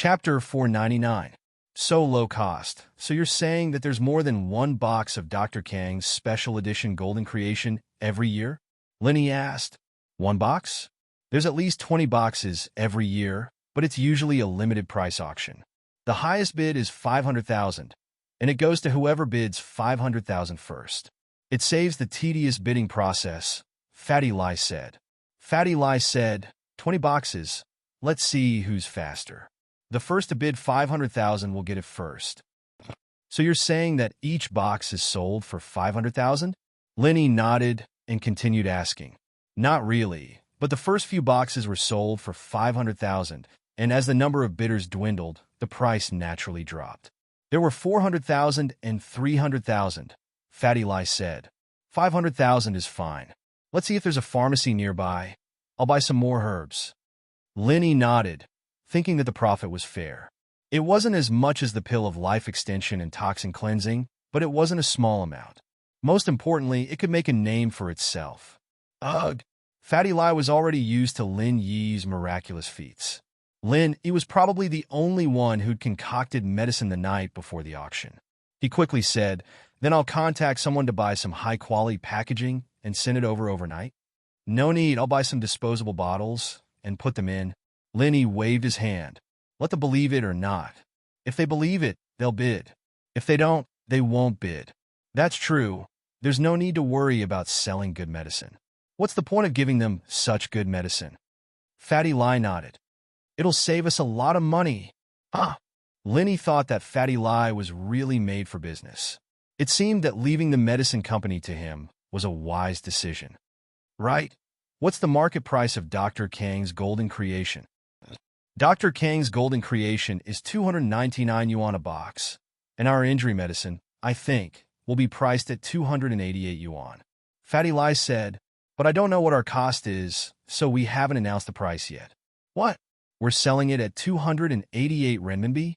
Chapter 499. So low cost. So you're saying that there's more than one box of Dr. Kang's special edition golden creation every year? Lenny asked. One box? There's at least 20 boxes every year, but it's usually a limited price auction. The highest bid is 500,000, and it goes to whoever bids 500,000 first. It saves the tedious bidding process, Fatty Lai said. Fatty Lai said, 20 boxes. Let's see who's faster. The first to bid 500,000 will get it first. So you're saying that each box is sold for 500,000? Lenny nodded and continued asking. Not really, but the first few boxes were sold for 500,000, and as the number of bidders dwindled, the price naturally dropped. There were 400,000 and 300,000, Fatty Lai said. 500,000 is fine. Let's see if there's a pharmacy nearby. I'll buy some more herbs. Lenny nodded, thinking that the profit was fair. It wasn't as much as the pill of life extension and toxin cleansing, but it wasn't a small amount. Most importantly, it could make a name for itself. Ugh! Fatty Lai was already used to Lin Yi's miraculous feats. Lin Yi was probably the only one who'd concocted medicine the night before the auction. He quickly said, then I'll contact someone to buy some high-quality packaging and send it over overnight. No need, I'll buy some disposable bottles and put them in. Lenny waved his hand. Let them believe it or not. If they believe it, they'll bid. If they don't, they won't bid. That's true. There's no need to worry about selling good medicine. What's the point of giving them such good medicine? Fatty Lai nodded. It'll save us a lot of money. Lenny thought that Fatty Lai was really made for business. It seemed that leaving the medicine company to him was a wise decision. Right? What's the market price of Dr. Kang's golden creation? Dr. Kang's golden creation is 299 yuan a box, and our injury medicine, I think, will be priced at 288 yuan. Fatty Lai said, but I don't know what our cost is, so we haven't announced the price yet. What? We're selling it at 288 renminbi?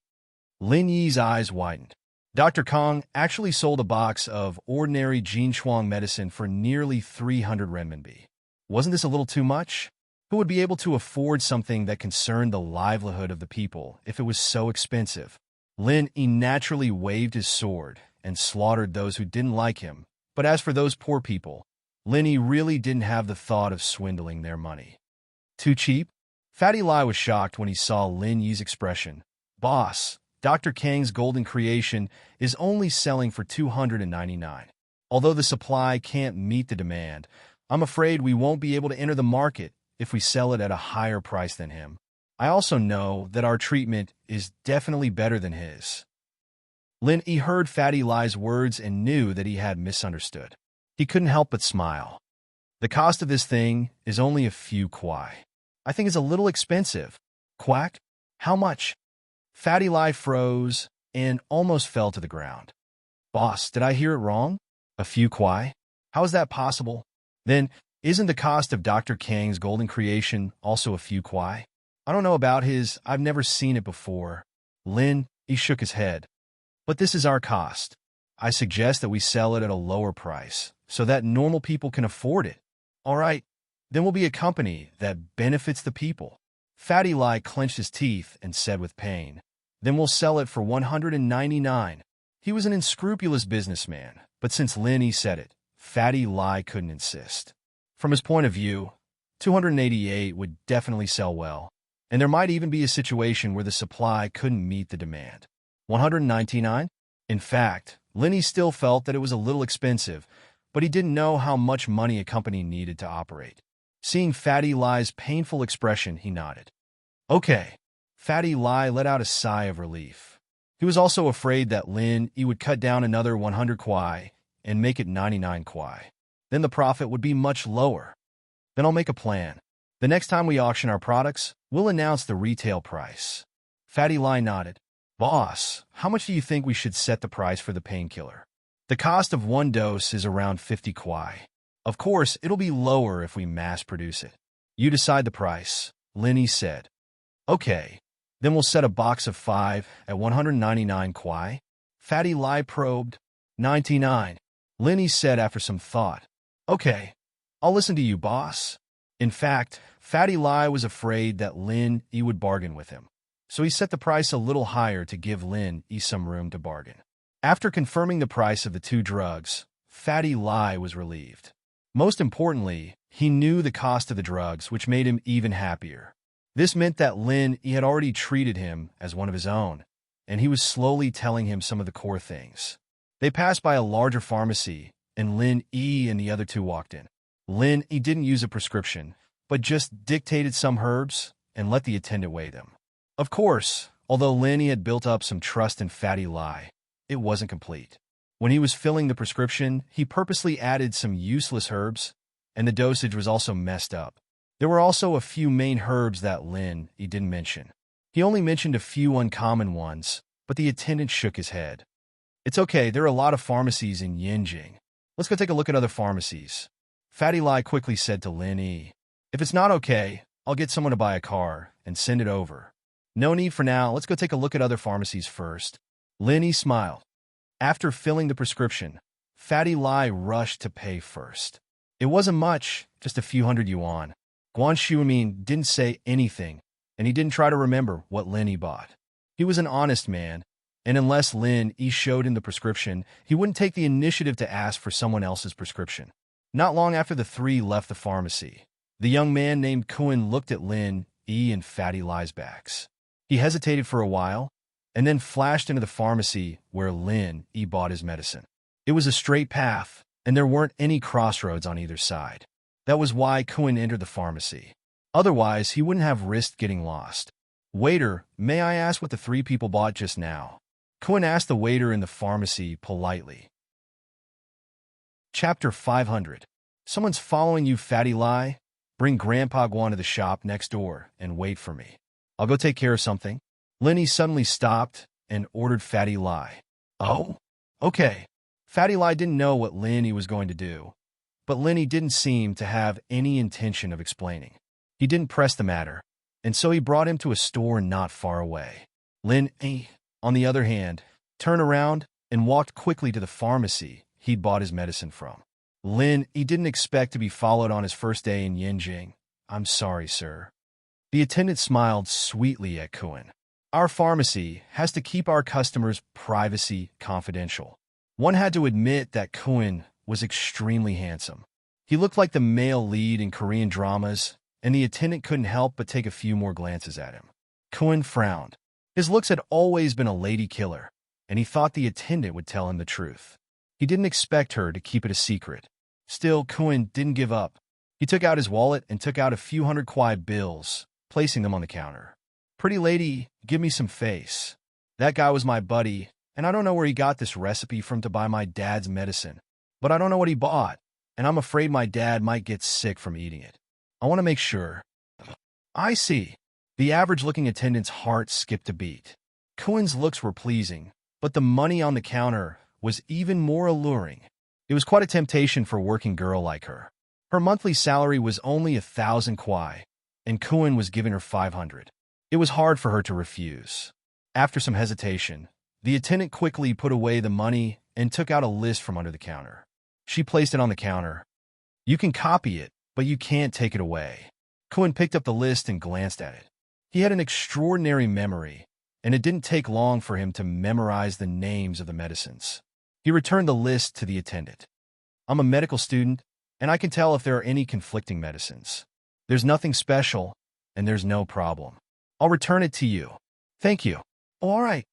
Lin Yi's eyes widened. Dr. Kang actually sold a box of ordinary Jinchuang medicine for nearly 300 renminbi. Wasn't this a little too much? Who would be able to afford something that concerned the livelihood of the people if it was so expensive? Lin Yi naturally waved his sword and slaughtered those who didn't like him, but as for those poor people, Lin Yi really didn't have the thought of swindling their money. Too cheap? Fatty Lai was shocked when he saw Lin Yi's expression. Boss, Dr. Kang's golden creation is only selling for 299. Although the supply can't meet the demand, I'm afraid we won't be able to enter the market if we sell it at a higher price than him. I also know that our treatment is definitely better than his. Lin Yi heard Fatty Lai's words and knew that he had misunderstood. He couldn't help but smile. The cost of this thing is only a few kuai. I think it's a little expensive. Quack? How much? Fatty Lai froze and almost fell to the ground. Boss, did I hear it wrong? A few kuai? How is that possible? Then, isn't the cost of Dr. Kang's golden creation also a few kuai? I don't know about his, I've never seen it before. Lin Yi shook his head. But this is our cost. I suggest that we sell it at a lower price, so that normal people can afford it. All right, then we'll be a company that benefits the people. Fatty Lai clenched his teeth and said with pain, then we'll sell it for 199. He was an unscrupulous businessman, but since Lin Yi said it, Fatty Lai couldn't insist. From his point of view, 288 would definitely sell well, and there might even be a situation where the supply couldn't meet the demand. 199? In fact, Lin Yi still felt that it was a little expensive, but he didn't know how much money a company needed to operate. Seeing Fatty Lai's painful expression, he nodded. Okay. Fatty Lai let out a sigh of relief. He was also afraid that Lin Yi would cut down another 100 kuai and make it 99 kuai. Then the profit would be much lower. Then I'll make a plan. The next time we auction our products, we'll announce the retail price. Fatty Lai nodded. Boss, how much do you think we should set the price for the painkiller? The cost of one dose is around 50 kuai. Of course, it'll be lower if we mass produce it. You decide the price, Lin Yi said. Okay, then we'll set a box of 5 at 199 kuai. Fatty Lai probed. 99. Lin Yi said after some thought. Okay, I'll listen to you, boss. In fact, Fatty Lai was afraid that Lin Yi would bargain with him. so he set the price a little higher to give Lin Yi some room to bargain. After confirming the price of the 2 drugs, Fatty Lai was relieved. Most importantly, he knew the cost of the drugs, which made him even happier. This meant that Lin Yi had already treated him as one of his own, and he was slowly telling him some of the core things. They passed by a larger pharmacy, and Lin Yi and the other 2 walked in. Lin Yi didn't use a prescription, but just dictated some herbs and let the attendant weigh them. Of course, although Lin Yi had built up some trust in Fatty Lai, it wasn't complete. When he was filling the prescription, he purposely added some useless herbs, and the dosage was also messed up. There were also a few main herbs that Lin Yi didn't mention. He only mentioned a few uncommon ones, but the attendant shook his head. It's okay, there are a lot of pharmacies in Yinjing. Let's go take a look at other pharmacies. Fatty Lai quickly said to Lin Yi, if it's not okay, I'll get someone to buy a car and send it over. No need for now, let's go take a look at other pharmacies first. Lin Yi smiled. After filling the prescription, Fatty Lai rushed to pay first. It wasn't much, just a few hundred yuan. Guan Shuimin didn't say anything, and he didn't try to remember what Lin Yi bought. He was an honest man, and unless Lin Yi showed him the prescription, he wouldn't take the initiative to ask for someone else's prescription. Not long after the 3 left the pharmacy, the young man named Kuan looked at Lin Yi and Fatty Lai's backs. He hesitated for a while, and then flashed into the pharmacy where Lin Yi bought his medicine. It was a straight path, and there weren't any crossroads on either side. That was why Kuan entered the pharmacy. Otherwise, he wouldn't have risked getting lost. Waiter, may I ask what the 3 people bought just now? Kuan asked the waiter in the pharmacy politely. Chapter 500. Someone's following you, Fatty Lai. Bring Grandpa Guan to the shop next door and wait for me. I'll go take care of something. Lin Yi suddenly stopped and ordered Fatty Lai. Oh? Okay. Fatty Lai didn't know what Lin Yi was going to do, but Lin Yi didn't seem to have any intention of explaining. He didn't press the matter, and so he brought him to a store not far away. Lin Yi, on the other hand, turned around and walked quickly to the pharmacy he'd bought his medicine from. Lin Yi didn't expect to be followed on his first day in Yinjing. I'm sorry, sir. The attendant smiled sweetly at Kuan. Our pharmacy has to keep our customers' privacy confidential. One had to admit that Kuan was extremely handsome. He looked like the male lead in Korean dramas, and the attendant couldn't help but take a few more glances at him. Kuan frowned. His looks had always been a lady killer, and he thought the attendant would tell him the truth. He didn't expect her to keep it a secret. Still, Kuan didn't give up. He took out his wallet and took out a few hundred kwai bills, placing them on the counter. Pretty lady, give me some face. That guy was my buddy, and I don't know where he got this recipe from to buy my dad's medicine. But I don't know what he bought, and I'm afraid my dad might get sick from eating it. I want to make sure. I see. The average-looking attendant's heart skipped a beat. Kuan's looks were pleasing, but the money on the counter was even more alluring. It was quite a temptation for a working girl like her. Her monthly salary was only 1,000 kwai, and Kuan was giving her 500. It was hard for her to refuse. After some hesitation, the attendant quickly put away the money and took out a list from under the counter. She placed it on the counter. You can copy it, but you can't take it away. Kuan picked up the list and glanced at it. He had an extraordinary memory, and it didn't take long for him to memorize the names of the medicines. He returned the list to the attendant. I'm a medical student, and I can tell if there are any conflicting medicines. There's nothing special, and there's no problem. I'll return it to you. Thank you. Oh, all right.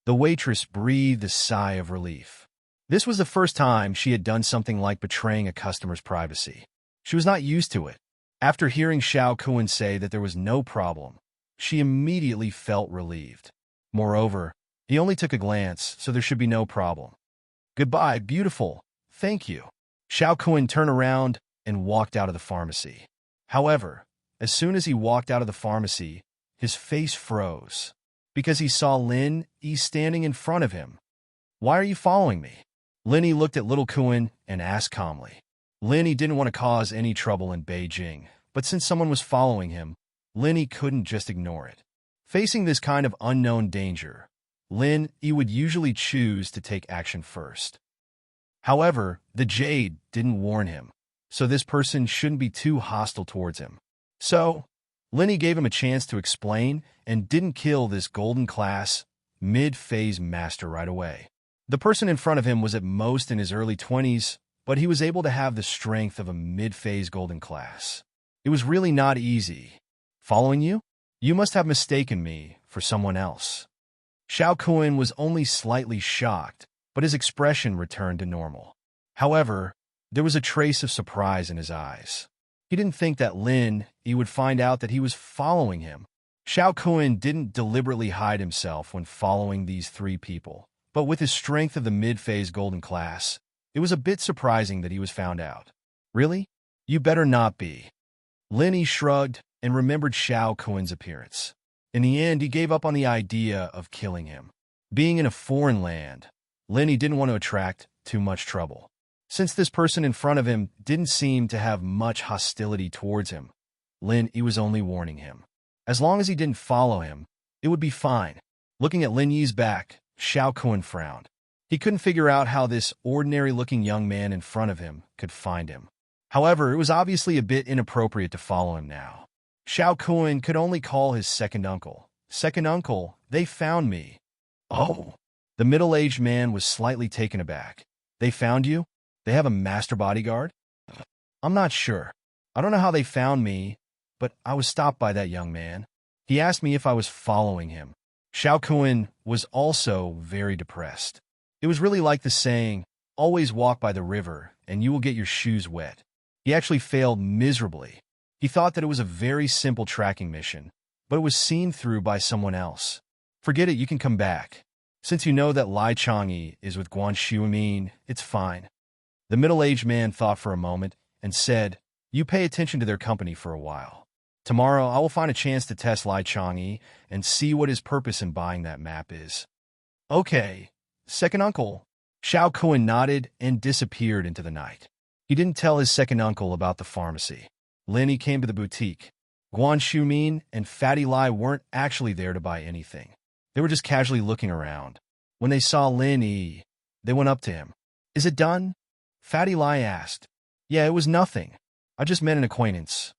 The waitress breathed a sigh of relief. This was the first time she had done something like betraying a customer's privacy. She was not used to it. After hearing Xiao Kuan say that there was no problem, she immediately felt relieved. Moreover, he only took a glance, so there should be no problem. Goodbye, beautiful. Thank you. Xiao Kuan turned around and walked out of the pharmacy. However, as soon as he walked out of the pharmacy, his face froze, because he saw Lin Yi standing in front of him. Why are you following me? Lin Yi looked at little Kuan and asked calmly. Lin Yi didn't want to cause any trouble in Beijing, but since someone was following him, Lin Yi couldn't just ignore it. Facing this kind of unknown danger, Lin Yi would usually choose to take action first. However, the Jade didn't warn him, so this person shouldn't be too hostile towards him. So, Lenny gave him a chance to explain and didn't kill this golden class mid-phase master right away. The person in front of him was at most in his early 20s, but he was able to have the strength of a mid-phase golden class. It was really not easy. Following you? You must have mistaken me for someone else. Xiao Kun was only slightly shocked, but his expression returned to normal. However, there was a trace of surprise in his eyes. He didn't think that he would find out that he was following him. Xiao Kun didn't deliberately hide himself when following these three people, but with his strength of the mid-phase golden class, it was a bit surprising that he was found out. Really? You better not be. Lenny shrugged and remembered Xiao Kun's appearance. In the end, he gave up on the idea of killing him. Being in a foreign land, Lenny didn't want to attract too much trouble. Since this person in front of him didn't seem to have much hostility towards him, he was only warning him. As long as he didn't follow him, it would be fine. Looking at Lin Yi's back, Xiao Kun frowned. He couldn't figure out how this ordinary-looking young man in front of him could find him. However, it was obviously a bit inappropriate to follow him now. Xiao Kun could only call his second uncle. Second uncle, they found me. Oh. The middle-aged man was slightly taken aback. They found you? They have a master bodyguard? I'm not sure. I don't know how they found me, but I was stopped by that young man. He asked me if I was following him. Xiao Kun was also very depressed. It was really like the saying, always walk by the river and you will get your shoes wet. He actually failed miserably. He thought that it was a very simple tracking mission, but it was seen through by someone else. Forget it, you can come back. Since you know that Lai Chang'e is with Guan Shuimin, it's fine. The middle-aged man thought for a moment and said, you pay attention to their company for a while. Tomorrow, I will find a chance to test Lai Chang'e and see what his purpose in buying that map is. Okay, second uncle. Xiao Kun nodded and disappeared into the night. He didn't tell his second uncle about the pharmacy. Lenny came to the boutique. Guan Shuimin and Fatty Lai weren't actually there to buy anything. They were just casually looking around. When they saw Lenny, they went up to him. Is it done? Fatty Lai asked. Yeah, it was nothing. I just met an acquaintance.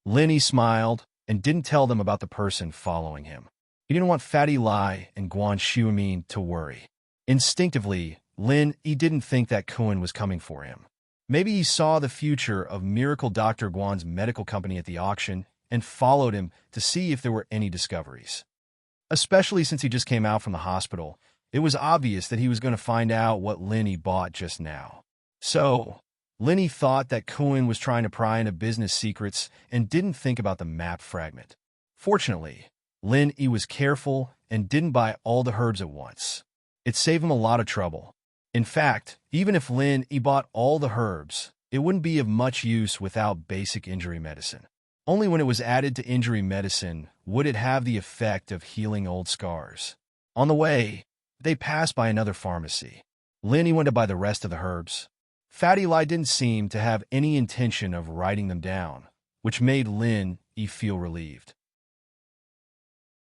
Lenny smiled and didn't tell them about the person following him. He didn't want Fatty Lai and Guan Shuimin to worry. Instinctively, he didn't think that Kun was coming for him. Maybe he saw the future of Miracle Dr. Guan's medical company at the auction and followed him to see if there were any discoveries. Especially since he just came out from the hospital, it was obvious that he was going to find out what Lenny bought just now. So, Lenny thought that Kun was trying to pry into business secrets and didn't think about the map fragment. Fortunately, Lenny was careful and didn't buy all the herbs at once. It saved him a lot of trouble. In fact, even if Lenny bought all the herbs, it wouldn't be of much use without basic injury medicine. Only when it was added to injury medicine would it have the effect of healing old scars. On the way, they passed by another pharmacy. Lenny went to buy the rest of the herbs. Fatty Lai didn't seem to have any intention of writing them down, which made Lenny feel relieved.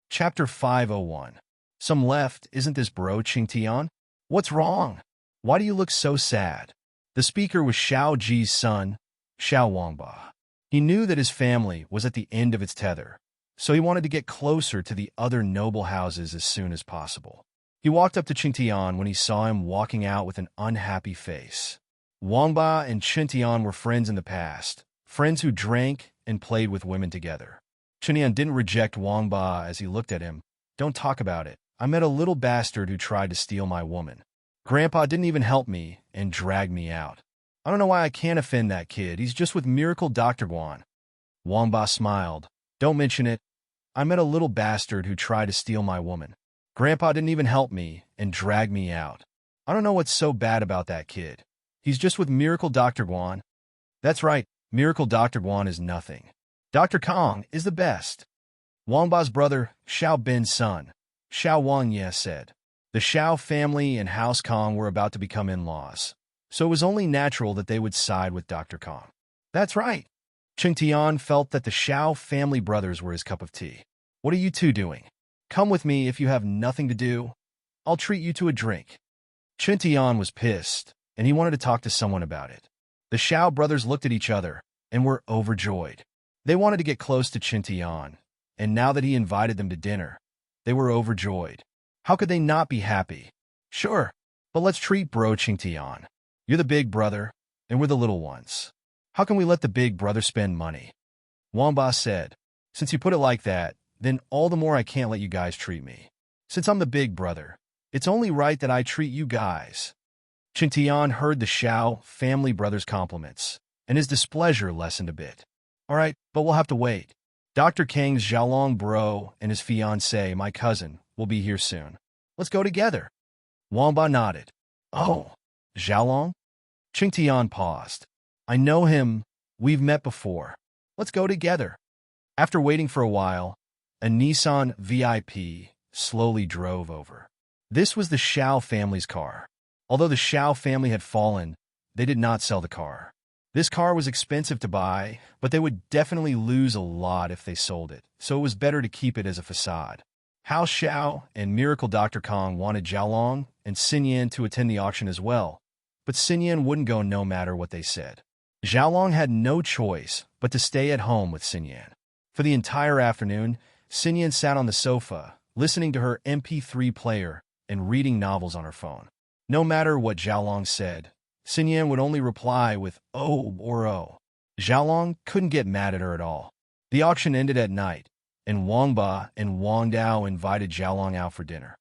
Chapter 501. Some left, isn't this bro Qingtian? What's wrong? Why do you look so sad? The speaker was Xiao Ji's son, Xiao Wangba. He knew that his family was at the end of its tether, so he wanted to get closer to the other noble houses as soon as possible. He walked up to Qingtian when he saw him walking out with an unhappy face. Wangba and Qingtian were friends in the past, friends who drank and played with women together. Qingtian didn't reject Wangba as he looked at him. Don't talk about it. I met a little bastard who tried to steal my woman. Grandpa didn't even help me and dragged me out. I don't know why I can't offend that kid. He's just with Miracle Dr. Guan. Wangba smiled. Don't mention it. I met a little bastard who tried to steal my woman. Grandpa didn't even help me and dragged me out. I don't know what's so bad about that kid. He's just with Miracle Dr. Guan. That's right, Miracle Dr. Guan is nothing. Dr. Kong is the best. Wangba's brother, Xiao Bin's son, Xiao Wangye said. The Xiao family and House Kong were about to become in-laws, so it was only natural that they would side with Dr. Kong. That's right. Qingtian felt that the Xiao family brothers were his cup of tea. What are you two doing? Come with me if you have nothing to do. I'll treat you to a drink. Qingtian was pissed, and he wanted to talk to someone about it. The Xiao brothers looked at each other and were overjoyed. They wanted to get close to Chintian, and now that he invited them to dinner, they were overjoyed. How could they not be happy? Sure, but let's treat bro Chintian. You're the big brother, and we're the little ones. How can we let the big brother spend money? Wamba said, since you put it like that, then all the more I can't let you guys treat me. Since I'm the big brother, it's only right that I treat you guys. Chintian heard the Xiao family brother's compliments, and his displeasure lessened a bit. All right, but we'll have to wait. Dr. Kang's Xiaolong bro and his fiancée, my cousin, will be here soon. Let's go together. Wamba nodded. Oh, Xiaolong? Qingtian paused. I know him. We've met before. Let's go together. After waiting for a while, a Nissan VIP slowly drove over. This was the Xiao family's car. Although the Xiao family had fallen, they did not sell the car. This car was expensive to buy, but they would definitely lose a lot if they sold it, so it was better to keep it as a facade. Hao Xiao and Miracle Dr. Kong wanted Xiaolong and Xinyan to attend the auction as well, but Xinyan wouldn't go no matter what they said. Xiaolong had no choice but to stay at home with Xinyan. For the entire afternoon, Xinyan sat on the sofa, listening to her MP3 player and reading novels on her phone. No matter what Xiaolong said, Xinyan would only reply with "oh" or "oh." Xiaolong couldn't get mad at her at all. The auction ended at night, and Wang Ba and Wang Dao invited Xiaolong out for dinner.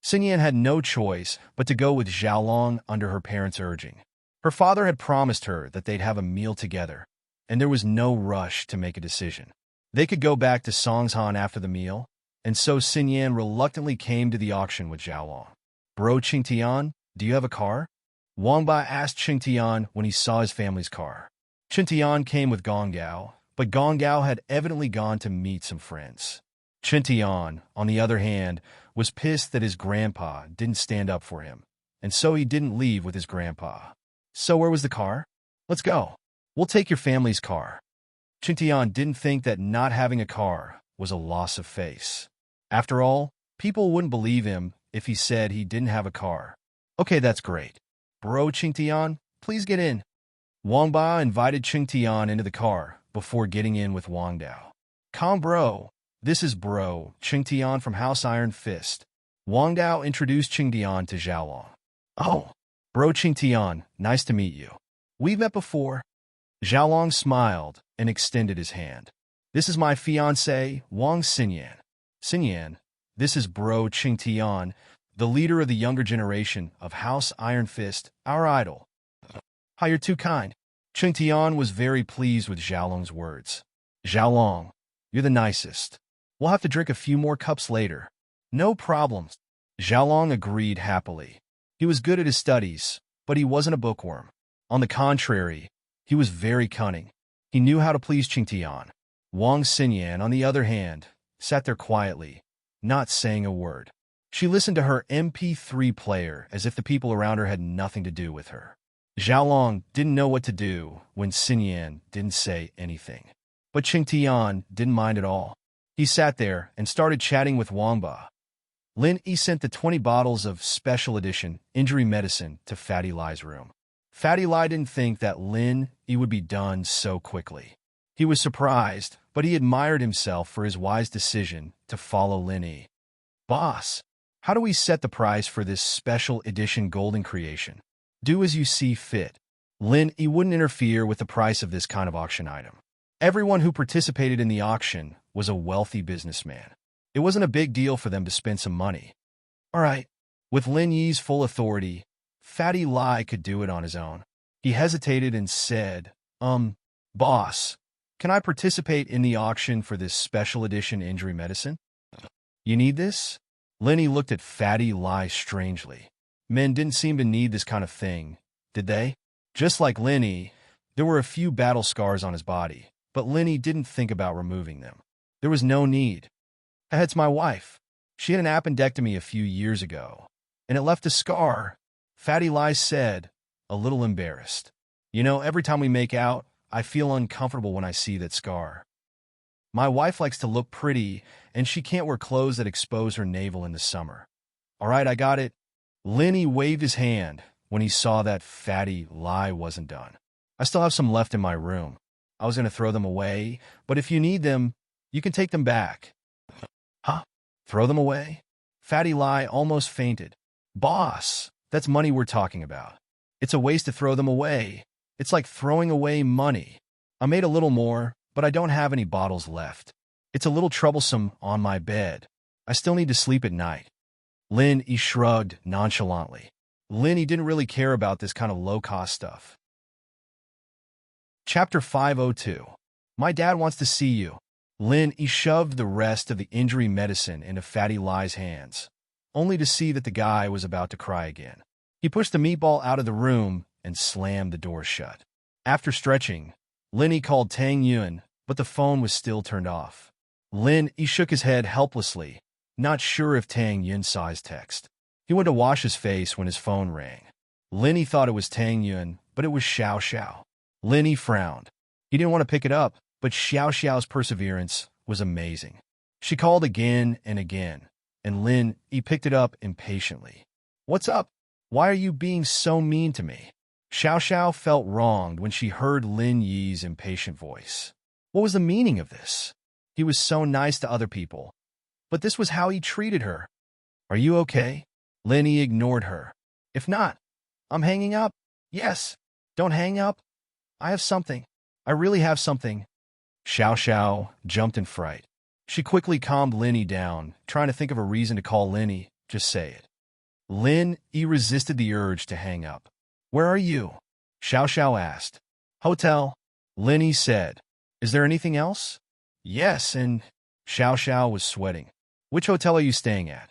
Xinyan had no choice but to go with Xiaolong under her parents' urging. Her father had promised her that they'd have a meal together, and there was no rush to make a decision. They could go back to Songshan after the meal, and so Xinyan reluctantly came to the auction with Xiaolong. Bro Qingtian, do you have a car? Wang Ba asked Qingtian when he saw his family's car. Qingtian came with Gong Gao, but Gong Gao had evidently gone to meet some friends. Qingtian, on the other hand, was pissed that his grandpa didn't stand up for him, and so he didn't leave with his grandpa. So where was the car? Let's go. We'll take your family's car. Qingtian didn't think that not having a car was a loss of face. After all, people wouldn't believe him if he said he didn't have a car. Okay, that's great. Bro Qingtian, please get in. Wang Ba invited Qingtian into the car before getting in with Wang Dao. Come bro, this is bro Qingtian from House Iron Fist. Wang Dao introduced Qingtian to Xiaolong. Oh, bro Qingtian, nice to meet you. We've met before. Xiaolong smiled and extended his hand. This is my fiancé, Wang Xinyan. Xinyan, this is bro Qingtian, the leader of the younger generation of House Iron Fist, our idol. How you're too kind. Qingtian was very pleased with Xiaolong's words. Xiaolong, you're the nicest. We'll have to drink a few more cups later. No problems. Xiaolong agreed happily. He was good at his studies, but he wasn't a bookworm. On the contrary, he was very cunning. He knew how to please Qingtian. Wang Xinyan, on the other hand, sat there quietly, not saying a word. She listened to her MP3 player as if the people around her had nothing to do with her. Xiaolong didn't know what to do when Xinyan didn't say anything. But Qingtian didn't mind at all. He sat there and started chatting with Wang Ba. Lin Yi sent the 20 bottles of special edition injury medicine to Fatty Lai's room. Fatty Lai didn't think that Lin Yi would be done so quickly. He was surprised, but he admired himself for his wise decision to follow Lin Yi. Boss, how do we set the price for this special edition golden creation? Do as you see fit. Lin Yi wouldn't interfere with the price of this kind of auction item. Everyone who participated in the auction was a wealthy businessman. It wasn't a big deal for them to spend some money. All right, with Lin Yi's full authority, Fatty Lai could do it on his own. He hesitated and said, boss, can I participate in the auction for this special edition injury medicine? You need this? Lin Yi looked at Fatty Lai strangely. Men didn't seem to need this kind of thing, did they? Just like Lin Yi, there were a few battle scars on his body, but Lin Yi didn't think about removing them. There was no need. It's my wife. She had an appendectomy a few years ago, and it left a scar, Fatty Lai said, a little embarrassed. You know, every time we make out, I feel uncomfortable when I see that scar. My wife likes to look pretty, and she can't wear clothes that expose her navel in the summer. All right, I got it. Lin Yi waved his hand when he saw that Fatty Lai wasn't done. I still have some left in my room. I was going to throw them away, but if you need them, you can take them back. Huh? Throw them away? Fatty Lie almost fainted. Boss, that's money we're talking about. It's a waste to throw them away. It's like throwing away money. I made a little more, but I don't have any bottles left. It's a little troublesome on my bed. I still need to sleep at night. Lin Yi shrugged nonchalantly. Lin Yi didn't really care about this kind of low-cost stuff. Chapter 502. My dad wants to see you. Lin Yi shoved the rest of the injury medicine into Fatty Lie's hands, only to see that the guy was about to cry again. He pushed the meatball out of the room and slammed the door shut. After stretching, Lin Yi called Tang Yun, but the phone was still turned off. Lin Yi shook his head helplessly, not sure if Tang Yun saw his text. He went to wash his face when his phone rang. Lin Yi thought it was Tang Yun, but it was Xiao Xiao. Lin Yi frowned. He didn't want to pick it up, but Xiao Xiao's perseverance was amazing. She called again and again, and Lin Yi picked it up impatiently. What's up? Why are you being so mean to me? Xiao Xiao felt wronged when she heard Lin Yi's impatient voice. What was the meaning of this? He was so nice to other people, but this was how he treated her. Are you okay? Lin Yi ignored her. If not, I'm hanging up. Yes, don't hang up. I have something. I really have something. Xiao Xiao jumped in fright. She quickly calmed Lin Yi down, trying to think of a reason to call Lin Yi. Just say it. Lin Yi resisted the urge to hang up. Where are you? Xiao Xiao asked. Hotel. Lin Yi said. Is there anything else? Yes, and Xiao Xiao was sweating. Which hotel are you staying at?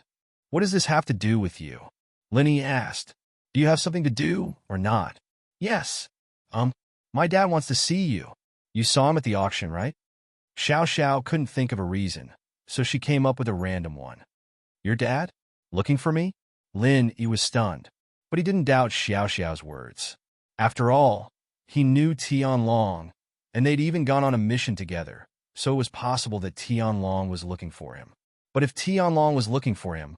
What does this have to do with you? Lin Yi asked. Do you have something to do or not? Yes. My dad wants to see you. You saw him at the auction, right? Xiao Xiao couldn't think of a reason, so she came up with a random one. Your dad? Looking for me? Lin Yi was stunned, but he didn't doubt Xiao Xiao's words. After all, he knew Tianlong, and they'd even gone on a mission together, so it was possible that Tianlong was looking for him. But if Tianlong was looking for him,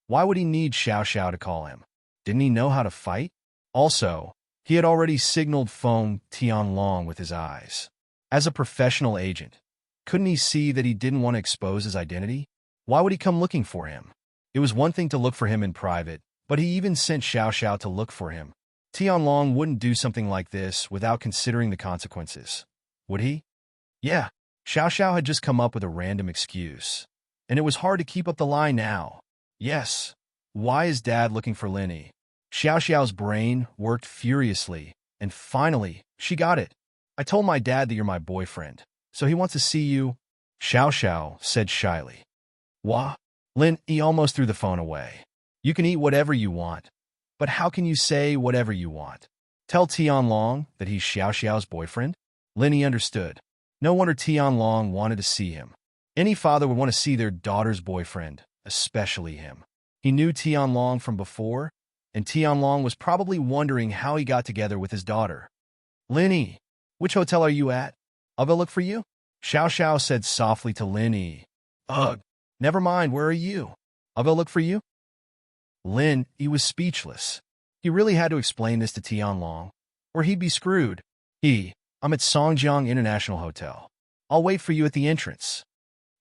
why would he need Xiao Xiao to call him? Didn't he know how to fight? Also, he had already signaled phone Tianlong with his eyes. As a professional agent, couldn't he see that he didn't want to expose his identity? Why would he come looking for him? It was one thing to look for him in private, but he even sent Xiao Xiao to look for him. Tianlong wouldn't do something like this without considering the consequences. Would he? Yeah, Xiao Xiao had just come up with a random excuse, and it was hard to keep up the lie now. Yes. Why is Dad looking for Lin Yi? Xiao Xiao's brain worked furiously, and finally, she got it. I told my dad that you're my boyfriend, so he wants to see you. Xiao Xiao said shyly. What? Lin Yi almost threw the phone away. You can eat whatever you want, but how can you say whatever you want? Tell Tianlong that he's Xiao Xiao's boyfriend? Lin Yi understood. No wonder Tianlong wanted to see him. Any father would want to see their daughter's boyfriend, especially him. He knew Tianlong from before, and Tianlong was probably wondering how he got together with his daughter. Lin Yi, which hotel are you at? I'll go look for you. Xiao Xiao said softly to Lin Yi. Ugh, never mind, where are you? I'll go look for you. Lin Yi was speechless. He really had to explain this to Tianlong, or he'd be screwed. I'm at Songjiang International Hotel. I'll wait for you at the entrance.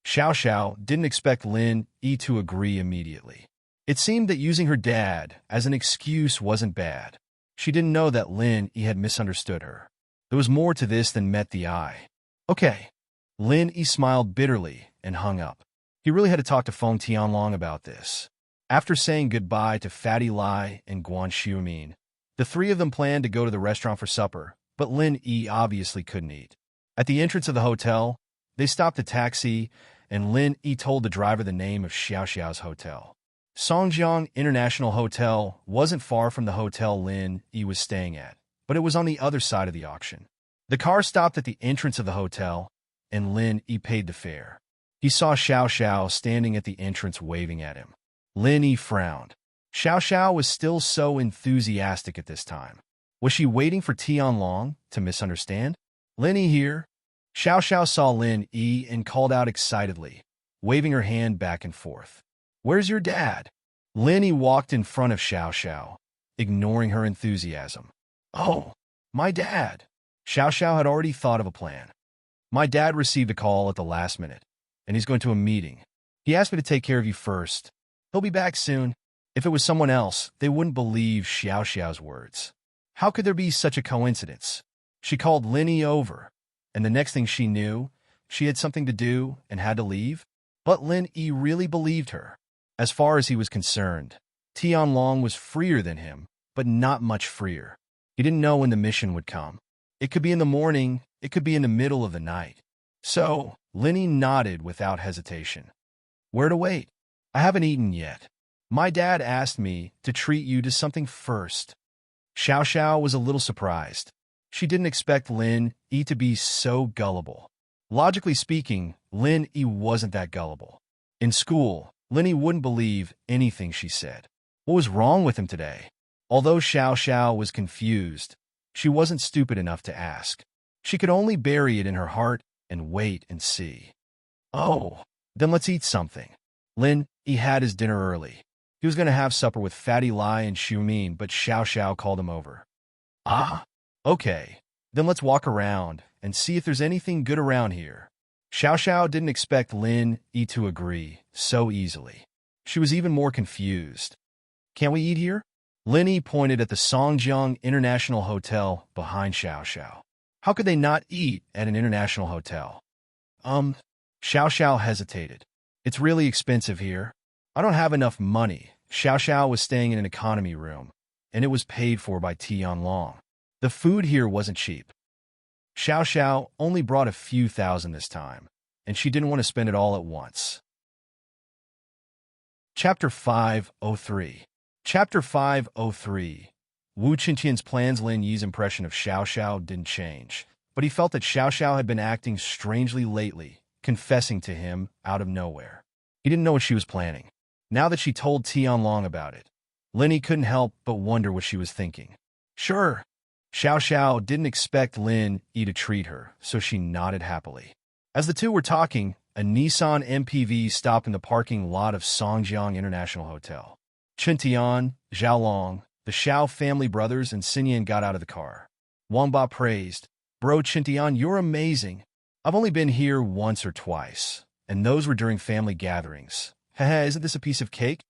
Xiao Xiao didn't expect Lin Yi to agree immediately. It seemed that using her dad as an excuse wasn't bad. She didn't know that Lin Yi had misunderstood her. There was more to this than met the eye. Okay. Lin Yi smiled bitterly and hung up. He really had to talk to Feng Tianlong about this. After saying goodbye to Fatty Lai and Guan Xiumin, the three of them planned to go to the restaurant for supper, but Lin Yi obviously couldn't eat. At the entrance of the hotel, they stopped a taxi, and Lin Yi told the driver the name of Xiao Xiao's hotel. Songjiang International Hotel wasn't far from the hotel Lin Yi was staying at, but it was on the other side of the auction. The car stopped at the entrance of the hotel, and Lin Yi paid the fare. He saw Xiao Xiao standing at the entrance waving at him. Lin Yi frowned. Xiao Xiao was still so enthusiastic at this time. Was she waiting for Tianlong to misunderstand? Lin Yi here? Xiao Xiao saw Lin Yi and called out excitedly, waving her hand back and forth. Where's your dad? Lin Yi walked in front of Xiao Xiao, ignoring her enthusiasm. Oh, my dad. Xiao Xiao had already thought of a plan. My dad received a call at the last minute, and he's going to a meeting. He asked me to take care of you first. He'll be back soon. If it was someone else, they wouldn't believe Xiao Xiao's words. How could there be such a coincidence? She called Linny over, and the next thing she knew, she had something to do and had to leave. But Lin Yi really believed her. As far as he was concerned, Tianlong was freer than him, but not much freer. He didn't know when the mission would come. It could be in the morning, it could be in the middle of the night. So, Linny nodded without hesitation. Where to wait? I haven't eaten yet. My dad asked me to treat you to something first. Xiao Xiao was a little surprised. She didn't expect Lin Yi to be so gullible. Logically speaking, Lin Yi wasn't that gullible. In school, Lin Yi wouldn't believe anything she said. What was wrong with him today? Although Xiao Xiao was confused, she wasn't stupid enough to ask. She could only bury it in her heart and wait and see. Oh, then let's eat something. Lin Yi had his dinner early. He was going to have supper with Fatty Lai and Xiumin, but Xiao Xiao called him over. Ah, okay. Then let's walk around and see if there's anything good around here. Xiao Xiao didn't expect Lin Yi to agree so easily. She was even more confused. Can't we eat here? Lin Yi pointed at the Songjiang International Hotel behind Xiao Xiao. How could they not eat at an international hotel? Xiao Xiao hesitated. It's really expensive here. I don't have enough money. Xiao Xiao was staying in an economy room, and it was paid for by Tianlong. The food here wasn't cheap. Xiao Xiao only brought a few thousand this time, and she didn't want to spend it all at once. Chapter 503. Chapter 503. Wu Qinqian's plans. Lin Yi's impression of Xiao Xiao didn't change, but he felt that Xiao Xiao had been acting strangely lately, confessing to him out of nowhere. He didn't know what she was planning. Now that she told Tianlong about it, Lin Yi couldn't help but wonder what she was thinking. Sure. Xiao Xiao didn't expect Lin Yi to treat her, so she nodded happily. As the two were talking, a Nissan MPV stopped in the parking lot of Songjiang International Hotel. Chen Tian, Zhao Long, the Xiao family brothers, and Xinyan got out of the car. Wang Ba praised, Bro Chen Tian, you're amazing. I've only been here once or twice, and those were during family gatherings. Haha, isn't this a piece of cake?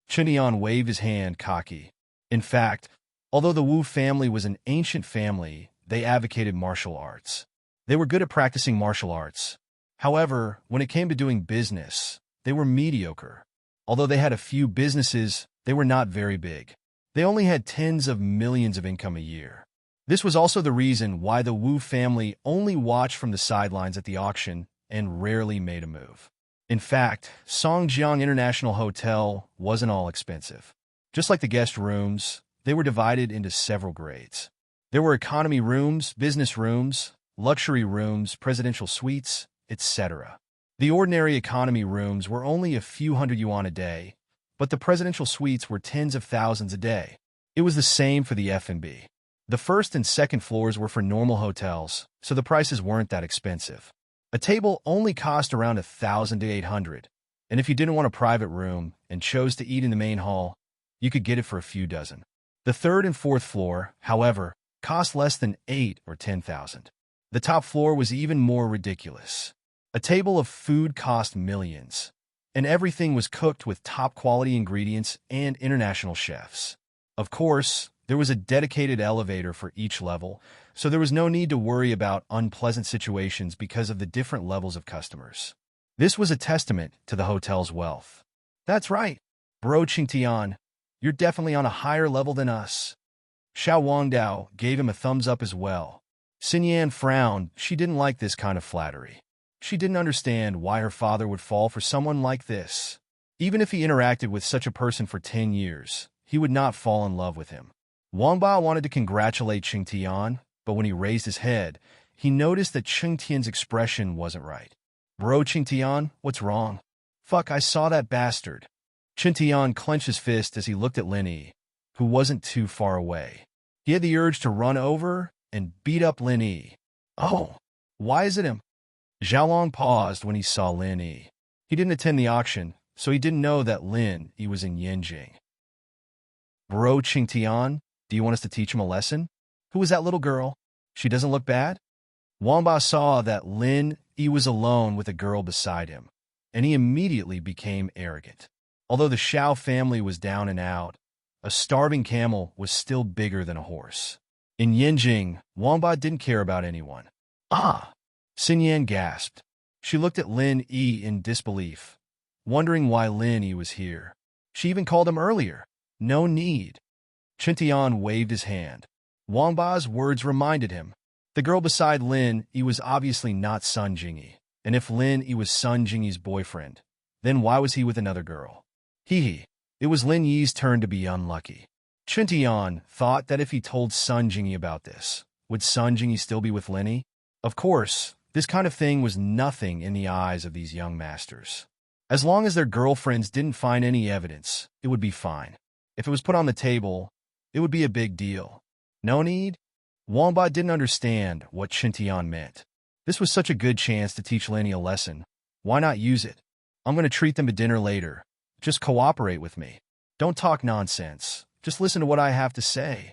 Chen Tian waved his hand cocky. In fact, although the Wu family was an ancient family, they advocated martial arts. They were good at practicing martial arts. However, when it came to doing business, they were mediocre. Although they had a few businesses, they were not very big. They only had tens of millions of income a year. This was also the reason why the Wu family only watched from the sidelines at the auction and rarely made a move. In fact, Songjiang International Hotel wasn't all expensive. Just like the guest rooms, they were divided into several grades. There were economy rooms, business rooms, luxury rooms, presidential suites, etc. The ordinary economy rooms were only a few hundred yuan a day, but the presidential suites were tens of thousands a day. It was the same for the F&B. The first and second floors were for normal hotels, so the prices weren't that expensive. A table only cost around 1,000 to 800, and if you didn't want a private room and chose to eat in the main hall, you could get it for a few dozen. The third and fourth floor, however, cost less than 8 or 10,000. The top floor was even more ridiculous. A table of food cost millions, and everything was cooked with top-quality ingredients and international chefs. Of course, there was a dedicated elevator for each level, so there was no need to worry about unpleasant situations because of the different levels of customers. This was a testament to the hotel's wealth. That's right, Bro Qingtian, you're definitely on a higher level than us. Xiao Wangdao gave him a thumbs up as well. Xinyan frowned. She didn't like this kind of flattery. She didn't understand why her father would fall for someone like this. Even if he interacted with such a person for 10 years, he would not fall in love with him. Wang Ba wanted to congratulate Qingtian, but when he raised his head, he noticed that Qingtian's expression wasn't right. Bro Qingtian, what's wrong? Fuck, I saw that bastard. Qingtian clenched his fist as he looked at Lin Yi, who wasn't too far away. He had the urge to run over and beat up Lin Yi. Oh, why is it him? Zhaolong paused when he saw Lin Yi. He didn't attend the auction, so he didn't know that Lin Yi was in Yanjing. Bro Qingtian, do you want us to teach him a lesson? Who was that little girl? She doesn't look bad? Wamba saw that Lin Yi was alone with a girl beside him, and he immediately became arrogant. Although the Xiao family was down and out, a starving camel was still bigger than a horse. In Yanjing, Wamba didn't care about anyone. Ah! Xinyan gasped. She looked at Lin Yi in disbelief, wondering why Lin Yi was here. She even called him earlier. No need. Qintian waved his hand. Wamba's words reminded him. The girl beside Lin Yi was obviously not Sun Jingyi, and if Lin Yi was Sun Jingyi's boyfriend, then why was he with another girl? Hee. It was Lin Yi's turn to be unlucky. Qintian thought that if he told Sun Jingyi about this, would Sun Jingyi still be with Lin Yi? Of course, this kind of thing was nothing in the eyes of these young masters. As long as their girlfriends didn't find any evidence, it would be fine. If it was put on the table, it would be a big deal. No need? Wamba didn't understand what Qintian meant. This was such a good chance to teach Lin Yi a lesson. Why not use it? I'm going to treat them to dinner later. Just cooperate with me. Don't talk nonsense. Just listen to what I have to say.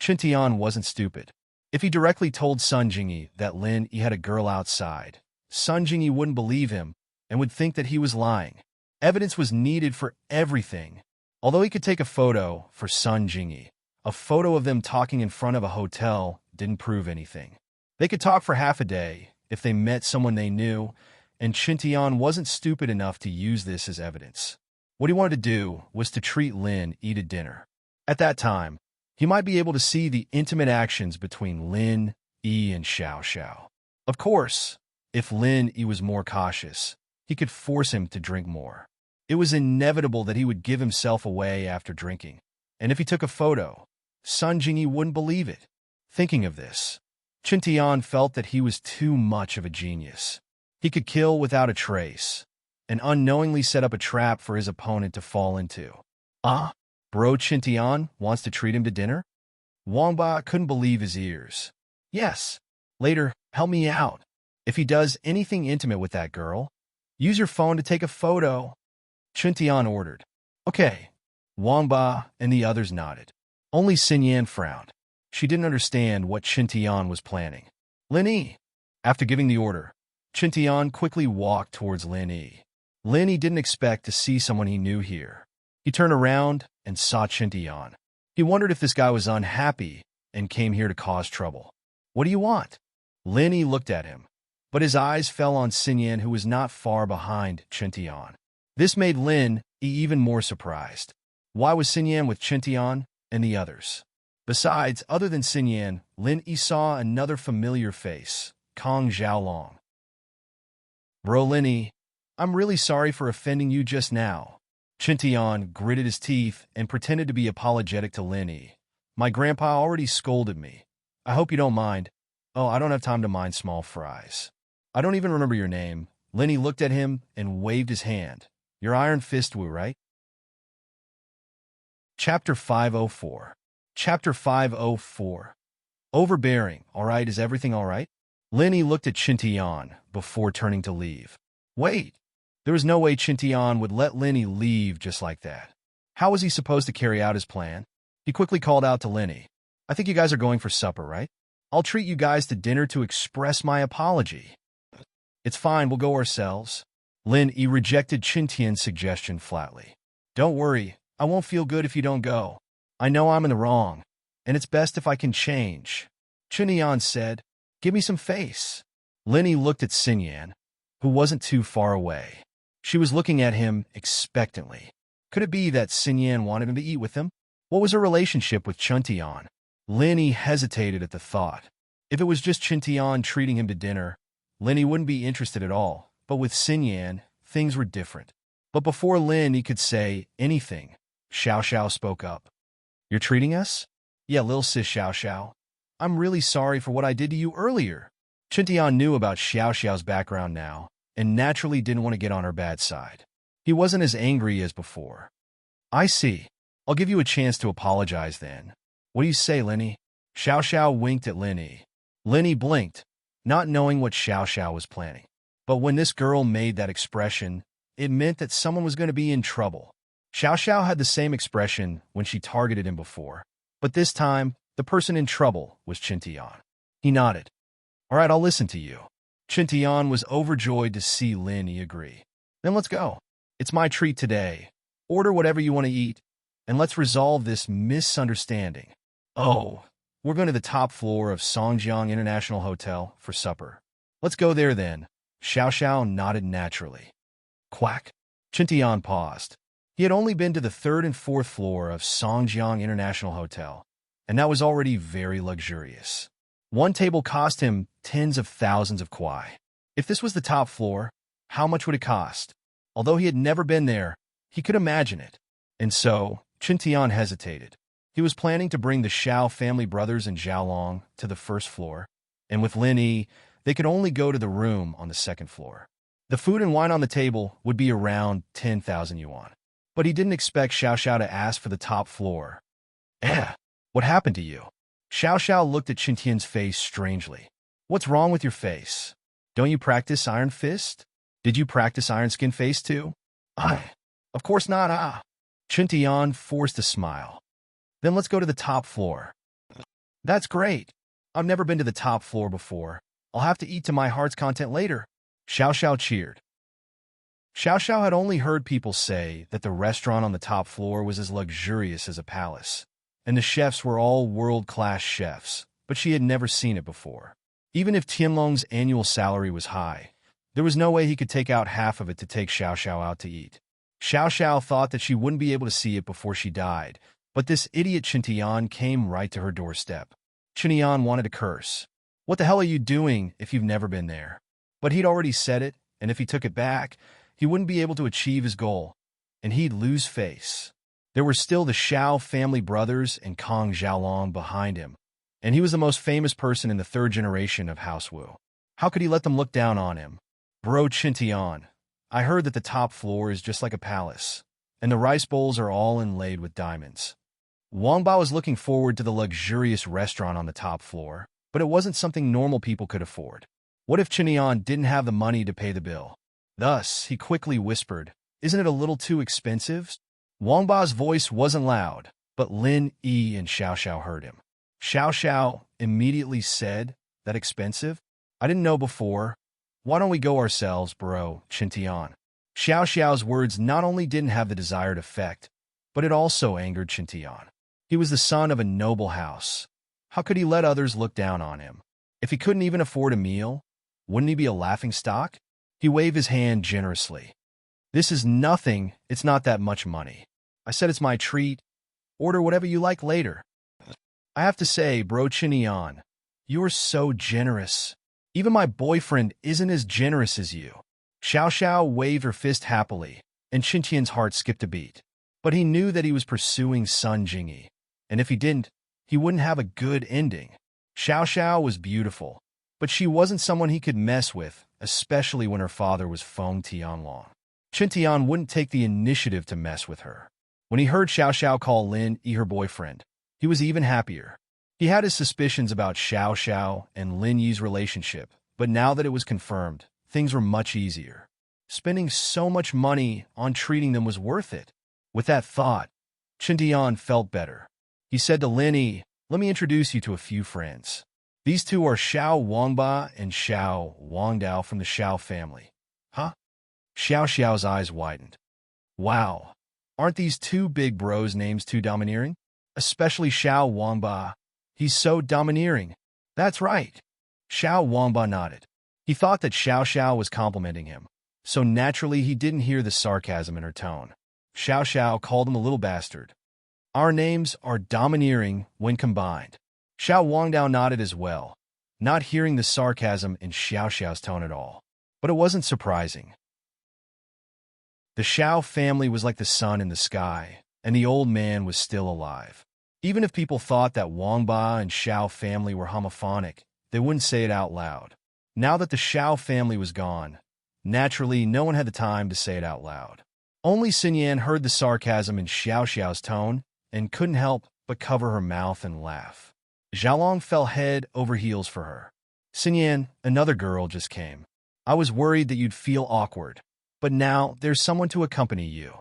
Qintian wasn't stupid. If he directly told Sun Jingyi that Lin Yi had a girl outside, Sun Jingyi wouldn't believe him and would think that he was lying. Evidence was needed for everything. Although he could take a photo for Sun Jingyi, a photo of them talking in front of a hotel didn't prove anything. They could talk for half a day if they met someone they knew, and Qintian wasn't stupid enough to use this as evidence. What he wanted to do was to treat Lin Yi to dinner. At that time, he might be able to see the intimate actions between Lin Yi and Xiao Xiao. Of course, if Lin Yi was more cautious, he could force him to drink more. It was inevitable that he would give himself away after drinking, and if he took a photo, Sun Jingyi wouldn't believe it. Thinking of this, Qintian felt that he was too much of a genius. He could kill without a trace, and unknowingly set up a trap for his opponent to fall into. Ah, bro, Qintian wants to treat him to dinner? Wamba couldn't believe his ears. Yes, later, help me out. If he does anything intimate with that girl, use your phone to take a photo, Qintian ordered. Okay. Wamba and the others nodded. Only Xinyan frowned. She didn't understand what Qintian was planning. Lin Yi. After giving the order, Qintian quickly walked towards Lin Yi. Lin Yi didn't expect to see someone he knew here. He turned around and saw Qintian. He wondered if this guy was unhappy and came here to cause trouble. What do you want? Lin Yi looked at him, but his eyes fell on Xinyan, who was not far behind Qintian. This made Lin Yi even more surprised. Why was Xinyan with Qintian and the others? Besides, other than Xinyan, Lin Yi saw another familiar face, Kong Xiaolong. Bro Lin Yi, I'm really sorry for offending you just now. Qintian gritted his teeth and pretended to be apologetic to Lin Yi. My grandpa already scolded me. I hope you don't mind. Oh, I don't have time to mind small fries. I don't even remember your name. Lin Yi looked at him and waved his hand. You're Iron Fist Wu, right? Chapter 504. Chapter 504. Overbearing. All right, is everything all right? Lin Yi looked at Qintian before turning to leave. Wait. There was no way Qintian would let Lin Yi leave just like that. How was he supposed to carry out his plan? He quickly called out to Lin Yi. I think you guys are going for supper, right? I'll treat you guys to dinner to express my apology. It's fine, we'll go ourselves. Lin Yi rejected Qintian's suggestion flatly. Don't worry, I won't feel good if you don't go. I know I'm in the wrong, and it's best if I can change. Qintian said, give me some face. Lin Yi looked at Xinyan, who wasn't too far away. She was looking at him expectantly. Could it be that Xinyan wanted him to eat with him? What was her relationship with Qintian? Lin Yi hesitated at the thought. If it was just Qintian treating him to dinner, Lin Yi wouldn't be interested at all. But with Xinyan, things were different. But before Lin Yi could say anything, Xiao Xiao spoke up. You're treating us? Yeah, lil sis Xiao Xiao. I'm really sorry for what I did to you earlier. Qintian knew about Xiao Xiao's background now, and naturally didn't want to get on her bad side. He wasn't as angry as before. I see. I'll give you a chance to apologize then. What do you say, Lin Yi? Xiao Xiao winked at Lin Yi. Lin Yi blinked, not knowing what Xiao Xiao was planning. But when this girl made that expression, it meant that someone was going to be in trouble. Xiao Xiao had the same expression when she targeted him before, but this time, the person in trouble was Qintian. He nodded. All right, I'll listen to you. Chintian was overjoyed to see Lin Yi agree. Then let's go. It's my treat today. Order whatever you want to eat, and let's resolve this misunderstanding. Oh, we're going to the top floor of Songjiang International Hotel for supper. Let's go there then. Xiao Xiao nodded naturally. Quack. Chintian paused. He had only been to the third and fourth floor of Songjiang International Hotel, and that was already very luxurious. One table cost him tens of thousands of kuai. If this was the top floor, how much would it cost? Although he had never been there, he could imagine it. And so, Chintian hesitated. He was planning to bring the Xiao family brothers and Xiaolong to the first floor, and with Lin Yi, they could only go to the room on the second floor. The food and wine on the table would be around 10,000 yuan. But he didn't expect Xiao Xiao to ask for the top floor. What happened to you? Xiao Xiao looked at Chintian's face strangely. What's wrong with your face? Don't you practice Iron Fist? Did you practice Iron Skin Face too? Of course not, Chintian forced a smile. Then let's go to the top floor. That's great. I've never been to the top floor before. I'll have to eat to my heart's content later. Xiao Xiao cheered. Xiao Xiao had only heard people say that the restaurant on the top floor was as luxurious as a palace, and the chefs were all world-class chefs, but she had never seen it before. Even if Tianlong's annual salary was high, there was no way he could take out half of it to take Xiao Xiao out to eat. Xiao Xiao thought that she wouldn't be able to see it before she died, but this idiot Chintian came right to her doorstep. Chintian wanted to curse. What the hell are you doing if you've never been there? But he'd already said it, and if he took it back, he wouldn't be able to achieve his goal, and he'd lose face. There were still the Xiao family brothers and Kong Xiaolong behind him, and he was the most famous person in the third generation of House Wu. How could he let them look down on him? Bro Chintian, I heard that the top floor is just like a palace, and the rice bowls are all inlaid with diamonds. Wang Bao was looking forward to the luxurious restaurant on the top floor, but it wasn't something normal people could afford. What if Chintian didn't have the money to pay the bill? Thus, he quickly whispered, "Isn't it a little too expensive?" Wang Bao's voice wasn't loud, but Lin Yi and Xiao Xiao heard him. Xiao Xiao immediately said, "That expensive? I didn't know before. Why don't we go ourselves, bro, Chintian?" Xiao Xiao's words not only didn't have the desired effect, but it also angered Chintian. He was the son of a noble house. How could he let others look down on him? If he couldn't even afford a meal, wouldn't he be a laughingstock? He waved his hand generously. "This is nothing. It's not that much money. I said it's my treat. Order whatever you like later." I have to say, bro Chintian, you're so generous. Even my boyfriend isn't as generous as you. Xiao Xiao waved her fist happily, and Chintian's heart skipped a beat. But he knew that he was pursuing Sun Jingyi, and if he didn't, he wouldn't have a good ending. Xiao Xiao was beautiful, but she wasn't someone he could mess with, especially when her father was Feng Tianlong. Chintian wouldn't take the initiative to mess with her. When he heard Xiao Xiao call Lin Yi her boyfriend, he was even happier. He had his suspicions about Xiao Xiao and Lin Yi's relationship, but now that it was confirmed, things were much easier. Spending so much money on treating them was worth it. With that thought, Chintian felt better. He said to Lin Yi, "Let me introduce you to a few friends. These two are Xiao Wangba and Xiao Wangdao from the Xiao family." Huh? Xiao Xiao's eyes widened. Wow, aren't these two big bros' names too domineering? Especially Xiao Wangba. He's so domineering. That's right. Xiao Wangba nodded. He thought that Xiao Xiao was complimenting him, so naturally he didn't hear the sarcasm in her tone. Xiao Xiao called him a little bastard. Our names are domineering when combined. Xiao Wangdao nodded as well, not hearing the sarcasm in Xiao Xiao's tone at all. But it wasn't surprising. The Xiao family was like the sun in the sky, and the old man was still alive. Even if people thought that Wangba and Xiao family were homophonic, they wouldn't say it out loud. Now that the Xiao family was gone, naturally no one had the time to say it out loud. Only Xinyan heard the sarcasm in Xiao Xiao's tone and couldn't help but cover her mouth and laugh. Xiaolong fell head over heels for her. "Xinyan, another girl just came. I was worried that you'd feel awkward, but now there's someone to accompany you."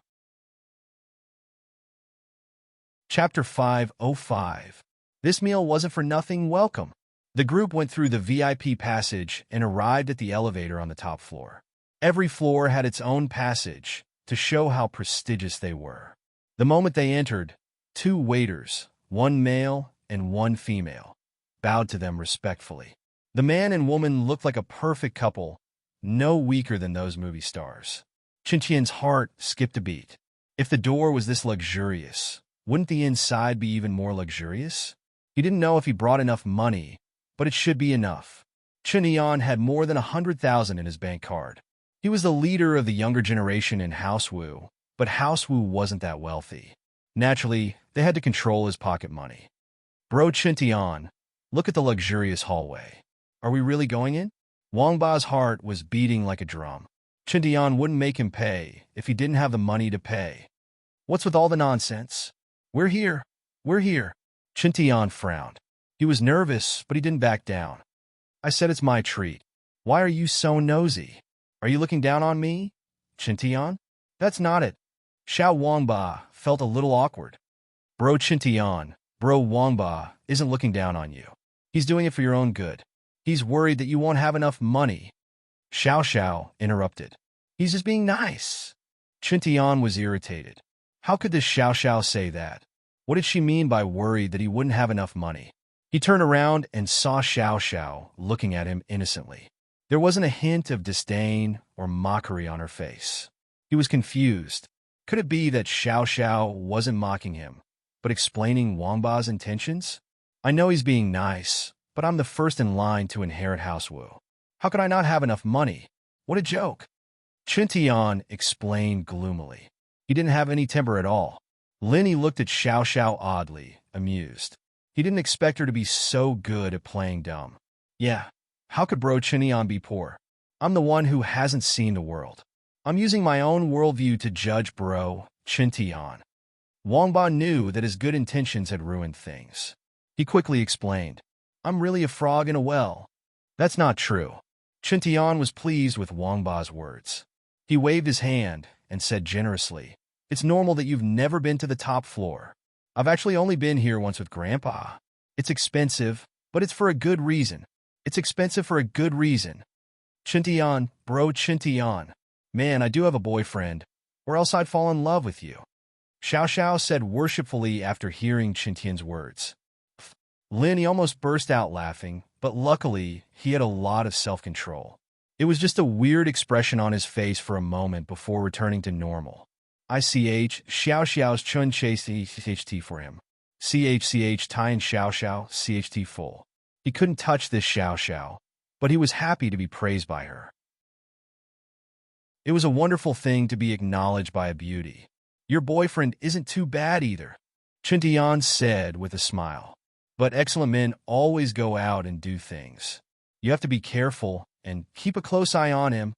Chapter 505. This meal wasn't for nothing welcome. The group went through the VIP passage and arrived at the elevator on the top floor. Every floor had its own passage to show how prestigious they were. The moment they entered, two waiters, one male and one female, bowed to them respectfully. The man and woman looked like a perfect couple, no weaker than those movie stars. Qinqian's heart skipped a beat. If the door was this luxurious, wouldn't the inside be even more luxurious? He didn't know if he brought enough money, but it should be enough. Qinqian had more than 100,000 in his bank card. He was the leader of the younger generation in House Wu, but House Wu wasn't that wealthy. Naturally, they had to control his pocket money. Bro Qinqian, look at the luxurious hallway. Are we really going in? Wang Ba's heart was beating like a drum. Qinqian wouldn't make him pay if he didn't have the money to pay. What's with all the nonsense? We're here. We're here. Qinqian frowned. He was nervous, but he didn't back down. I said it's my treat. Why are you so nosy? Are you looking down on me? Qinqian? That's not it. Xiao Wangba felt a little awkward. Bro Qinqian, Bro Wangba isn't looking down on you. He's doing it for your own good. He's worried that you won't have enough money. Xiao interrupted. He's just being nice. Qinqian was irritated. How could this Xiao say that? What did she mean by worried that he wouldn't have enough money? He turned around and saw Xiao looking at him innocently. There wasn't a hint of disdain or mockery on her face. He was confused. Could it be that Xiao wasn't mocking him, but explaining Wangba's intentions? I know he's being nice, but I'm the first in line to inherit House Wu. How could I not have enough money? What a joke. Qinqian explained gloomily. He didn't have any temper at all. Linny looked at Xiao oddly, amused. He didn't expect her to be so good at playing dumb. Yeah, how could Bro Qinqian be poor? I'm the one who hasn't seen the world. I'm using my own worldview to judge Bro Qinqian. Wangba knew that his good intentions had ruined things. He quickly explained, I'm really a frog in a well. That's not true. Qinqian was pleased with Wangba's words. He waved his hand and said generously, It's normal that you've never been to the top floor. I've actually only been here once with Grandpa. It's expensive, but it's for a good reason. It's expensive for a good reason. Qinqian, Bro Qinqian. Man, I do have a boyfriend, or else I'd fall in love with you. Xiao said worshipfully after hearing Qinqian's words. Lin almost burst out laughing, but luckily, he had a lot of self-control. It was just a weird expression on his face for a moment before returning to normal. Xiao's chun chase CHT for him. CH Tien Xiao CHT full. He couldn't touch this Xiao, but he was happy to be praised by her. It was a wonderful thing to be acknowledged by a beauty. Your boyfriend isn't too bad either, Qinqian said with a smile. But excellent men always go out and do things. You have to be careful and keep a close eye on him.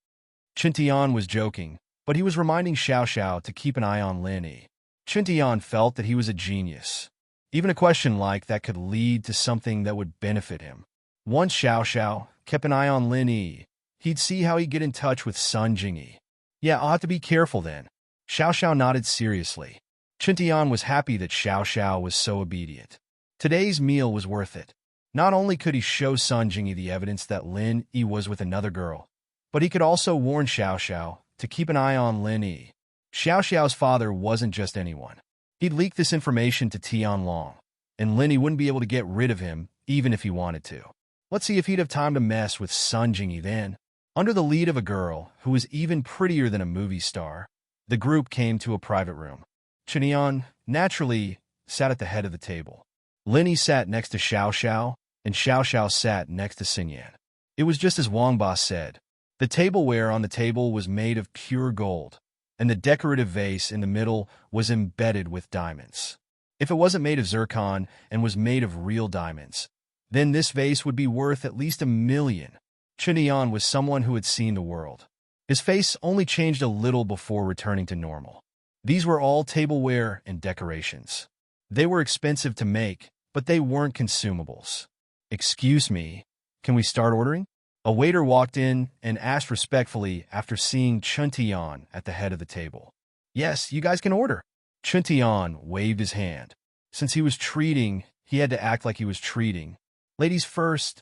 Qinqian was joking, but he was reminding Xiao to keep an eye on Linny. Qinqian felt that he was a genius. Even a question like that could lead to something that would benefit him. Once Xiao kept an eye on Linny, he'd see how he'd get in touch with Sun Jingyi. Yeah, I'll have to be careful then. Xiao nodded seriously. Qinqian was happy that Xiao was so obedient. Today's meal was worth it. Not only could he show Sun Jingyi the evidence that Lin Yi was with another girl, but he could also warn Xiao to keep an eye on Lin Yi. Xiao's father wasn't just anyone. He'd leak this information to Tianlong, and Lin Yi wouldn't be able to get rid of him even if he wanted to. Let's see if he'd have time to mess with Sun Jingyi then. Under the lead of a girl who was even prettier than a movie star, the group came to a private room. Qinqian, naturally, sat at the head of the table. Lin Yi sat next to Xiao, and Xiao sat next to Xinyan. It was just as Wangba said. The tableware on the table was made of pure gold, and the decorative vase in the middle was embedded with diamonds. If it wasn't made of zircon and was made of real diamonds, then this vase would be worth at least 1 million. Qinqian was someone who had seen the world. His face only changed a little before returning to normal. These were all tableware and decorations. They were expensive to make, but they weren't consumables. Excuse me, can we start ordering? A waiter walked in and asked respectfully after seeing Qinqian at the head of the table. Yes, you guys can order. Qinqian waved his hand. Since he was treating, he had to act like he was treating, Ladies first.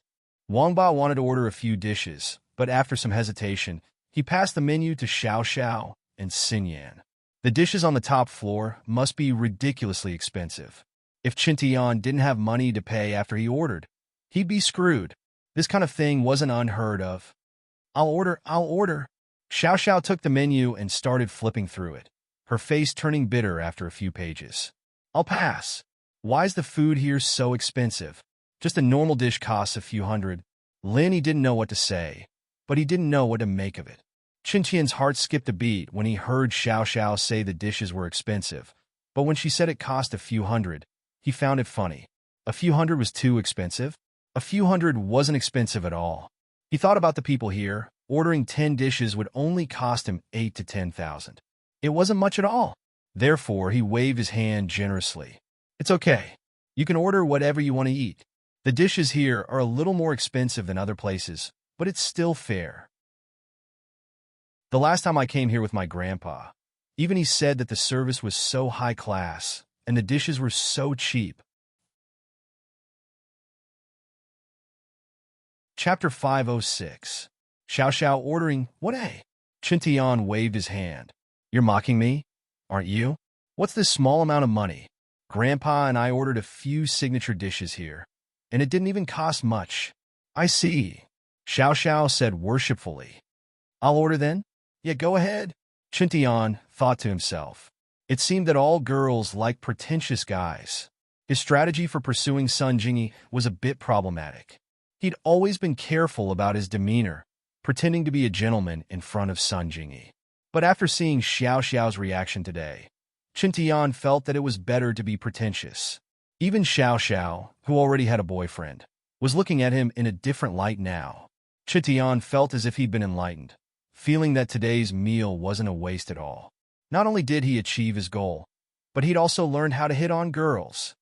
Wangba wanted to order a few dishes, but after some hesitation, he passed the menu to Xiao Xiao and Xinyan. The dishes on the top floor must be ridiculously expensive. If Qintian didn't have money to pay after he ordered, he'd be screwed. This kind of thing wasn't unheard of. I'll order. Xiao Xiao took the menu and started flipping through it, her face turning bitter after a few pages. I'll pass. Why's the food here so expensive? Just a normal dish costs a few hundred. He didn't know what to say, but he didn't know what to make of it. Qintian's heart skipped a beat when he heard Xiao Xiao say the dishes were expensive, but when she said it cost a few hundred, he found it funny. A few hundred was too expensive? A few hundred wasn't expensive at all. He thought about the people here. Ordering 10 dishes would only cost him 8 to 10,000. It wasn't much at all. Therefore, he waved his hand generously. It's okay. You can order whatever you want to eat. The dishes here are a little more expensive than other places, but it's still fair. The last time I came here with my grandpa, even he said that the service was so high class and the dishes were so cheap. Chapter 506. Xiao Xiao ordering, what a? Qintian waved his hand. You're mocking me? Aren't you? What's this small amount of money? Grandpa and I ordered a few signature dishes here, and it didn't even cost much. I see. Xiao Xiao said worshipfully. I'll order then? Yeah, go ahead. Qintian thought to himself. It seemed that all girls like pretentious guys. His strategy for pursuing Sun Jingyi was a bit problematic. He'd always been careful about his demeanor, pretending to be a gentleman in front of Sun Jingyi. But after seeing Xiao Xiao's reaction today, Qintian felt that it was better to be pretentious. Even Xiao Xiao, who already had a boyfriend, was looking at him in a different light now. Qintian felt as if he'd been enlightened, feeling that today's meal wasn't a waste at all. Not only did he achieve his goal, but he'd also learned how to hit on girls.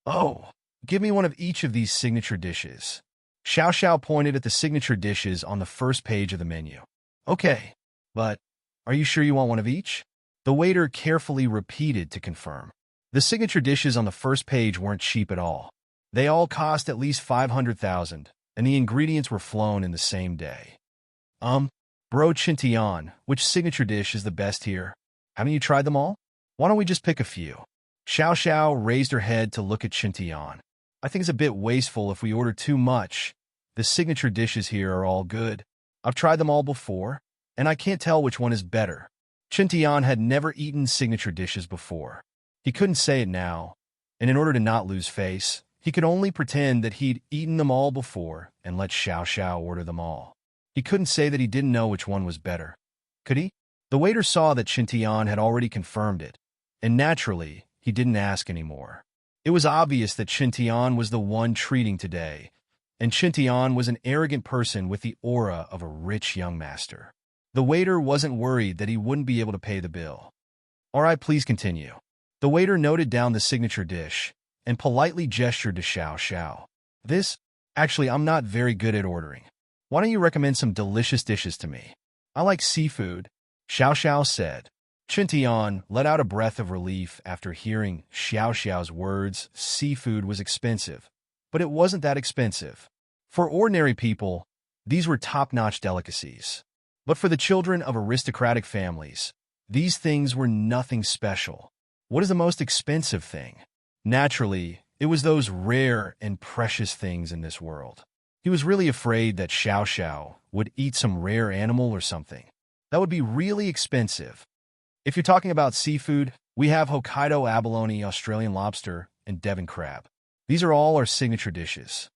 Oh, give me one of each of these signature dishes. Xiao Xiao pointed at the signature dishes on the first page of the menu. Okay, but are you sure you want one of each? The waiter carefully repeated to confirm. The signature dishes on the first page weren't cheap at all. They all cost at least 500,000, and the ingredients were flown in the same day. Bro Qintian, which signature dish is the best here? Haven't you tried them all? Why don't we just pick a few? Xiao Xiao raised her head to look at Qintian. I think it's a bit wasteful if we order too much. The signature dishes here are all good. I've tried them all before, and I can't tell which one is better. Qintian had never eaten signature dishes before. He couldn't say it now, and in order to not lose face, he could only pretend that he'd eaten them all before and let Xiao Xiao order them all. He couldn't say that he didn't know which one was better. Could he? The waiter saw that Qintian had already confirmed it, and naturally, he didn't ask anymore. It was obvious that Qintian was the one treating today, and Qintian was an arrogant person with the aura of a rich young master. The waiter wasn't worried that he wouldn't be able to pay the bill. All right, please continue. The waiter noted down the signature dish and politely gestured to Xiao Xiao. Actually, I'm not very good at ordering. Why don't you recommend some delicious dishes to me? I like seafood, Xiao Xiao said. Qintian let out a breath of relief after hearing Xiao Xiao's words. Seafood was expensive, but it wasn't that expensive. For ordinary people, these were top-notch delicacies. But for the children of aristocratic families, these things were nothing special. What is the most expensive thing? Naturally, it was those rare and precious things in this world. He was really afraid that Xiao Xiao would eat some rare animal or something. That would be really expensive. If you're talking about seafood, we have Hokkaido abalone, Australian lobster, and Devon crab. These are all our signature dishes.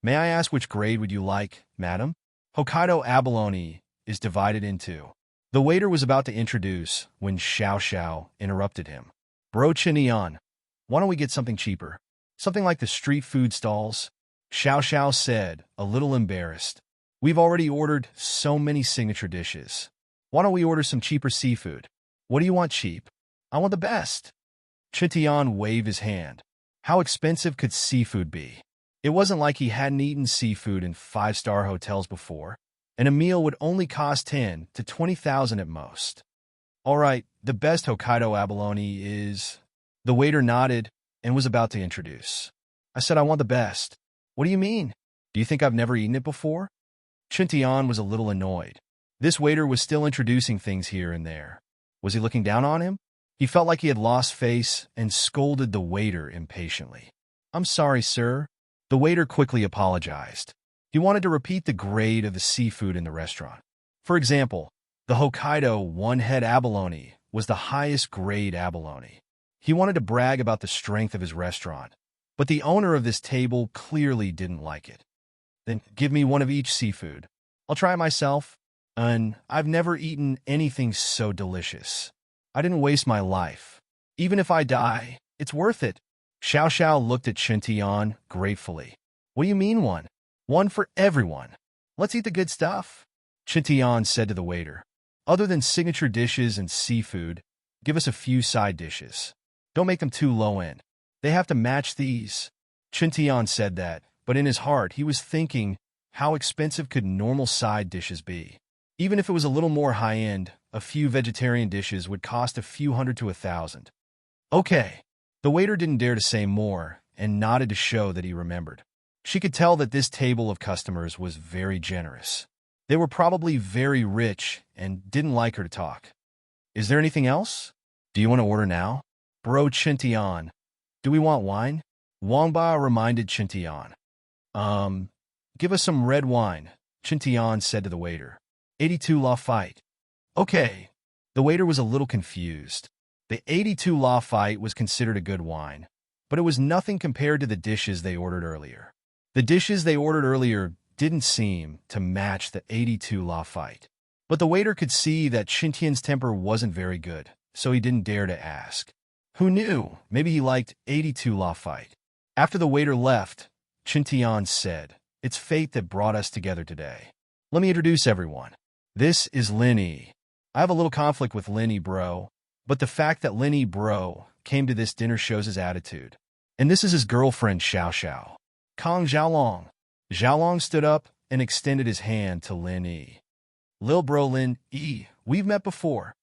May I ask which grade would you like, madam? Hokkaido abalone is divided into. The waiter was about to introduce when Xiao Xiao interrupted him. Bro Qintian, why don't we get something cheaper? Something like the street food stalls? Xiao Xiao said, a little embarrassed. We've already ordered so many signature dishes. Why don't we order some cheaper seafood? What do you want cheap? I want the best. Qintian waved his hand. How expensive could seafood be? It wasn't like he hadn't eaten seafood in five-star hotels before, and a meal would only cost 10 to 20,000 at most. All right, the best Hokkaido abalone is... The waiter nodded and was about to introduce. I said I want the best. What do you mean? Do you think I've never eaten it before? Chintian was a little annoyed. This waiter was still introducing things here and there. Was he looking down on him? He felt like he had lost face and scolded the waiter impatiently. I'm sorry, sir. The waiter quickly apologized. He wanted to repeat the grade of the seafood in the restaurant. For example, the Hokkaido one-head abalone was the highest grade abalone. He wanted to brag about the strength of his restaurant, but the owner of this table clearly didn't like it. Then give me one of each seafood. I'll try it myself. I've never eaten anything so delicious. I didn't waste my life. Even if I die, it's worth it. Xiao Xiao looked at Chintian gratefully. What do you mean one? One for everyone. Let's eat the good stuff. Chintian said to the waiter. Other than signature dishes and seafood, give us a few side dishes. Don't make them too low-end. They have to match these. Chintian said that, but in his heart he was thinking, how expensive could normal side dishes be? Even if it was a little more high-end, a few vegetarian dishes would cost a few hundred to 1,000. Okay. The waiter didn't dare to say more and nodded to show that he remembered. She could tell that this table of customers was very generous. They were probably very rich and didn't like her to talk. Is there anything else? Do you want to order now? Bro Chintian. Do we want wine? Wangba reminded Chintian. Give us some red wine, Chintian said to the waiter. 82 Lafite. Okay. The waiter was a little confused. The 82 Lafite was considered a good wine, but it was nothing compared to the dishes they ordered earlier. The dishes they ordered earlier didn't seem to match the 82 Lafite. But the waiter could see that Chintian's temper wasn't very good, so he didn't dare to ask. Who knew? Maybe he liked 82 Lafite. After the waiter left, Chintian said, It's fate that brought us together today. Let me introduce everyone. This is Linny. I have a little conflict with Linny, bro. But the fact that Linny, bro, came to this dinner shows his attitude. And this is his girlfriend, Xiao Xiao. Kong Xiaolong. Xiaolong stood up and extended his hand to Lin Yi. Lil bro Lin Yi, we've met before.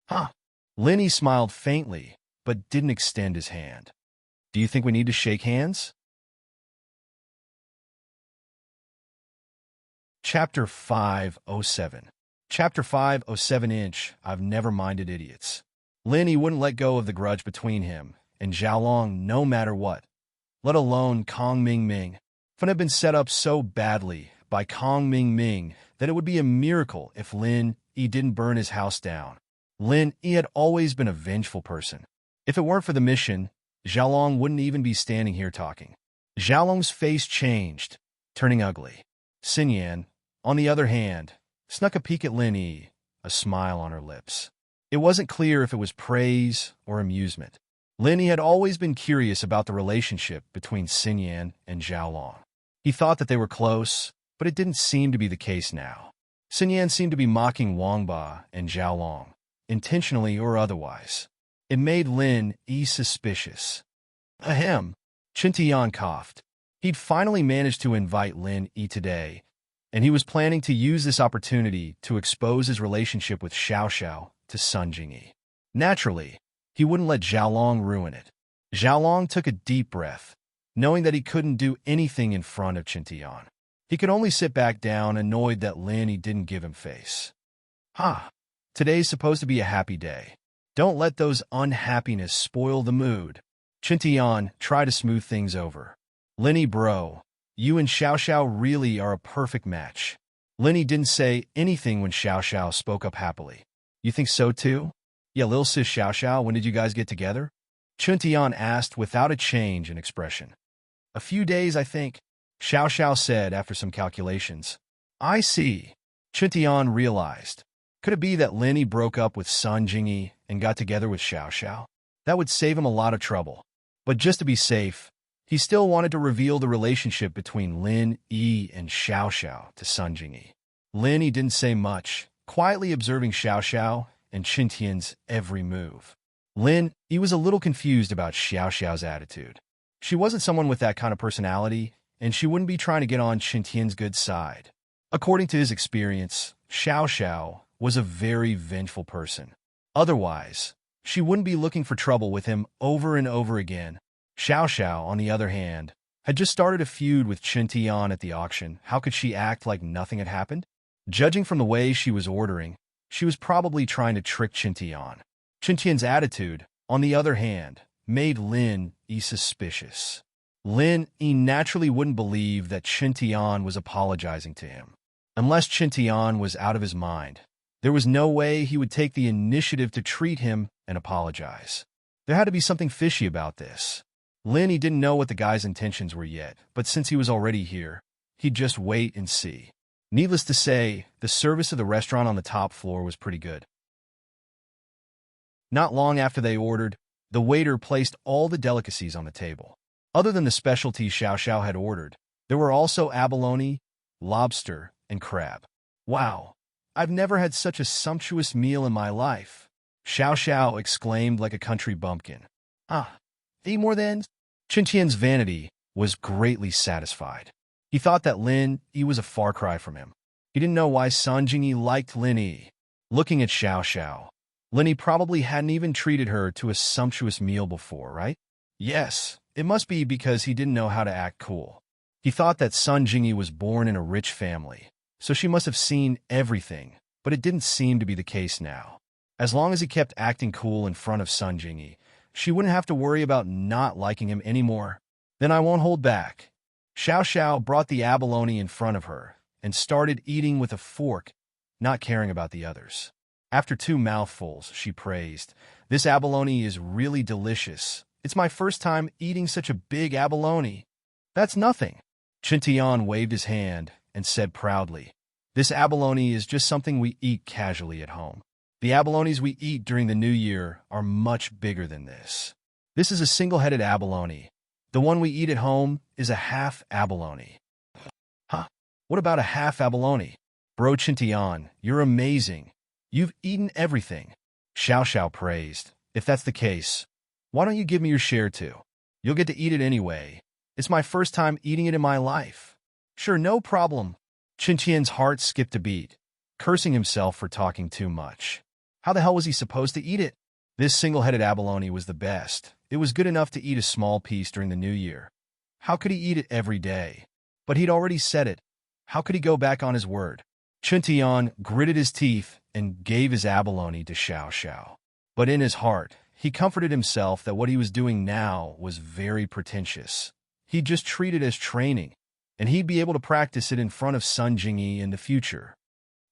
Huh. Lin Yi smiled faintly, but didn't extend his hand. Do you think we need to shake hands? Chapter 507. Chapter 507 Inch, I've never minded idiots. Lin Yi wouldn't let go of the grudge between him and Xiaolong no matter what, let alone Kong Ming Ming. Fun had been set up so badly by Kong Ming Ming that it would be a miracle if Lin Yi didn't burn his house down. Lin Yi had always been a vengeful person. If it weren't for the mission, Xiaolong wouldn't even be standing here talking. Xiaolong's face changed, turning ugly. Xinyan, on the other hand, snuck a peek at Lin Yi, a smile on her lips. It wasn't clear if it was praise or amusement. Lin Yi had always been curious about the relationship between Xinyan and Xiaolong. He thought that they were close, but it didn't seem to be the case now. Xinyan seemed to be mocking Wangba and Xiaolong, intentionally or otherwise. It made Lin Yi suspicious. Ahem. Chintian coughed. He'd finally managed to invite Lin Yi today, and he was planning to use this opportunity to expose his relationship with Xiao Xiao to Sun Jingyi. Naturally, he wouldn't let Xiaolong ruin it. Xiaolong took a deep breath, knowing that he couldn't do anything in front of Chintian. He could only sit back down, annoyed that Lin Yi didn't give him face. Today's supposed to be a happy day. Don't let those unhappiness spoil the mood. Chintian tried to smooth things over. Lin Yi bro, you and Xiao Xiao really are a perfect match. Lin Yi didn't say anything when Xiao Xiao spoke up happily. You think so too? Yeah, Lil Sis Xiao Xiao, when did you guys get together? Chintian asked without a change in expression. A few days, I think, Xiao Xiao said after some calculations. I see. Chintian realized. Could it be that Lin Yi broke up with Sun Jingyi and got together with Xiao Xiao? That would save him a lot of trouble. But just to be safe, he still wanted to reveal the relationship between Lin Yi and Xiao Xiao to Sun Jingyi. Lin Yi didn't say much, quietly observing Xiao Xiao and Chintian's every move. Lin Yi was a little confused about Xiao Xiao's attitude. She wasn't someone with that kind of personality, and she wouldn't be trying to get on Chintian's good side. According to his experience, Xiao Xiao was a very vengeful person. Otherwise, she wouldn't be looking for trouble with him over and over again. Xiao Xiao, on the other hand, had just started a feud with Qin Tian at the auction. How could she act like nothing had happened? Judging from the way she was ordering, she was probably trying to trick Qin Tian. Qin Tian's attitude, on the other hand, made Lin Yi suspicious. Lin Yi naturally wouldn't believe that Qin Tian was apologizing to him. Unless Qin Tian was out of his mind, there was no way he would take the initiative to treat him and apologize. There had to be something fishy about this. Lin Yi didn't know what the guy's intentions were yet, but since he was already here, he'd just wait and see. Needless to say, the service of the restaurant on the top floor was pretty good. Not long after they ordered, the waiter placed all the delicacies on the table. Other than the specialties Xiao Xiao had ordered, there were also abalone, lobster, and crab. Wow, I've never had such a sumptuous meal in my life, Xiao Xiao exclaimed like a country bumpkin. Eat more then? Qin Tian's vanity was greatly satisfied. He thought that Lin Yi was a far cry from him. He didn't know why Sun Jingyi liked Lin Yi. Looking at Xiao Xiao, Lin Yi probably hadn't even treated her to a sumptuous meal before, right? Yes, it must be because he didn't know how to act cool. He thought that Sun Jingyi was born in a rich family, so she must have seen everything, but it didn't seem to be the case now. As long as he kept acting cool in front of Sun Jingyi, she wouldn't have to worry about not liking him anymore. Then I won't hold back. Xiao Xiao brought the abalone in front of her and started eating with a fork, not caring about the others. After 2 mouthfuls, she praised, "This abalone is really delicious. It's my first time eating such a big abalone." "That's nothing." Qin Tian waved his hand and said proudly, "This abalone is just something we eat casually at home. The abalones we eat during the New Year are much bigger than this. This is a single-headed abalone. The one we eat at home is a half abalone." "Huh? What about a half abalone?" "Bro Qin Tian, you're amazing. You've eaten everything," Xiao Xiao praised. "If that's the case, why don't you give me your share too? You'll get to eat it anyway. It's my first time eating it in my life." "Sure, no problem." Qin Tian's heart skipped a beat, cursing himself for talking too much. How the hell was he supposed to eat it? This single-headed abalone was the best. It was good enough to eat a small piece during the New Year. How could he eat it every day? But he'd already said it. How could he go back on his word? Qin Tian gritted his teeth and gave his abalone to Xiao Xiao. But in his heart, he comforted himself that what he was doing now was very pretentious. He'd just treat it as training, and he'd be able to practice it in front of Sun Jingyi in the future.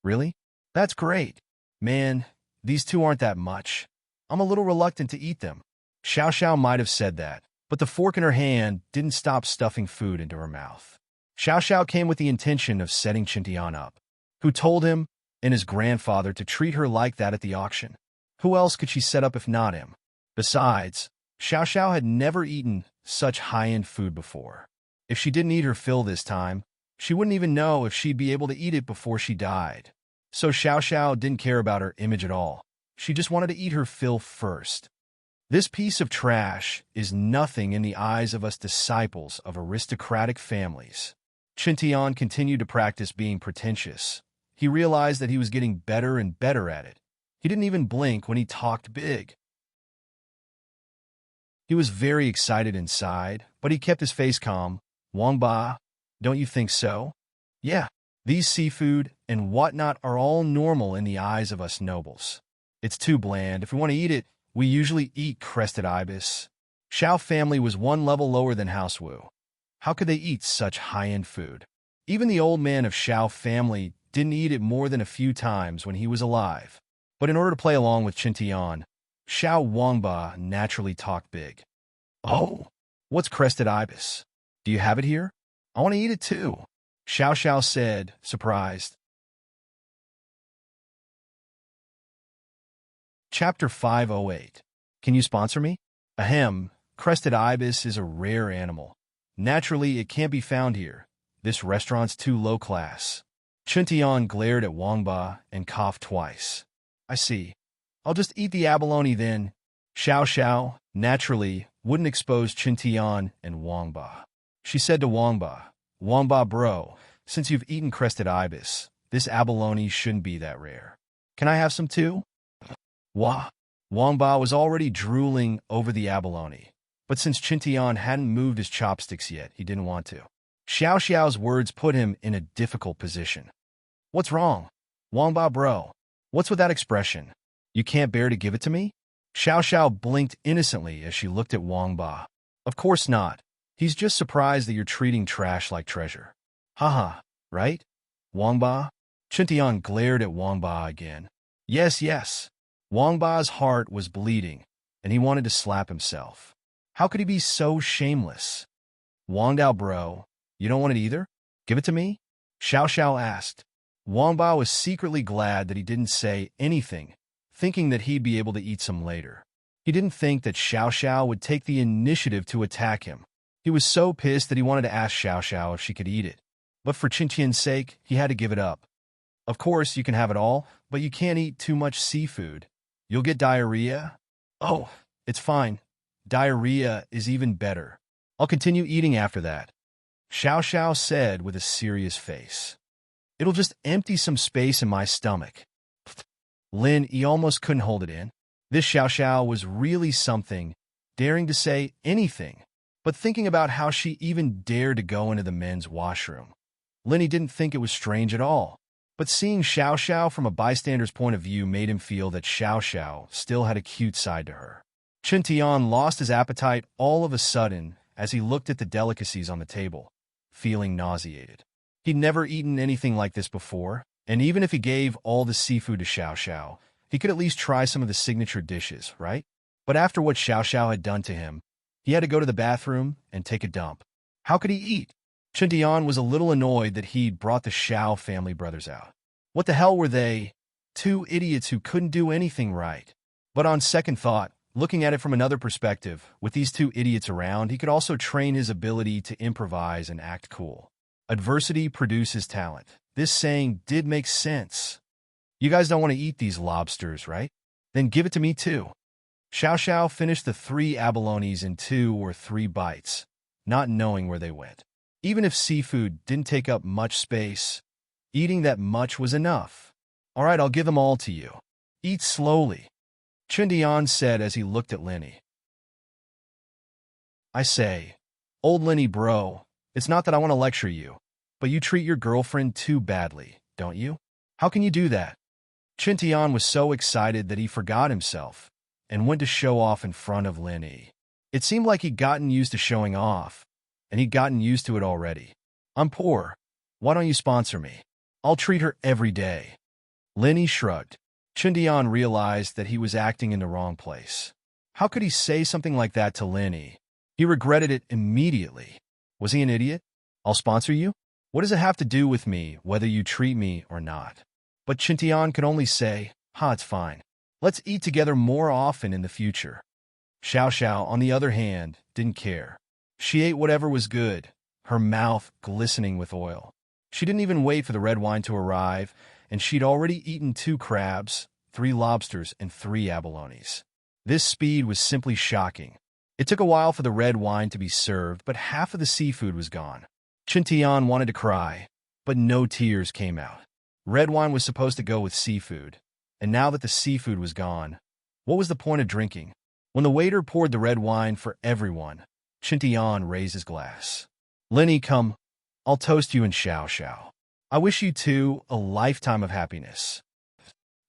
Really? That's great. Man, these 2 aren't that much. I'm a little reluctant to eat them. Xiao Xiao might have said that, but the fork in her hand didn't stop stuffing food into her mouth. Xiao Xiao came with the intention of setting Qin Tian up. Who told him and his grandfather to treat her like that at the auction? Who else could she set up if not him? Besides, Xiao Xiao had never eaten such high-end food before. If she didn't eat her fill this time, she wouldn't even know if she'd be able to eat it before she died. So Xiao Xiao didn't care about her image at all. She just wanted to eat her fill first. This piece of trash is nothing in the eyes of us disciples of aristocratic families. Qin Tian continued to practice being pretentious. He realized that he was getting better and better at it. He didn't even blink when he talked big. He was very excited inside, but he kept his face calm. "Wang Ba, don't you think so?" "Yeah, these seafood and whatnot are all normal in the eyes of us nobles. It's too bland. If we want to eat it, we usually eat crested ibis." Xiao family was 1 level lower than House Wu. How could they eat such high-end food? Even the old man of Xiao family didn't eat it more than a few times when he was alive. But in order to play along with Qin Tian, Xiao Wangba naturally talked big. "Oh, what's crested ibis? Do you have it here? I want to eat it too," Xiao Xiao said, surprised. Chapter 508. Can you sponsor me? Ahem, crested ibis is a rare animal. Naturally, it can't be found here. This restaurant's too low class. Qin Tian glared at Wangba and coughed twice. "I see. I'll just eat the abalone then." Xiao Xiao, naturally, wouldn't expose Qin Tian and Wangba. She said to Wangba, "Wangba bro, since you've eaten crested ibis, this abalone shouldn't be that rare. Can I have some too?" Wah! Wangba was already drooling over the abalone. But since Chintian hadn't moved his chopsticks yet, he didn't want to. Xiao Xiao's words put him in a difficult position. What's wrong? Wangba bro. What's with that expression? You can't bear to give it to me? Xiao Xiao blinked innocently as she looked at Wangba. Of course not. He's just surprised that you're treating trash like treasure. Haha, right? Wangba? Chintian glared at Wangba again. Yes, yes. Wangba's heart was bleeding, and he wanted to slap himself. How could he be so shameless? Wangdao bro, you don't want it either? Give it to me? Xiao Xiao asked. Wangba was secretly glad that he didn't say anything, thinking that he'd be able to eat some later. He didn't think that Xiao Xiao would take the initiative to attack him. He was so pissed that he wanted to ask Xiao Xiao if she could eat it. But for Chintian's sake, he had to give it up. Of course, you can have it all, but you can't eat too much seafood. You'll get diarrhea. Oh, it's fine. Diarrhea is even better. I'll continue eating after that. Xiao Xiao said with a serious face. It'll just empty some space in my stomach. Lin Yi almost couldn't hold it in. This Xiao Xiao was really something, daring to say anything, but thinking about how she even dared to go into the men's washroom. Lin Yi didn't think it was strange at all, but seeing Xiao Xiao from a bystander's point of view made him feel that Xiao Xiao still had a cute side to her. Chintian lost his appetite all of a sudden as he looked at the delicacies on the table, feeling nauseated. He'd never eaten anything like this before, and even if he gave all the seafood to Xiao Xiao, he could at least try some of the signature dishes, right? But after what Xiao Xiao had done to him, he had to go to the bathroom and take a dump. How could he eat? Chintian was a little annoyed that he'd brought the Xiao family brothers out. What the hell were they? Two idiots who couldn't do anything right. But on second thought, looking at it from another perspective, with these two idiots around, he could also train his ability to improvise and act cool. Adversity produces talent. This saying did make sense. You guys don't want to eat these lobsters, right? Then give it to me too. Xiao Xiao finished the 3 abalones in 2 or 3 bites, not knowing where they went. Even if seafood didn't take up much space, eating that much was enough. All right, I'll give them all to you. Eat slowly, Chintian said as he looked at Lenny. I say, old Lenny bro, it's not that I want to lecture you, but you treat your girlfriend too badly, don't you? How can you do that? Chintian was so excited that he forgot himself and went to show off in front of Lenny. It seemed like he'd gotten used to showing off, and he'd gotten used to it already. I'm poor. Why don't you sponsor me? I'll treat her every day. Lenny shrugged. Chintian realized that he was acting in the wrong place. How could he say something like that to Lenny? He regretted it immediately. Was he an idiot? I'll sponsor you? What does it have to do with me, whether you treat me or not? But Chintian could only say, it's fine. Let's eat together more often in the future. Xiao Xiao, on the other hand, didn't care. She ate whatever was good, her mouth glistening with oil. She didn't even wait for the red wine to arrive, and she'd already eaten 2 crabs, 3 lobsters, and 3 abalones. This speed was simply shocking. It took a while for the red wine to be served, but half of the seafood was gone. Chintian wanted to cry, but no tears came out. Red wine was supposed to go with seafood, and now that the seafood was gone, what was the point of drinking? When the waiter poured the red wine for everyone, Chintian raised his glass. Lenny, come. I'll toast you and Xiao Xiao. I wish you two a lifetime of happiness.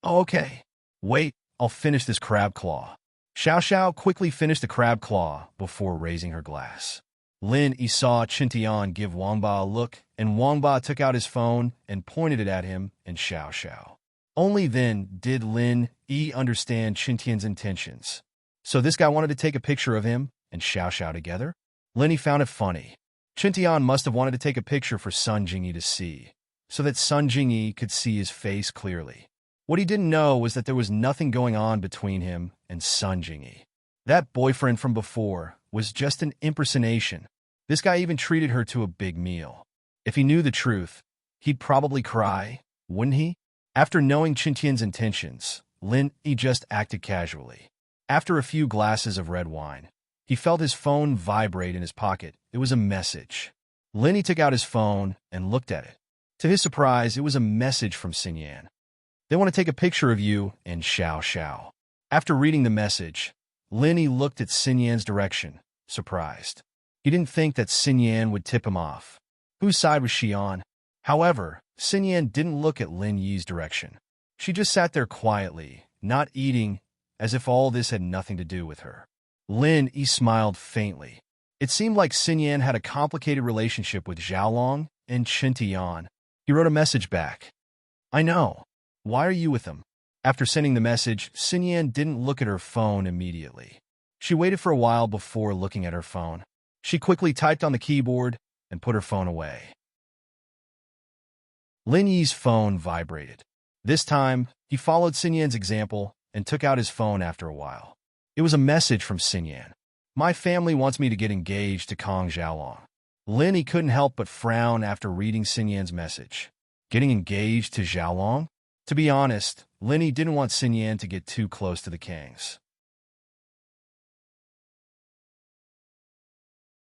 Okay. Wait, I'll finish this crab claw. Xiao Xiao quickly finished the crab claw before raising her glass. Lin Yi saw Chintian give Wangba a look, and Wangba took out his phone and pointed it at him and Xiao Xiao. Only then did Lin Yi understand Chintian's intentions. So this guy wanted to take a picture of him and Xiao Xiao together? Lin Yi found it funny. Chintian must have wanted to take a picture for Sun Jingyi to see, so that Sun Jingyi could see his face clearly. What he didn't know was that there was nothing going on between him and Sun Jingyi. That boyfriend from before was just an impersonation. This guy even treated her to a big meal. If he knew the truth, he'd probably cry, wouldn't he? After knowing Chintian's intentions, Lin Yi just acted casually. After a few glasses of red wine, he felt his phone vibrate in his pocket. It was a message. Lin Yi took out his phone and looked at it. To his surprise, it was a message from Xinyan. They want to take a picture of you and Xiao Xiao. After reading the message, Lin Yi looked at Xinyan's direction, surprised. He didn't think that Xin Yan would tip him off. Whose side was she on? However, Xin Yan didn't look at Lin Yi's direction. She just sat there quietly, not eating, as if all this had nothing to do with her. Lin Yi smiled faintly. It seemed like Xin Yan had a complicated relationship with Xiaolong and Chen Tian. He wrote a message back. I know. Why are you with him? After sending the message, Xin Yan didn't look at her phone immediately. She waited for a while before looking at her phone. She quickly typed on the keyboard and put her phone away. Lin Yi's phone vibrated. This time, he followed Xin Yan's example and took out his phone after a while. It was a message from Xin Yan. My family wants me to get engaged to Kong Xiaolong. Lin Yi couldn't help but frown after reading Xin Yan's message. Getting engaged to Xiaolong? To be honest, Lin Yi didn't want Xin Yan to get too close to the Kangs.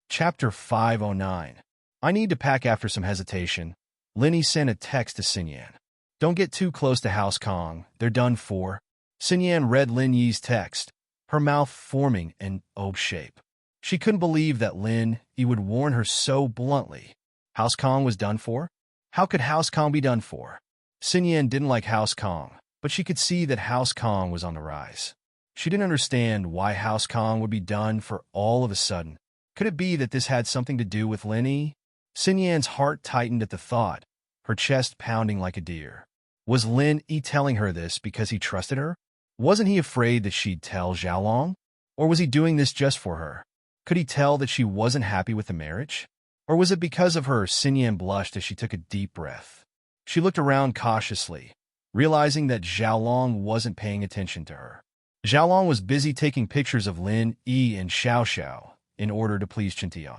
Chapter 509. I need to pack. After some hesitation, Lin Yi sent a text to Xin Yan. Don't get too close to House Kong. They're done for. Xin Yan read Lin Yi's text, her mouth forming an O shape. She couldn't believe that Lin Yi would warn her so bluntly. House Kong was done for? How could House Kong be done for? Xin Yan didn't like House Kong, but she could see that House Kong was on the rise. She didn't understand why House Kong would be done for all of a sudden. Could it be that this had something to do with Lin Yi? Xin Yan's heart tightened at the thought, her chest pounding like a deer. Was Lin Yi telling her this because he trusted her? Wasn't he afraid that she'd tell Xiaolong? Or was he doing this just for her? Could he tell that she wasn't happy with the marriage? Or was it because of her? Xin Yan blushed as she took a deep breath. She looked around cautiously, realizing that Xiaolong wasn't paying attention to her. Xiaolong was busy taking pictures of Lin Yi and Xiao Xiao in order to please Chen Tian.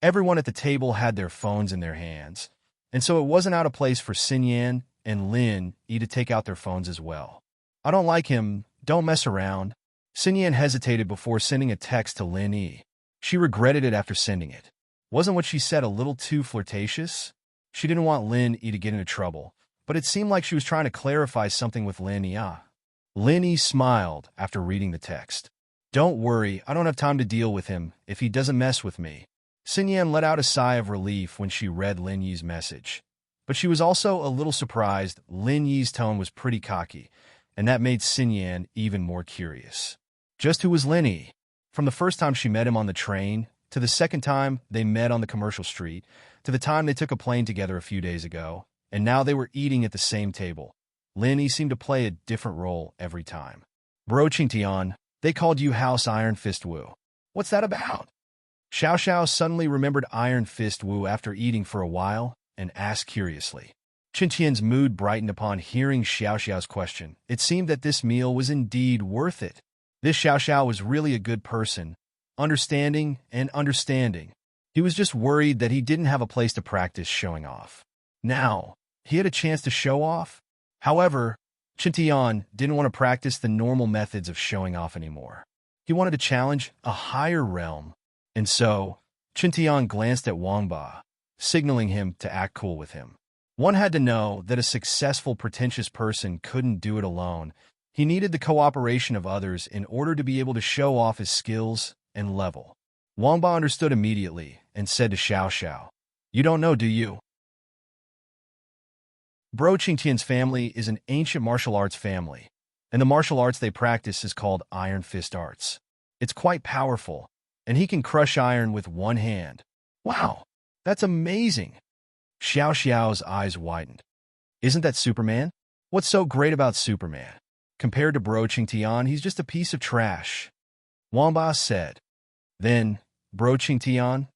Everyone at the table had their phones in their hands, and so it wasn't out of place for Xin Yan and Lin Yi to take out their phones as well. I don't like him, don't mess around. Xin Yan hesitated before sending a text to Lin Yi. She regretted it after sending it. Wasn't what she said a little too flirtatious? She didn't want Lin Yi to get into trouble, but it seemed like she was trying to clarify something with Lin Yi. Lin Yi smiled after reading the text. Don't worry, I don't have time to deal with him if he doesn't mess with me. Xin Yan let out a sigh of relief when she read Lin Yi's message. But she was also a little surprised. Lin Yi's tone was pretty cocky, and that made Xin Yan even more curious. Just who was Lin Yi? From the first time she met him on the train, to the second time they met on the commercial street, to the time they took a plane together a few days ago, and now they were eating at the same table. Lin Yi seemed to play a different role every time. Bro Qingtian, they called you House Iron Fist Wu. What's that about? Xiao Xiao suddenly remembered Iron Fist Wu after eating for a while and asked curiously. Qingtian's mood brightened upon hearing Xiao Xiao's question. It seemed that this meal was indeed worth it. This Xiao Xiao was really a good person, understanding and understanding. He was just worried that he didn't have a place to practice showing off. Now, he had a chance to show off. However, Chen Tian didn't want to practice the normal methods of showing off anymore. He wanted to challenge a higher realm. And so, Chen Tian glanced at Wang Ba, signaling him to act cool with him. One had to know that a successful, pretentious person couldn't do it alone. He needed the cooperation of others in order to be able to show off his skills and level. Wang Ba understood immediately and said to Xiao Xiao, "You don't know, do you? Bro Qingtian's family is an ancient martial arts family, and the martial arts they practice is called Iron Fist Arts. It's quite powerful, and he can crush iron with one hand." Wow, that's amazing. Xiao Xiao's eyes widened. Isn't that Superman? What's so great about Superman? Compared to Bro Qingtian, he's just a piece of trash. Wang Ba said. Then, Bro Qingtian,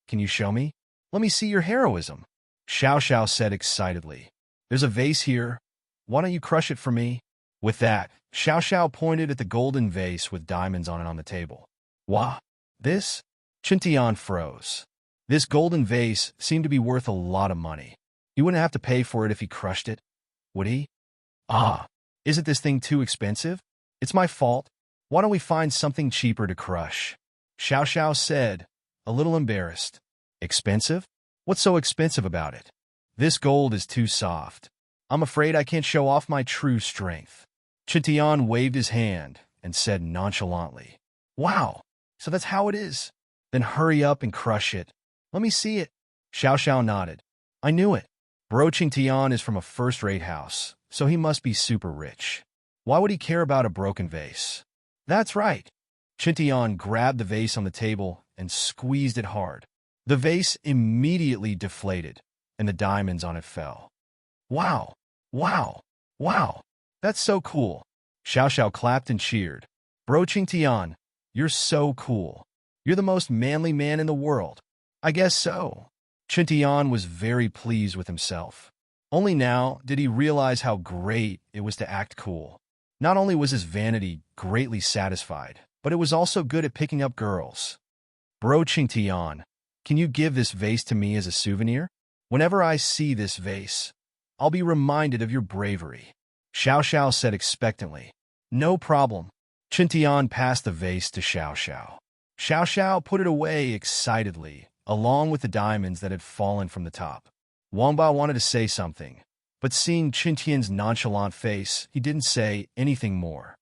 can you show me? Let me see your heroism. Xiao Xiao said excitedly. There's a vase here. Why don't you crush it for me? With that, Xiao Xiao pointed at the golden vase with diamonds on it on the table. Wah, this? Qingtian froze. This golden vase seemed to be worth a lot of money. He wouldn't have to pay for it if he crushed it, would he? Ah, isn't this thing too expensive? It's my fault. Why don't we find something cheaper to crush? Xiao Xiao said, a little embarrassed. Expensive? What's so expensive about it? This gold is too soft. I'm afraid I can't show off my true strength. Qingtian waved his hand and said nonchalantly, Wow, so that's how it is. Then hurry up and crush it. Let me see it. Xiao Xiao nodded. I knew it. Bro Tian is from a first-rate house, so he must be super rich. Why would he care about a broken vase? That's right. Tian grabbed the vase on the table and squeezed it hard. The vase immediately deflated, and the diamonds on it fell. Wow! Wow! Wow! That's so cool. Xiao Xiao clapped and cheered. Bro Tian, you're so cool. You're the most manly man in the world. I guess so. Tian was very pleased with himself. Only now did he realize how great it was to act cool. Not only was his vanity greatly satisfied, but it was also good at picking up girls. Bro Tian, can you give this vase to me as a souvenir? Whenever I see this vase, I'll be reminded of your bravery. Xiao Xiao said expectantly. No problem. Tian passed the vase to Xiao Xiao. Xiao Xiao put it away excitedly, along with the diamonds that had fallen from the top. Wangba wanted to say something, but seeing Tian's nonchalant face, he didn't say anything more.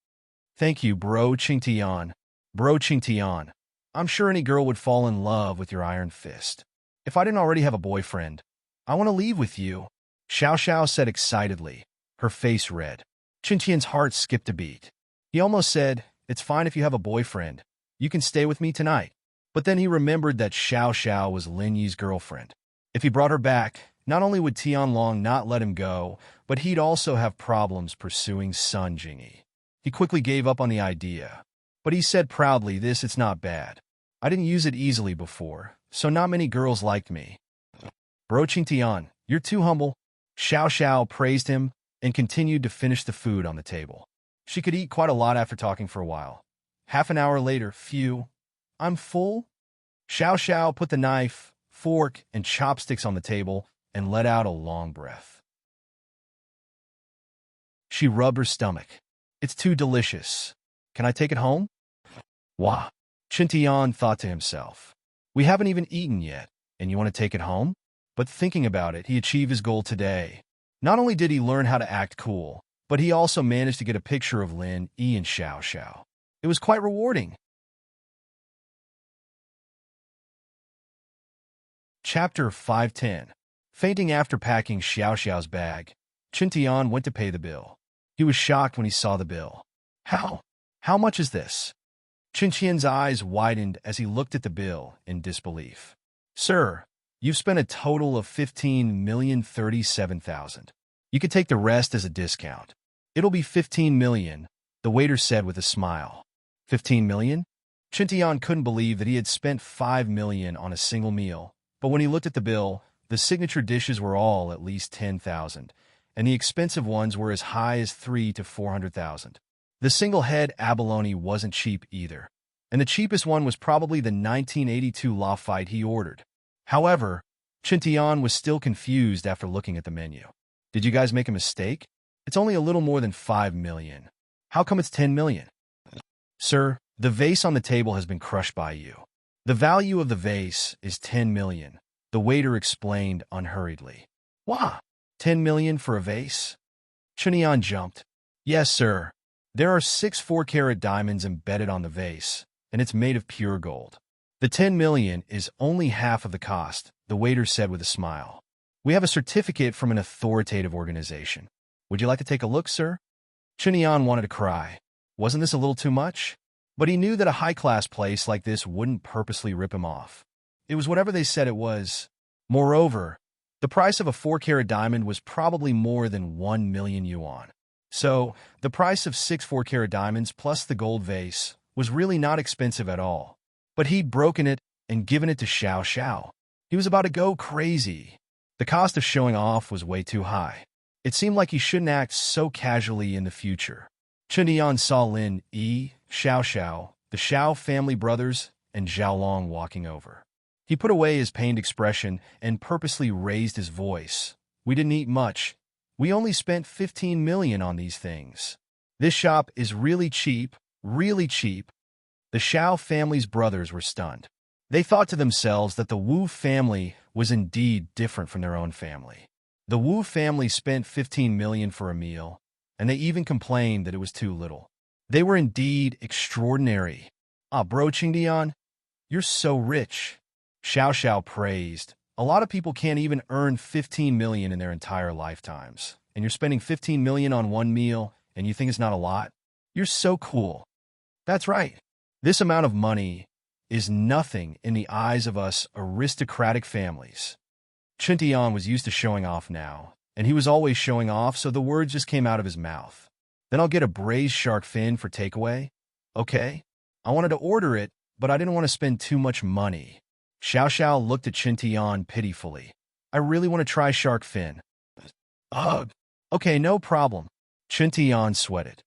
Thank you, Bro Tian. Bro Tian, I'm sure any girl would fall in love with your iron fist. If I didn't already have a boyfriend, I want to leave with you. Xiao Xiao said excitedly, her face red. Tian's heart skipped a beat. He almost said, it's fine if you have a boyfriend. You can stay with me tonight. But then he remembered that Xiao Xiao was Lin Yi's girlfriend. If he brought her back, not only would Tianlong not let him go, but he'd also have problems pursuing Sun Jingyi. He quickly gave up on the idea. But he said proudly, it's not bad. I didn't use it easily before, so not many girls liked me. Bro Tian, you're too humble. Xiao Xiao praised him and continued to finish the food on the table. She could eat quite a lot after talking for a while. Half an hour later, phew, I'm full? Xiao Xiao put the knife, fork, and chopsticks on the table and let out a long breath. She rubbed her stomach. It's too delicious. Can I take it home? Wah! Tian thought to himself. We haven't even eaten yet, and you want to take it home? But thinking about it, he achieved his goal today. Not only did he learn how to act cool, but he also managed to get a picture of Lin Yi and Xiao Xiao. It was quite rewarding. Chapter 510. Fainting after packing Xiao Xiao's bag, Tian went to pay the bill. He was shocked when he saw the bill. How much is this? Tian's eyes widened as he looked at the bill in disbelief. Sir, you've spent a total of 15,037,000. You could take the rest as a discount. It'll be 15 million, the waiter said with a smile. 15 million? Tian couldn't believe that he had spent 5 million on a single meal, but when he looked at the bill, the signature dishes were all at least 10,000, and the expensive ones were as high as 300,000 to 400,000. The single-head abalone wasn't cheap either, and the cheapest one was probably the 1982 Lafite he ordered. However, Tian was still confused after looking at the menu. Did you guys make a mistake? It's only a little more than 5 million. How come it's 10 million? Sir, the vase on the table has been crushed by you. The value of the vase is 10 million, the waiter explained unhurriedly. Wah! 10 million for a vase? Tian jumped. Yes, sir. There are 6 4-carat diamonds embedded on the vase, and it's made of pure gold. The 10 million is only half of the cost, the waiter said with a smile. We have a certificate from an authoritative organization. Would you like to take a look, sir? Tian wanted to cry. Wasn't this a little too much? But he knew that a high-class place like this wouldn't purposely rip him off. It was whatever they said it was. Moreover, the price of a 4-carat diamond was probably more than 1 million yuan. So, the price of 6 4-carat diamonds plus the gold vase was really not expensive at all. But he'd broken it and given it to Xiao Xiao. He was about to go crazy. The cost of showing off was way too high. It seemed like he shouldn't act so casually in the future. Tian saw Lin Yi, Xiao Xiao, the Xiao family brothers, and Xiaolong walking over. He put away his pained expression and purposely raised his voice. We didn't eat much. We only spent 15 million on these things. This shop is really cheap, really cheap. The Xiao family's brothers were stunned. They thought to themselves that the Wu family was indeed different from their own family. The Wu family spent 15 million for a meal, and they even complained that it was too little. They were indeed extraordinary. Ah, Bro Tian, You're so rich. Xiao Xiao praised. A lot of people can't even earn 15 million in their entire lifetimes. And you're spending 15 million on one meal, and you think it's not a lot? You're so cool. That's right. This amount of money is nothing in the eyes of us aristocratic families. Chintian was used to showing off now, and he was always showing off, so the words just came out of his mouth. Then I'll get a braised shark fin for takeaway. Okay? I wanted to order it, but I didn't want to spend too much money. Xiao Xiao looked at Chintian pitifully. I really want to try shark fin. Ugh. Okay, no problem. Chintian sweated.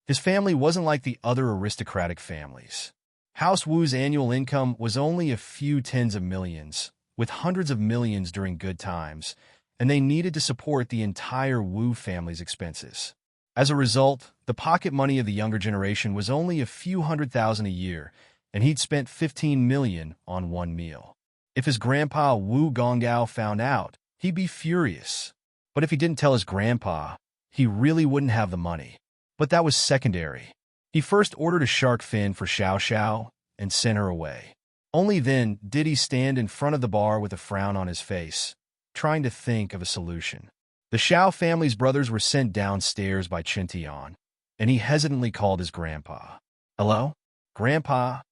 His family wasn't like the other aristocratic families. House Wu's annual income was only a few tens of millions, with hundreds of millions during good times, and they needed to support the entire Wu family's expenses. As a result, the pocket money of the younger generation was only a few $100,000 a year, and he'd spent 15 million on one meal. If his grandpa Wu Gonggao found out, he'd be furious. But if he didn't tell his grandpa, he really wouldn't have the money. But that was secondary. He first ordered a shark fin for Xiao Xiao and sent her away. Only then did he stand in front of the bar with a frown on his face, trying to think of a solution. The Xiao family's brothers were sent downstairs by Chintian, and he hesitantly called his grandpa. Hello? Grandpa?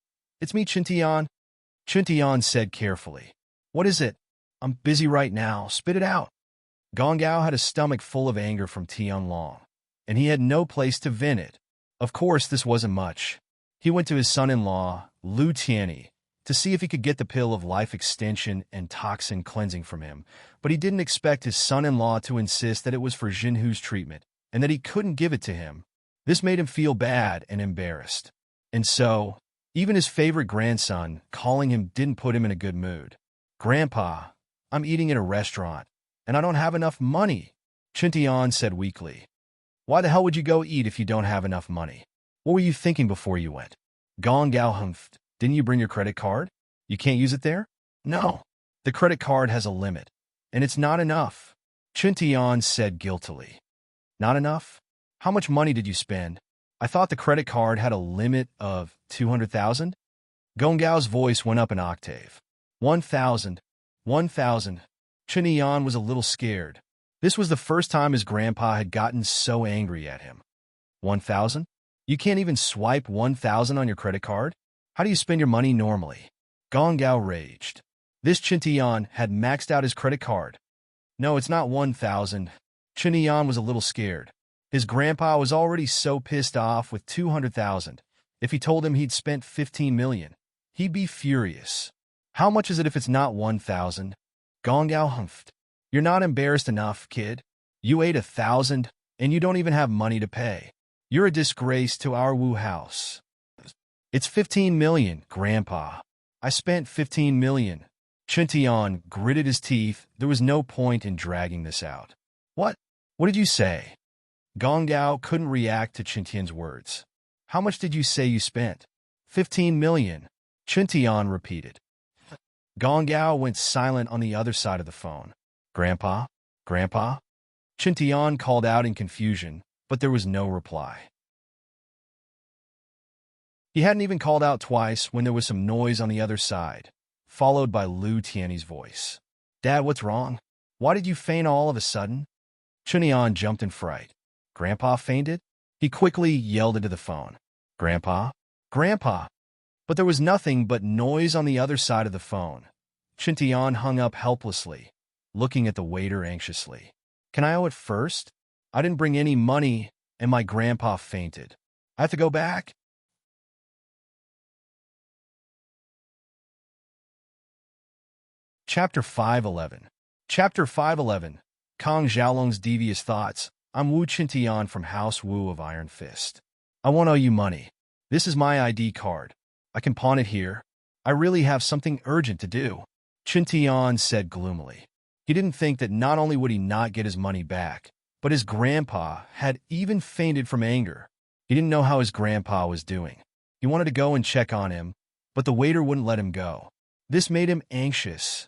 It's me, Chintian. Chintian said carefully. What is it? I'm busy right now. Spit it out. Gonggao had a stomach full of anger from Tianlong, and he had no place to vent it. Of course, this wasn't much. He went to his son-in-law, Lu Tianyi, to see if he could get the pill of life extension and toxin cleansing from him, but he didn't expect his son-in-law to insist that it was for Jinhu's treatment, and that he couldn't give it to him. This made him feel bad and embarrassed. And so, even his favorite grandson, calling him, didn't put him in a good mood. Grandpa, I'm eating in a restaurant, and I don't have enough money, Chintian said weakly. Why the hell would you go eat if you don't have enough money? What were you thinking before you went? Gonggao humphed. Didn't you bring your credit card? You can't use it there? No. The credit card has a limit, and it's not enough, Chintian said guiltily. Not enough? How much money did you spend? I thought the credit card had a limit of 200,000? Gonggao's voice went up an octave. 1,000. 1,000. Chintian was a little scared. This was the first time his grandpa had gotten so angry at him. 1,000? You can't even swipe 1,000 on your credit card? How do you spend your money normally? Gonggao raged. This Chintian had maxed out his credit card. No, it's not 1,000. Chintian was a little scared. His grandpa was already so pissed off with 200,000. If he told him he'd spent 15 million, he'd be furious. How much is it if it's not 1,000? Gonggao humphed. You're not embarrassed enough, kid. You ate 1,000, and you don't even have money to pay. You're a disgrace to our Wu house. It's 15 million, Grandpa. I spent 15 million. Chintian gritted his teeth. There was no point in dragging this out. What? What did you say? Gonggao couldn't react to Chintian's words. How much did you say you spent? 15 million. Chintian repeated. Gonggao went silent on the other side of the phone. Grandpa? Grandpa? Chintian called out in confusion, but there was no reply. He hadn't even called out twice when there was some noise on the other side, followed by Lu Tianyi's voice. Dad, what's wrong? Why did you faint all of a sudden? Chintian jumped in fright. Grandpa fainted? He quickly yelled into the phone. Grandpa? Grandpa? But there was nothing but noise on the other side of the phone. Chintian hung up helplessly, looking at the waiter anxiously. Can I owe it first? I didn't bring any money, and my grandpa fainted. I have to go back? Chapter 511. Chapter 511. Kong Xiaolong's Devious Thoughts. I'm Wu Chintian from House Wu of Iron Fist. I won't owe you money. This is my ID card. I can pawn it here. I really have something urgent to do, Chintian said gloomily. He didn't think that not only would he not get his money back, but his grandpa had even fainted from anger. He didn't know how his grandpa was doing. He wanted to go and check on him, but the waiter wouldn't let him go. This made him anxious.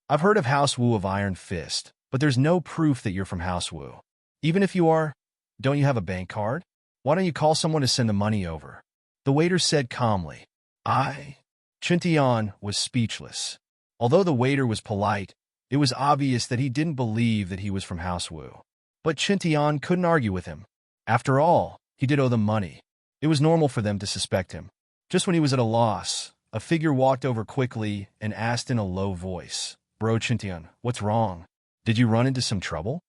I've heard of House Wu of Iron Fist, but there's no proof that you're from House Wu. Even if you are, don't you have a bank card? Why don't you call someone to send the money over? The waiter said calmly. Chintian was speechless. Although the waiter was polite, it was obvious that he didn't believe that he was from House Wu. But Chintian couldn't argue with him. After all, he did owe them money. It was normal for them to suspect him. Just when he was at a loss, a figure walked over quickly and asked in a low voice, "Bro Chintian, what's wrong? Did you run into some trouble?"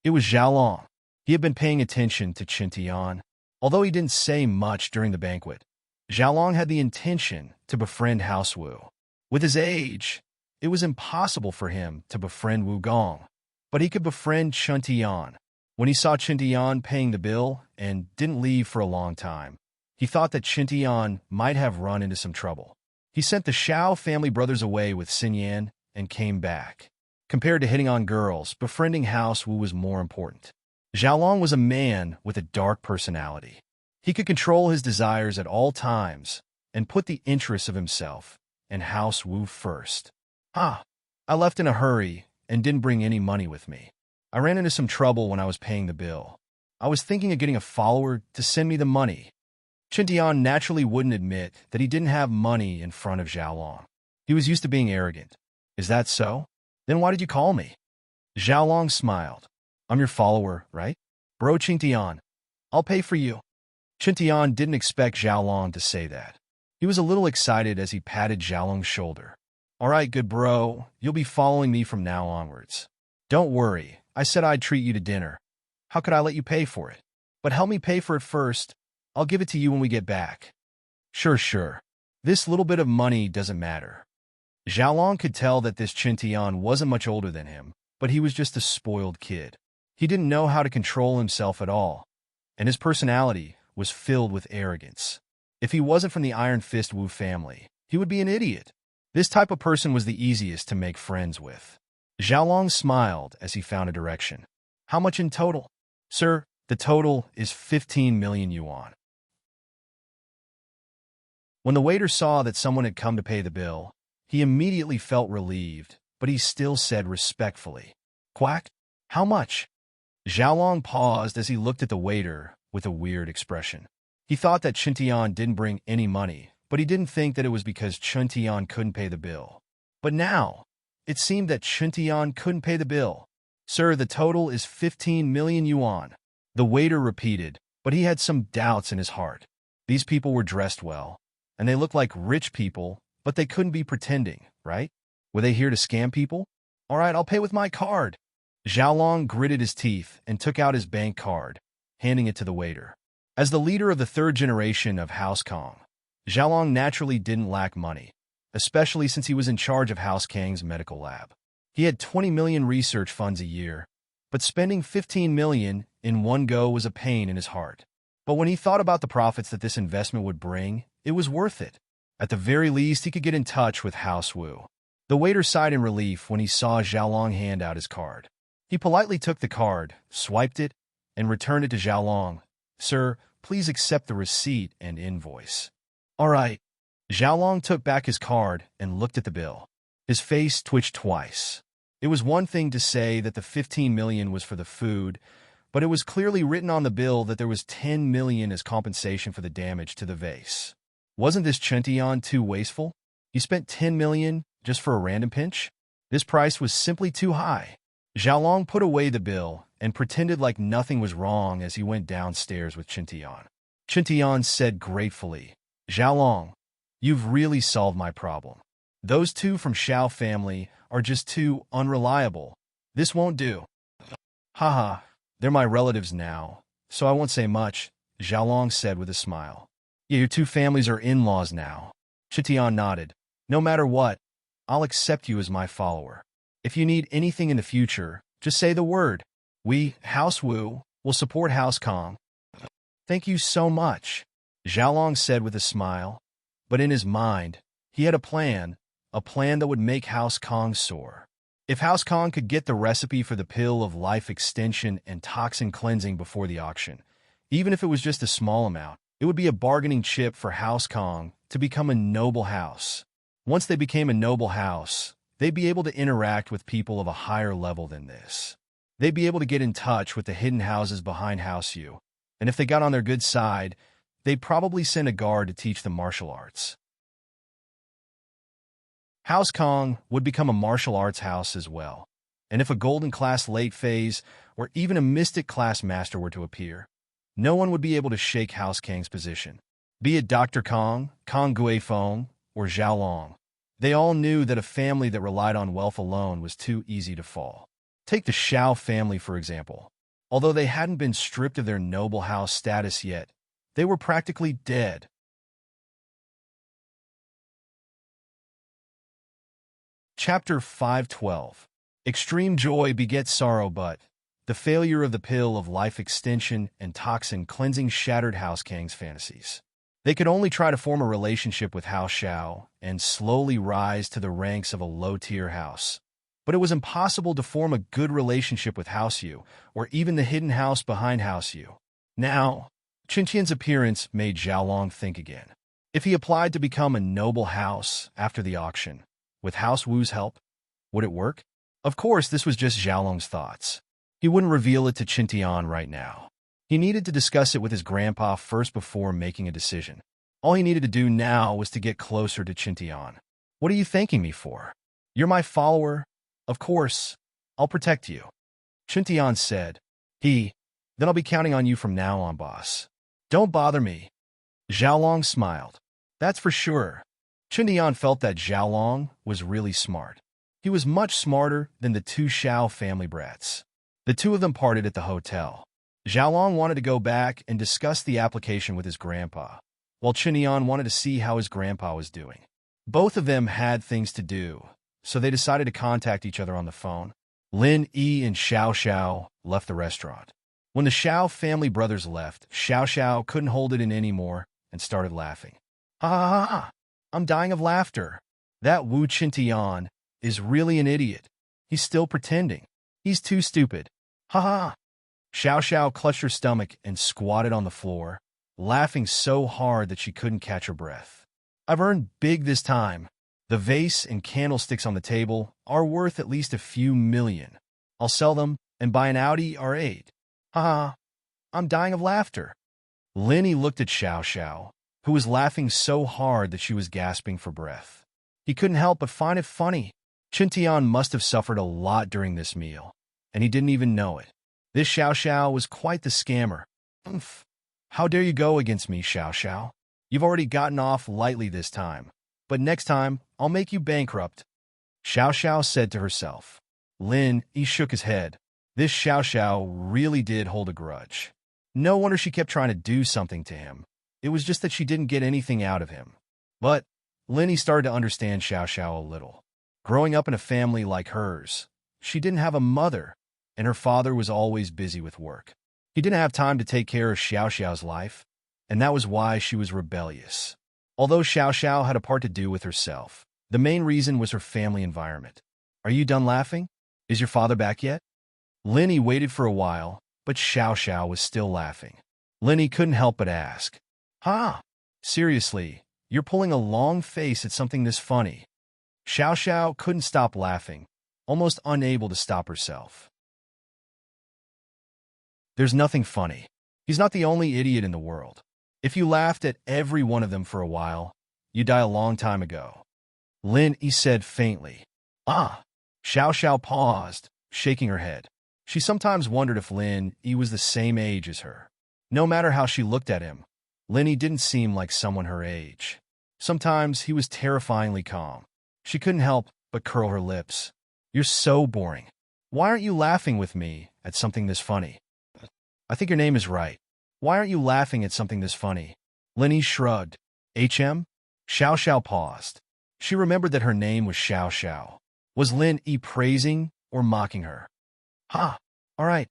It was Xiaolong. He had been paying attention to Chintian. Although he didn't say much during the banquet, Xiaolong had the intention to befriend House Wu. With his age, it was impossible for him to befriend Wu Gong, but he could befriend Chintian. When he saw Chintian paying the bill and didn't leave for a long time, he thought that Chintian might have run into some trouble. He sent the Xiao family brothers away with Xinyan and came back. Compared to hitting on girls, befriending House Wu was more important. Xiaolong was a man with a dark personality. He could control his desires at all times and put the interests of himself and House Wu first. I left in a hurry and didn't bring any money with me. I ran into some trouble when I was paying the bill. I was thinking of getting a follower to send me the money. Chintian naturally wouldn't admit that he didn't have money in front of Xiaolong. He was used to being arrogant. Is that so? Then why did you call me? Xiaolong smiled. I'm your follower, right? Bro Chintian, I'll pay for you. Chintian didn't expect Xiaolong to say that. He was a little excited as he patted Xiaolong's shoulder. All right, good bro, you'll be following me from now onwards. Don't worry, I said I'd treat you to dinner. How could I let you pay for it? But help me pay for it first. I'll give it to you when we get back. Sure. This little bit of money doesn't matter. Xiaolong could tell that this Chintian wasn't much older than him, but he was just a spoiled kid. He didn't know how to control himself at all, and his personality was filled with arrogance. If he wasn't from the Iron Fist Wu family, he would be an idiot. This type of person was the easiest to make friends with. Xiaolong smiled as he found a direction. How much in total? Sir, the total is 15 million yuan. When the waiter saw that someone had come to pay the bill, he immediately felt relieved, but he still said respectfully, "Quack, how much?" Xiaolong paused as he looked at the waiter with a weird expression. He thought that Chintian didn't bring any money, but he didn't think that it was because Chintian couldn't pay the bill. But now, it seemed that Chintian couldn't pay the bill. Sir, the total is 15 million yuan. The waiter repeated, but he had some doubts in his heart. These people were dressed well, and they looked like rich people, but they couldn't be pretending, right? Were they here to scam people? All right, I'll pay with my card. Xiaolong gritted his teeth and took out his bank card, handing it to the waiter. As the leader of the third generation of House Kong, Xiaolong naturally didn't lack money, especially since he was in charge of House Kang's medical lab. He had 20 million research funds a year, but spending 15 million in one go was a pain in his heart. But when he thought about the profits that this investment would bring, it was worth it. At the very least, he could get in touch with House Wu. The waiter sighed in relief when he saw Xiaolong hand out his card. He politely took the card, swiped it, and returned it to Xiaolong. Sir, please accept the receipt and invoice. All right. Xiaolong took back his card and looked at the bill. His face twitched twice. It was one thing to say that the 15 million was for the food, but it was clearly written on the bill that there was 10 million as compensation for the damage to the vase. Wasn't this Chintian too wasteful? He spent 10 million just for a random pinch? This price was simply too high. Xiaolong put away the bill and pretended like nothing was wrong as he went downstairs with Chintian. Chintian said gratefully, Xiaolong, you've really solved my problem. Those two from Xiao family are just too unreliable. This won't do. Haha, they're my relatives now, so I won't say much, Xiaolong said with a smile. Yeah, your two families are in-laws now. Chintian nodded. No matter what, I'll accept you as my follower. If you need anything in the future, just say the word. We, House Wu, will support House Kong. Thank you so much, Xiaolong said with a smile. But in his mind, he had a plan that would make House Kong soar. If House Kong could get the recipe for the pill of life extension and toxin cleansing before the auction, even if it was just a small amount, it would be a bargaining chip for House Kong to become a noble house. Once they became a noble house, they'd be able to interact with people of a higher level than this. They'd be able to get in touch with the hidden houses behind House Yu, and if they got on their good side, They'd probably send a guard to teach them martial arts. House Kong would become a martial arts house as well. And if a golden class late phase or even a mystic class master were to appear, no one would be able to shake House Kang's position. Be it Dr. Kong, Kong Guifeng, or Zhao Long. They all knew that a family that relied on wealth alone was too easy to fall. Take the Xiao family, for example. Although they hadn't been stripped of their noble house status yet, they were practically dead. Chapter 512. Extreme joy begets sorrow, but the failure of the pill of life extension and toxin cleansing shattered House Kang's fantasies. They could only try to form a relationship with House Xiao and slowly rise to the ranks of a low-tier house. But it was impossible to form a good relationship with House Yu, or even the hidden house behind House Yu. Now, Qinqian's appearance made Zhao Long think again. If he applied to become a noble house after the auction, with House Wu's help, would it work? Of course, this was just Zhao Long's thoughts. He wouldn't reveal it to Qintian right now. He needed to discuss it with his grandpa first before making a decision. All he needed to do now was to get closer to Qintian. What are you thanking me for? You're my follower. Of course, I'll protect you. Qintian said. Then I'll be counting on you from now on, boss. Don't bother me. Zhao Long smiled. That's for sure. Qintian felt that Zhao Long was really smart. He was much smarter than the two Xiao family brats. The two of them parted at the hotel. Zhao Long wanted to go back and discuss the application with his grandpa, while Qintian wanted to see how his grandpa was doing. Both of them had things to do, so they decided to contact each other on the phone. Lin Yi and Xiao Xiao left the restaurant. When the Xiao family brothers left, Xiao Xiao couldn't hold it in anymore and started laughing. Ha ha ha ha! I'm dying of laughter. That Wu Qintian is really an idiot. He's still pretending. He's too stupid. Ha ha! Xiao Xiao clutched her stomach and squatted on the floor, laughing so hard that she couldn't catch her breath. I've earned big this time. The vase and candlesticks on the table are worth at least a few million. I'll sell them and buy an Audi R8. Ha ha! I'm dying of laughter. Linny looked at Xiao Xiao, who was laughing so hard that she was gasping for breath. He couldn't help but find it funny. Qintian must have suffered a lot during this meal, and he didn't even know it. This Xiao Xiao was quite the scammer. Umph. How dare you go against me, Xiao Xiao? You've already gotten off lightly this time, but next time I'll make you bankrupt. Xiao Xiao said to herself. Lin Yi shook his head. This Xiao Xiao really did hold a grudge. No wonder she kept trying to do something to him. It was just that she didn't get anything out of him. But Lin Yi started to understand Xiao Xiao a little. Growing up in a family like hers, she didn't have a mother, and her father was always busy with work. He didn't have time to take care of Xiao Xiao's life, and that was why she was rebellious. Although Xiao Xiao had a part to do with herself, the main reason was her family environment. Are you done laughing? Is your father back yet? Linny waited for a while, but Xiao Xiao was still laughing. Linny couldn't help but ask, Ha! Seriously, you're pulling a long face at something this funny. Xiao Xiao couldn't stop laughing, almost unable to stop herself. There's nothing funny. He's not the only idiot in the world. If you laughed at every one of them for a while, you'd die a long time ago. Lin Yi said faintly. Ah! Xiao Xiao paused, shaking her head. She sometimes wondered if Lin Yi was the same age as her. No matter how she looked at him, Lin Yi didn't seem like someone her age. Sometimes he was terrifyingly calm. She couldn't help but curl her lips. You're so boring. Why aren't you laughing with me at something this funny? I think your name is right. Why aren't you laughing at something this funny? Lin Yi shrugged. HM? Xiao Xiao paused. She remembered that her name was Xiao Xiao. Was Lin Yi praising or mocking her? Ha! All right,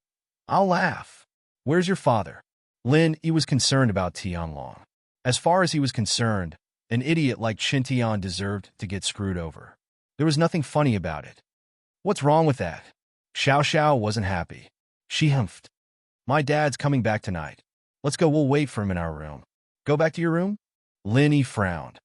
I'll laugh. Where's your father? Lin Yi was concerned about Tianlong. As far as he was concerned, an idiot like Qintian deserved to get screwed over. There was nothing funny about it. What's wrong with that? Xiao Xiao wasn't happy. She humphed. My dad's coming back tonight. Let's go, we'll wait for him in our room. Go back to your room? Lin Yi frowned.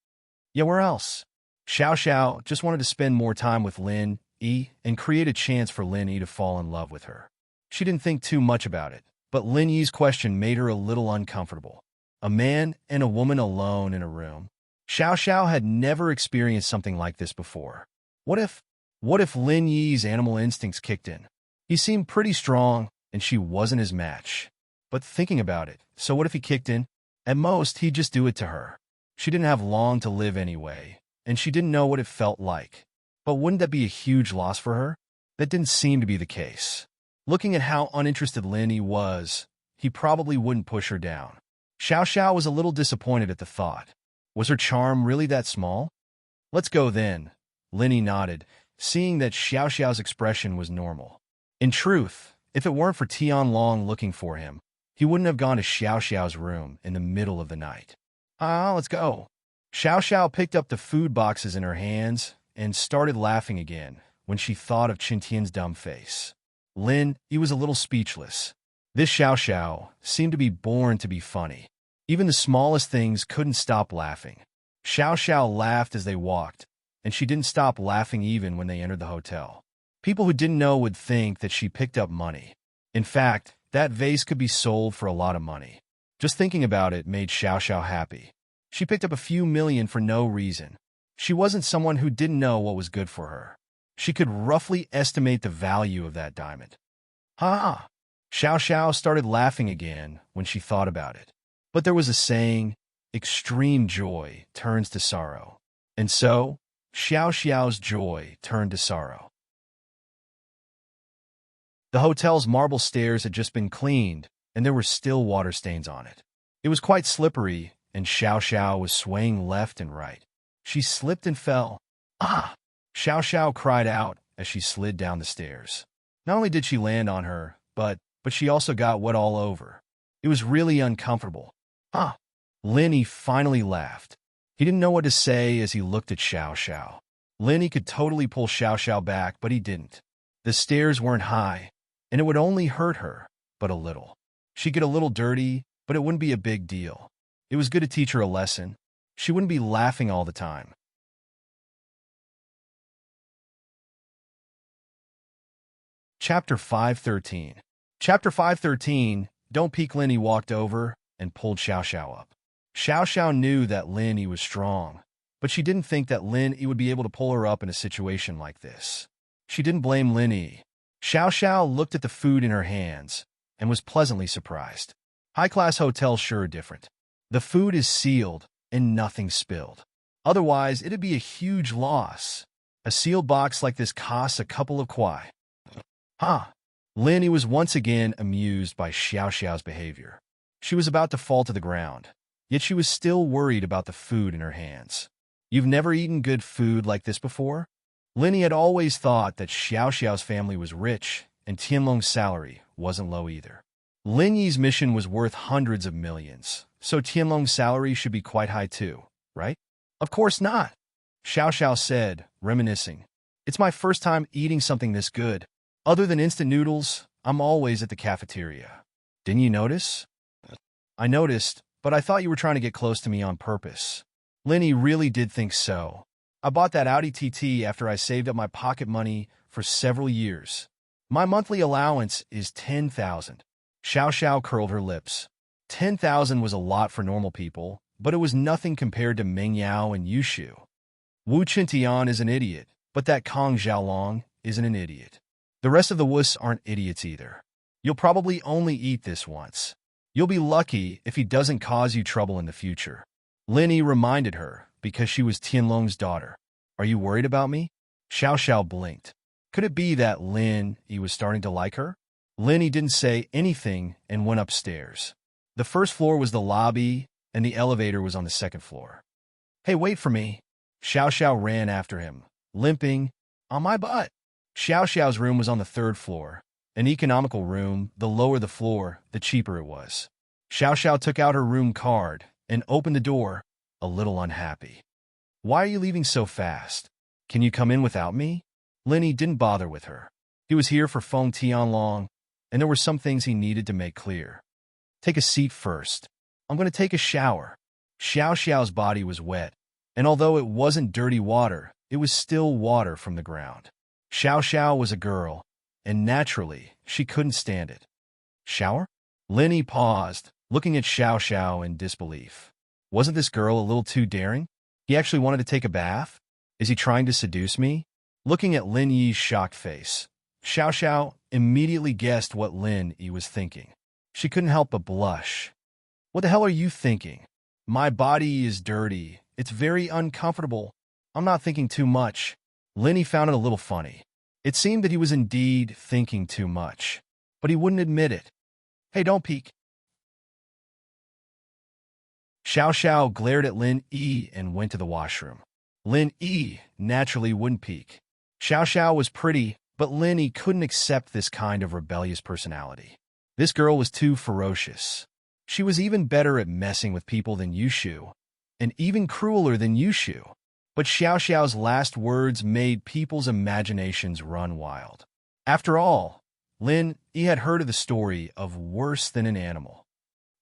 Yeah, where else? Xiao Xiao just wanted to spend more time with Lin Yi and create a chance for Lin Yi to fall in love with her. She didn't think too much about it, but Lin Yi's question made her a little uncomfortable. A man and a woman alone in a room. Xiao Xiao had never experienced something like this before. What if Lin Yi's animal instincts kicked in? He seemed pretty strong, and she wasn't his match. But thinking about it, so what if he kicked in? At most, he'd just do it to her. She didn't have long to live anyway, and she didn't know what it felt like. But wouldn't that be a huge loss for her? That didn't seem to be the case. Looking at how uninterested Lin Yi was, he probably wouldn't push her down. Xiao Xiao was a little disappointed at the thought. Was her charm really that small? Let's go then. Lin Yi nodded, seeing that Xiao Xiao's expression was normal. In truth, if it weren't for Tianlong looking for him, he wouldn't have gone to Xiao Xiao's room in the middle of the night. Let's go. Xiao Xiao picked up the food boxes in her hands and started laughing again when she thought of Qin Tian's dumb face. Lin Yi was a little speechless. This Xiao Xiao seemed to be born to be funny. Even the smallest things couldn't stop laughing. Xiao Xiao laughed as they walked, and she didn't stop laughing even when they entered the hotel. People who didn't know would think that she picked up money. In fact, that vase could be sold for a lot of money. Just thinking about it made Xiao Xiao happy. She picked up a few million for no reason. She wasn't someone who didn't know what was good for her. She could roughly estimate the value of that diamond. Ha! Xiao Xiao started laughing again when she thought about it. But there was a saying, extreme joy turns to sorrow. And so, Xiao Xiao's joy turned to sorrow. The hotel's marble stairs had just been cleaned, and there were still water stains on it. It was quite slippery, and Xiao Xiao was swaying left and right. She slipped and fell. Ah! Xiao Xiao cried out as she slid down the stairs. Not only did she land on her, but she also got wet all over. It was really uncomfortable. Ah! Lin Yi finally laughed. He didn't know what to say as he looked at Xiao Xiao. Lin Yi could totally pull Xiao Xiao back, but he didn't. The stairs weren't high, and it would only hurt her, but a little. She'd get a little dirty, but it wouldn't be a big deal. It was good to teach her a lesson. She wouldn't be laughing all the time. Chapter 513. Chapter 513, Don't Peek. Lin Yi walked over and pulled Xiao Xiao up. Xiao Xiao knew that Lin Yi was strong, but she didn't think that Lin Yi would be able to pull her up in a situation like this. She didn't blame Lin Yi. Xiao Xiao looked at the food in her hands and was pleasantly surprised. High-class hotels sure are different. The food is sealed and nothing spilled. Otherwise, it'd be a huge loss. A sealed box like this costs a couple of kuai. Lin Yi was once again amused by Xiao Xiao's behavior. She was about to fall to the ground, yet she was still worried about the food in her hands. You've never eaten good food like this before? Lin Yi had always thought that Xiao Xiao's family was rich, and Tianlong's salary wasn't low either. Lin Yi's mission was worth hundreds of millions, so Tianlong's salary should be quite high too, right? Of course not, Xiao Xiao said, reminiscing. It's my first time eating something this good. Other than instant noodles, I'm always at the cafeteria. Didn't you notice? I noticed, but I thought you were trying to get close to me on purpose. Lin Yi really did think so. I bought that Audi TT after I saved up my pocket money for several years. My monthly allowance is 10,000. Xiao Xiao curled her lips. 10,000 was a lot for normal people, but it was nothing compared to Meng Yao and Yushu. Wu Qintian is an idiot, but that Kong Xiaolong isn't an idiot. The rest of the wuss aren't idiots either. You'll probably only eat this once. You'll be lucky if he doesn't cause you trouble in the future. Lin Yi reminded her, because she was Tianlong's daughter. Are you worried about me? Xiao Xiao blinked. Could it be that Lin Yi was starting to like her? Lin Yi didn't say anything and went upstairs. The first floor was the lobby, and the elevator was on the second floor. Hey, wait for me. Xiao Xiao ran after him, limping, on my butt. Xiao Xiao's room was on the third floor. An economical room, the lower the floor, the cheaper it was. Xiao Xiao took out her room card and opened the door, a little unhappy. Why are you leaving so fast? Can you come in without me? Lin Yi didn't bother with her. He was here for Feng Tianlong, and there were some things he needed to make clear. Take a seat first. I'm going to take a shower. Xiao Xiao's body was wet, and although it wasn't dirty water, it was still water from the ground. Xiao Xiao was a girl, and naturally, she couldn't stand it. Shower? Lin Yi paused, looking at Xiao Xiao in disbelief. Wasn't this girl a little too daring? He actually wanted to take a bath? Is he trying to seduce me? Looking at Lin Yi's shocked face, Xiao Xiao immediately guessed what Lin Yi was thinking. She couldn't help but blush. What the hell are you thinking? My body is dirty. It's very uncomfortable. I'm not thinking too much. Lin Yi found it a little funny. It seemed that he was indeed thinking too much, but he wouldn't admit it. Hey, don't peek. Xiao Xiao glared at Lin Yi and went to the washroom. Lin Yi naturally wouldn't peek. Xiao Xiao was pretty, but Lin Yi couldn't accept this kind of rebellious personality. This girl was too ferocious. She was even better at messing with people than Yushu, and even crueler than Yushu. But Xiao Xiao's last words made people's imaginations run wild. After all, Lin Yi had heard of the story of worse than an animal.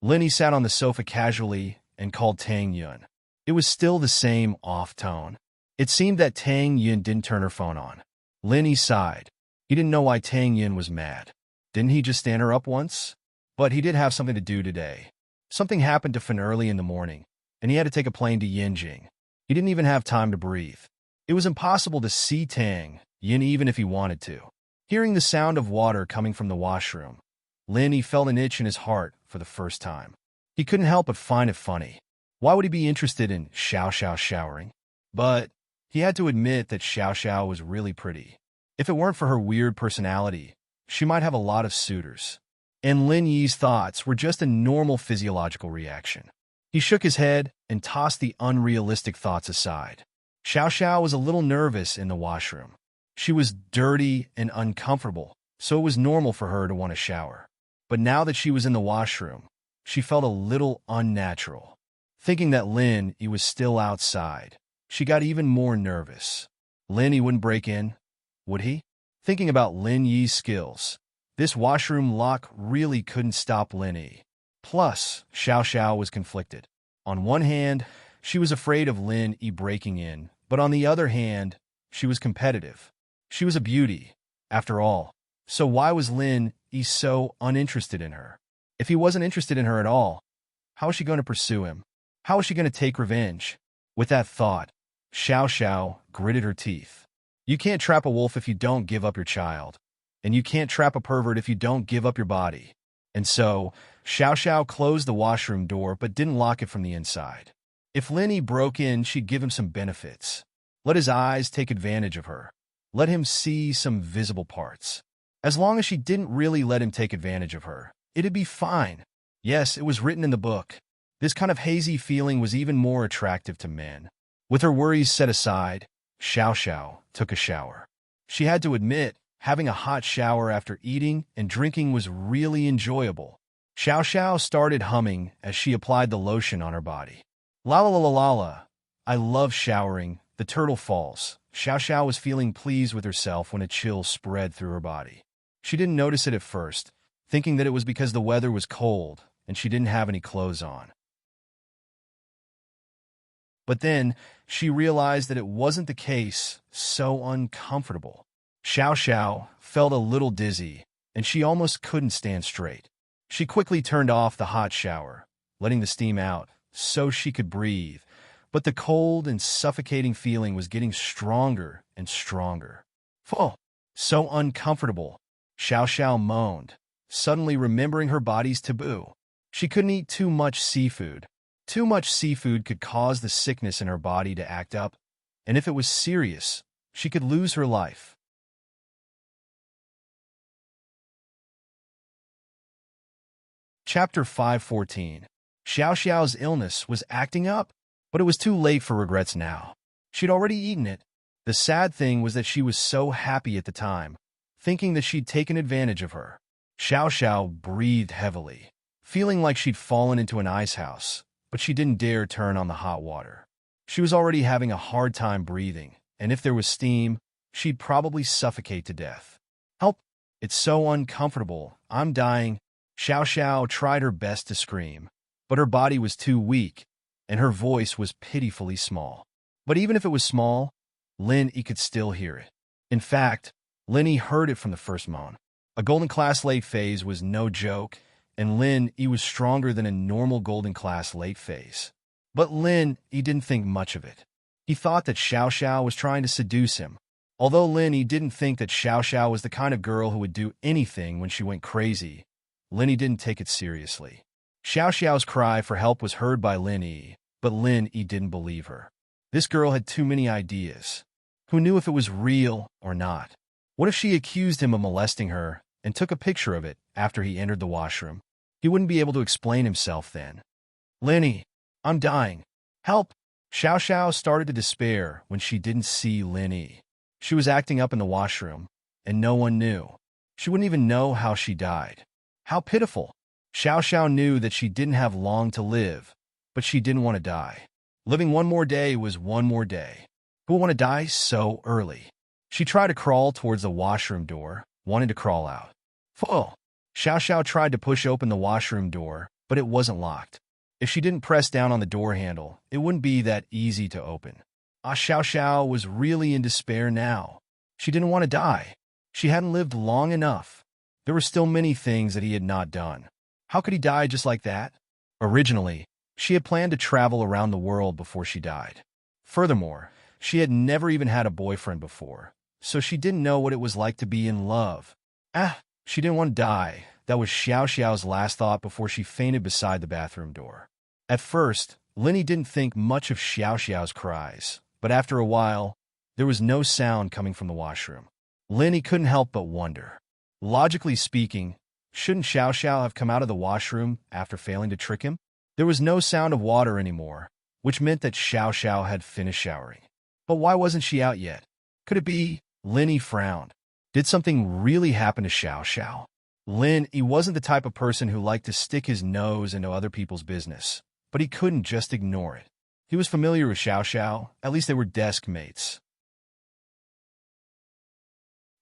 Lin Yi sat on the sofa casually and called Tang Yun. It was still the same off tone. It seemed that Tang Yun didn't turn her phone on. Lin Yi sighed. He didn't know why Tang Yun was mad. Didn't he just stand her up once? But he did have something to do today. Something happened to Fin early in the morning, and he had to take a plane to Yinjing. He didn't even have time to breathe. It was impossible to see Tang Yin even if he wanted to. Hearing the sound of water coming from the washroom, Lin Yi felt an itch in his heart for the first time. He couldn't help but find it funny. Why would he be interested in Xiao Xiao showering? But he had to admit that Xiao Xiao was really pretty. If it weren't for her weird personality, she might have a lot of suitors. And Lin Yi's thoughts were just a normal physiological reaction. He shook his head and tossed the unrealistic thoughts aside. Xiao Xiao was a little nervous in the washroom. She was dirty and uncomfortable, so it was normal for her to want to shower. But now that she was in the washroom, she felt a little unnatural. Thinking that Lin Yi was still outside, she got even more nervous. Lin Yi wouldn't break in, would he? Thinking about Lin Yi's skills, this washroom lock really couldn't stop Lin Yi. Plus, Xiao Xiao was conflicted. On one hand, she was afraid of Lin Yi breaking in, but on the other hand, she was competitive. She was a beauty, after all. So why was Lin Yi so uninterested in her? If he wasn't interested in her at all, how was she going to pursue him? How was she going to take revenge? With that thought, Xiao Xiao gritted her teeth. You can't trap a wolf if you don't give up your child, and you can't trap a pervert if you don't give up your body. And so, Xiao Xiao closed the washroom door but didn't lock it from the inside. If Lin Yi broke in, she'd give him some benefits. Let his eyes take advantage of her. Let him see some visible parts. As long as she didn't really let him take advantage of her, it'd be fine. Yes, it was written in the book. This kind of hazy feeling was even more attractive to men. With her worries set aside, Xiao Xiao took a shower. She had to admit, having a hot shower after eating and drinking was really enjoyable. Xiao Xiao started humming as she applied the lotion on her body. La la la la la la. I love showering. The turtle falls. Xiao Xiao was feeling pleased with herself when a chill spread through her body. She didn't notice it at first, thinking that it was because the weather was cold and she didn't have any clothes on. But then, she realized that it wasn't the case. So uncomfortable. Xiao Xiao felt a little dizzy, and she almost couldn't stand straight. She quickly turned off the hot shower, letting the steam out so she could breathe, but the cold and suffocating feeling was getting stronger and stronger. Oh, so uncomfortable. Xiao Xiao moaned, suddenly remembering her body's taboo. She couldn't eat too much seafood. Too much seafood could cause the sickness in her body to act up, and if it was serious, she could lose her life. Chapter 514. Xiao Xiao's illness was acting up, but it was too late for regrets now. She'd already eaten it. The sad thing was that she was so happy at the time, thinking that she'd taken advantage of her. Xiao Xiao breathed heavily, feeling like she'd fallen into an ice house, but she didn't dare turn on the hot water. She was already having a hard time breathing, and if there was steam, she'd probably suffocate to death. Help! It's so uncomfortable. I'm dying. Xiao Xiao tried her best to scream, but her body was too weak, and her voice was pitifully small. But even if it was small, Lin Yi could still hear it. In fact, Lin Yi heard it from the first moan. A golden class late phase was no joke, and Lin Yi was stronger than a normal golden class late phase. But Lin Yi didn't think much of it. He thought that Xiao Xiao was trying to seduce him. Although Lin Yi didn't think that Xiao Xiao was the kind of girl who would do anything when she went crazy, Lin Yi didn't take it seriously. Xiao Xiao's cry for help was heard by Lin Yi, but Lin Yi didn't believe her. This girl had too many ideas. Who knew if it was real or not? What if she accused him of molesting her and took a picture of it after he entered the washroom? He wouldn't be able to explain himself then. Lin Yi, I'm dying. Help! Xiao Xiao started to despair when she didn't see Lin Yi. She was acting up in the washroom, and no one knew. She wouldn't even know how she died. How pitiful! Xiao Xiao knew that she didn't have long to live, but she didn't want to die. Living one more day was one more day. Who would want to die so early? She tried to crawl towards the washroom door, wanting to crawl out. Full! Xiao Xiao tried to push open the washroom door, but it wasn't locked. If she didn't press down on the door handle, it wouldn't be that easy to open. Xiao Xiao was really in despair now. She didn't want to die. She hadn't lived long enough. There were still many things that he had not done. How could he die just like that? Originally, she had planned to travel around the world before she died. Furthermore, she had never even had a boyfriend before, so she didn't know what it was like to be in love. She didn't want to die. That was Xiao Xiao's last thought before she fainted beside the bathroom door. At first, Lin Yi didn't think much of Xiao Xiao's cries, but after a while, there was no sound coming from the washroom. Lin Yi couldn't help but wonder. Logically speaking, shouldn't Xiao Xiao have come out of the washroom after failing to trick him? There was no sound of water anymore, which meant that Xiao Xiao had finished showering. But why wasn't she out yet? Could it be? Lin Yi frowned. Did something really happen to Xiao Xiao? Lin Yi wasn't the type of person who liked to stick his nose into other people's business, but he couldn't just ignore it. He was familiar with Xiao Xiao, at least they were desk mates.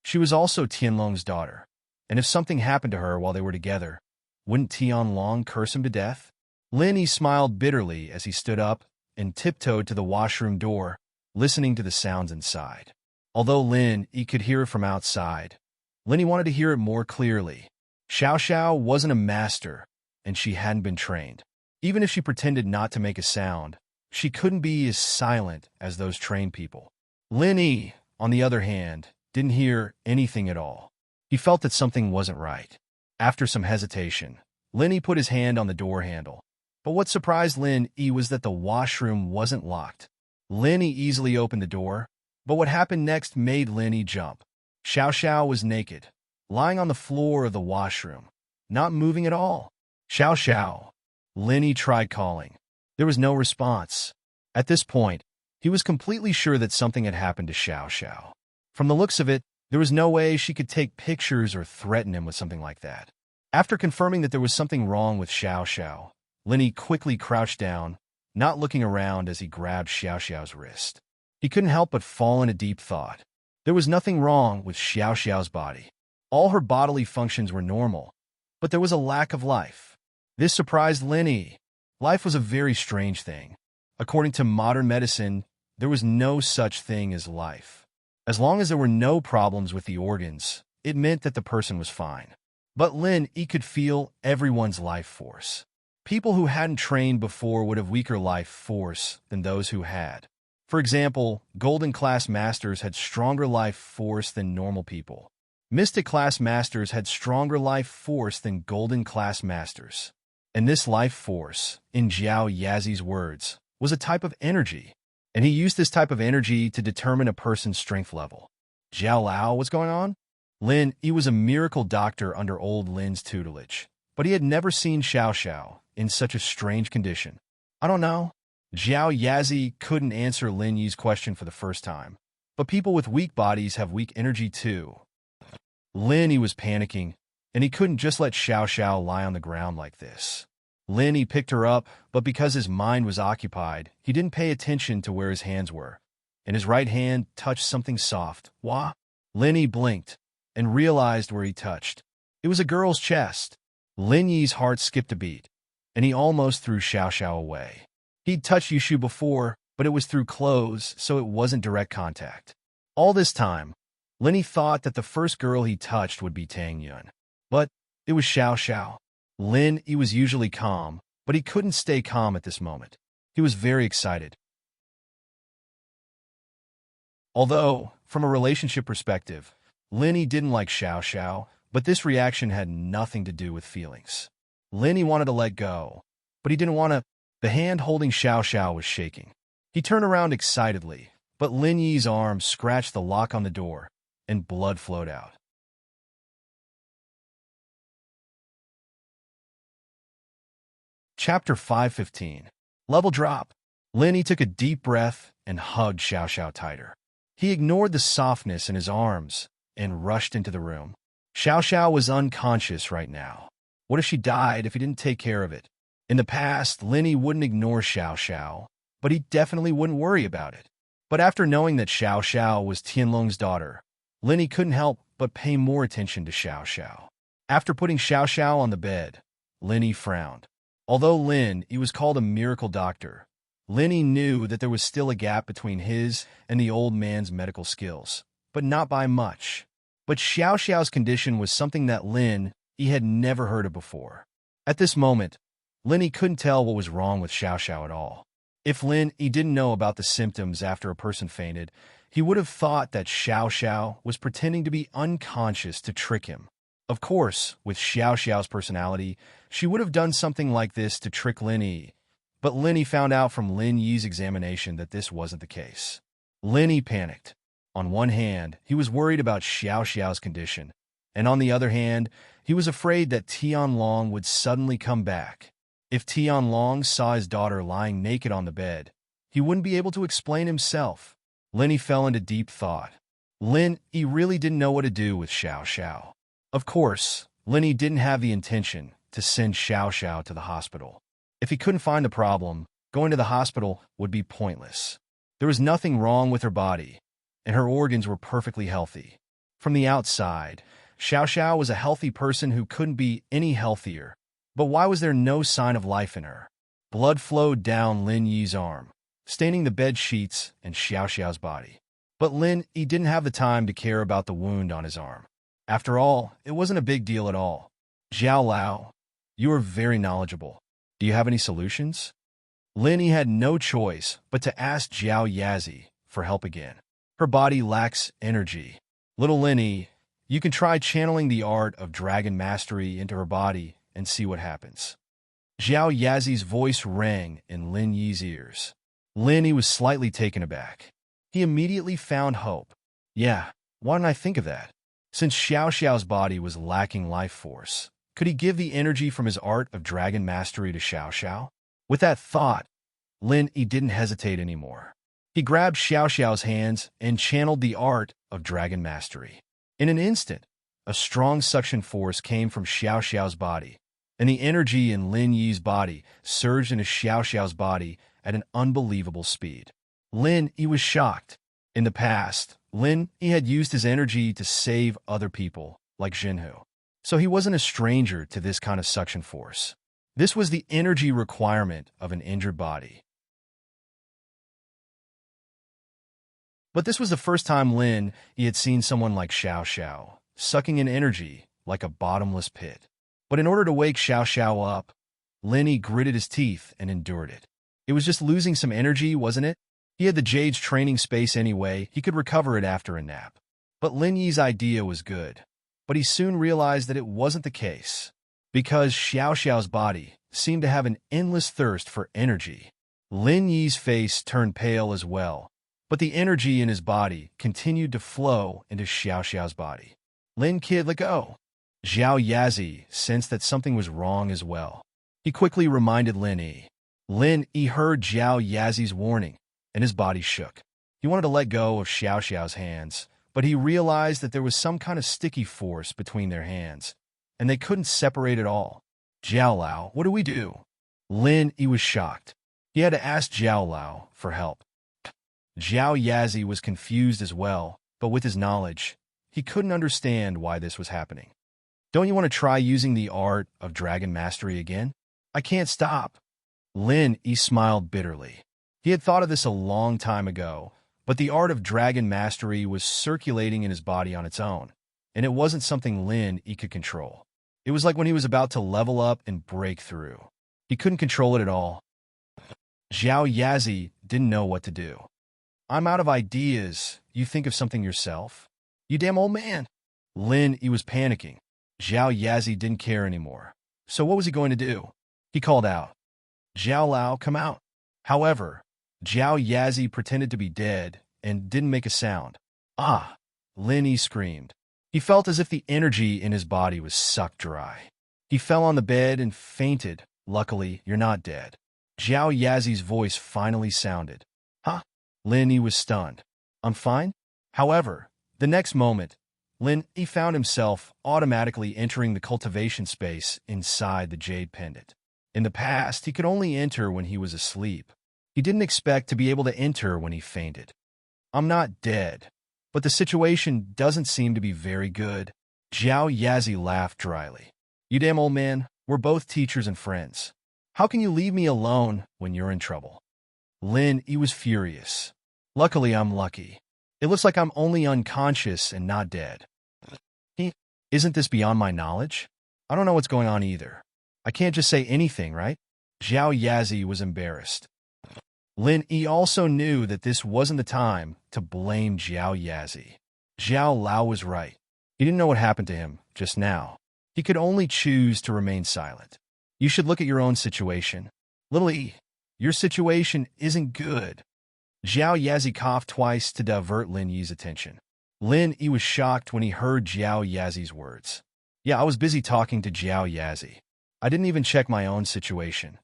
She was also Tianlong's daughter, and if something happened to her while they were together, wouldn't Tianlong curse him to death? Lin Yi smiled bitterly as he stood up and tiptoed to the washroom door, listening to the sounds inside. Although Lin Yi could hear it from outside, Lin Yi wanted to hear it more clearly. Xiao Xiao wasn't a master, and she hadn't been trained. Even if she pretended not to make a sound, she couldn't be as silent as those trained people. Lin Yi, on the other hand, didn't hear anything at all. He felt that something wasn't right. After some hesitation, Lin Yi put his hand on the door handle. But what surprised Lin Yi was that the washroom wasn't locked. Lin Yi easily opened the door, but what happened next made Lin Yi jump. Xiao Xiao was naked, lying on the floor of the washroom, not moving at all. Xiao Xiao. Lin Yi tried calling. There was no response. At this point, he was completely sure that something had happened to Xiao Xiao. From the looks of it, there was no way she could take pictures or threaten him with something like that. After confirming that there was something wrong with Xiao Xiao, Lin Yi quickly crouched down, not looking around as he grabbed Xiao Xiao's wrist. He couldn't help but fall in a deep thought. There was nothing wrong with Xiao Xiao's body. All her bodily functions were normal, but there was a lack of life. This surprised Lin Yi. Life was a very strange thing. According to modern medicine, there was no such thing as life. As long as there were no problems with the organs, it meant that the person was fine. But Lin Yi could feel everyone's life force. People who hadn't trained before would have weaker life force than those who had. For example, Golden Class Masters had stronger life force than normal people. Mystic Class Masters had stronger life force than Golden Class Masters. And this life force, in Jiao Yazi's words, was a type of energy, and he used this type of energy to determine a person's strength level. Jiao Lao, what's going on? Lin Yi was a miracle doctor under old Lin's tutelage, but he had never seen Xiao Xiao in such a strange condition. I don't know. Jiao Yazi couldn't answer Lin Yi's question for the first time, but people with weak bodies have weak energy too. Lin Yi was panicking, and he couldn't just let Xiao Xiao lie on the ground like this. Lin Yi picked her up, but because his mind was occupied, he didn't pay attention to where his hands were, and his right hand touched something soft. Wah! Lin Yi blinked and realized where he touched. It was a girl's chest. Lin Yi's heart skipped a beat, and he almost threw Xiao Xiao away. He'd touched Yushu before, but it was through clothes, so it wasn't direct contact. All this time, Lin Yi thought that the first girl he touched would be Tang Yun. But it was Xiao Xiao. Lin Yi was usually calm, but he couldn't stay calm at this moment. He was very excited. Although, from a relationship perspective, Lin Yi didn't like Xiao Xiao, but this reaction had nothing to do with feelings. Lin Yi wanted to let go, but he didn't want to. The hand holding Xiao Xiao was shaking. He turned around excitedly, but Lin Yi's arm scratched the lock on the door, and blood flowed out. Chapter 515. Level Drop. Lin Yi took a deep breath and hugged Xiao Xiao tighter. He ignored the softness in his arms and rushed into the room. Xiao Xiao was unconscious right now. What if she died if he didn't take care of it? In the past, Lin Yi wouldn't ignore Xiao Xiao, but he definitely wouldn't worry about it. But after knowing that Xiao Xiao was Tianlong's daughter, Lin Yi couldn't help but pay more attention to Xiao Xiao. After putting Xiao Xiao on the bed, Lin Yi frowned. Although Lin Yi was called a miracle doctor, Lin Yi knew that there was still a gap between his and the old man's medical skills, but not by much. But Xiao Xiao's condition was something that Lin Yi had never heard of before. At this moment, Lin Yi couldn't tell what was wrong with Xiao Xiao at all. If Lin Yi didn't know about the symptoms after a person fainted, he would have thought that Xiao Xiao was pretending to be unconscious to trick him. Of course, with Xiao Xiao's personality, she would have done something like this to trick Lin Yi. But Lin Yi found out from Lin Yi's examination that this wasn't the case. Lin Yi panicked. On one hand, he was worried about Xiao Xiao's condition, and on the other hand, he was afraid that Tianlong would suddenly come back. If Tianlong saw his daughter lying naked on the bed, he wouldn't be able to explain himself. Lin Yi fell into deep thought. Lin Yi really didn't know what to do with Xiao Xiao. Of course, Lin Yi didn't have the intention to send Xiao Xiao to the hospital. If he couldn't find the problem, going to the hospital would be pointless. There was nothing wrong with her body, and her organs were perfectly healthy. From the outside, Xiao Xiao was a healthy person who couldn't be any healthier. But why was there no sign of life in her? Blood flowed down Lin Yi's arm, staining the bed sheets and Xiao Xiao's body. But Lin Yi didn't have the time to care about the wound on his arm. After all, it wasn't a big deal at all. Zhao Lao, you are very knowledgeable. Do you have any solutions? Lin Yi had no choice but to ask Zhao Yazi for help again. Her body lacks energy. Little Lin Yi, you can try channeling the art of dragon mastery into her body and see what happens. Zhao Yazi's voice rang in Lin Yi's ears. Lin Yi was slightly taken aback. He immediately found hope. Yeah, why didn't I think of that? Since Xiao Xiao's body was lacking life force, could he give the energy from his art of dragon mastery to Xiao Xiao? With that thought, Lin Yi didn't hesitate anymore. He grabbed Xiao Xiao's hands and channeled the art of dragon mastery. In an instant, a strong suction force came from Xiao Xiao's body, and the energy in Lin Yi's body surged into Xiao Xiao's body at an unbelievable speed. Lin Yi was shocked. In the past, Lin Yi had used his energy to save other people, like Jinhu. So he wasn't a stranger to this kind of suction force. This was the energy requirement of an injured body. But this was the first time Lin Yi had seen someone like Xiao Xiao, sucking in energy like a bottomless pit. But in order to wake Xiao Xiao up, Lin Yi gritted his teeth and endured it. It was just losing some energy, wasn't it? He had the Jade's training space anyway, he could recover it after a nap. But Lin Yi's idea was good. But he soon realized that it wasn't the case, because Xiao Xiao's body seemed to have an endless thirst for energy. Lin Yi's face turned pale as well, but the energy in his body continued to flow into Xiao Xiao's body. Lin kid, let go. Zhao Yazi sensed that something was wrong as well. He quickly reminded Lin Yi. Lin Yi heard Zhao Yazi's warning, and his body shook. He wanted to let go of Xiao Xiao's hands, but he realized that there was some kind of sticky force between their hands, and they couldn't separate at all. Zhao Lao, what do we do? Lin Yi was shocked. He had to ask Zhao Lao for help. Zhao Yazi was confused as well, but with his knowledge, he couldn't understand why this was happening. Don't you want to try using the art of dragon mastery again? I can't stop. Lin Yi smiled bitterly. He had thought of this a long time ago, but the art of dragon mastery was circulating in his body on its own, and it wasn't something Lin Yi could control. It was like when he was about to level up and break through. He couldn't control it at all. Zhao Yazi didn't know what to do. I'm out of ideas. You think of something yourself? You damn old man. He was panicking. Zhao Yazi didn't care anymore. So what was he going to do? He called out, Zhao Lao, come out. However, Zhao Yazi pretended to be dead and didn't make a sound. Ah! He screamed. He felt as if the energy in his body was sucked dry. He fell on the bed and fainted. Luckily, you're not dead. Zhao Yazi's voice finally sounded. Huh? He was stunned. I'm fine? However, the next moment, he found himself automatically entering the cultivation space inside the jade pendant. In the past, he could only enter when he was asleep. He didn't expect to be able to enter when he fainted. I'm not dead, but the situation doesn't seem to be very good. Zhao Yazi laughed dryly. You damn old man, we're both teachers and friends. How can you leave me alone when you're in trouble? He was furious. Luckily, I'm lucky. It looks like I'm only unconscious and not dead. Isn't this beyond my knowledge? I don't know what's going on either. I can't just say anything, right? Zhao Yazi was embarrassed. He also knew that this wasn't the time to blame Zhao Yazi. Zhao Lao was right. He didn't know what happened to him just now. He could only choose to remain silent. You should look at your own situation. Little E, your situation isn't good. Zhao Yazi coughed twice to divert Lin Yi's attention. Lin Yi was shocked when he heard Zhao Yazi's words. Yeah, I was busy talking to Zhao Yazi. I didn't even check my own situation.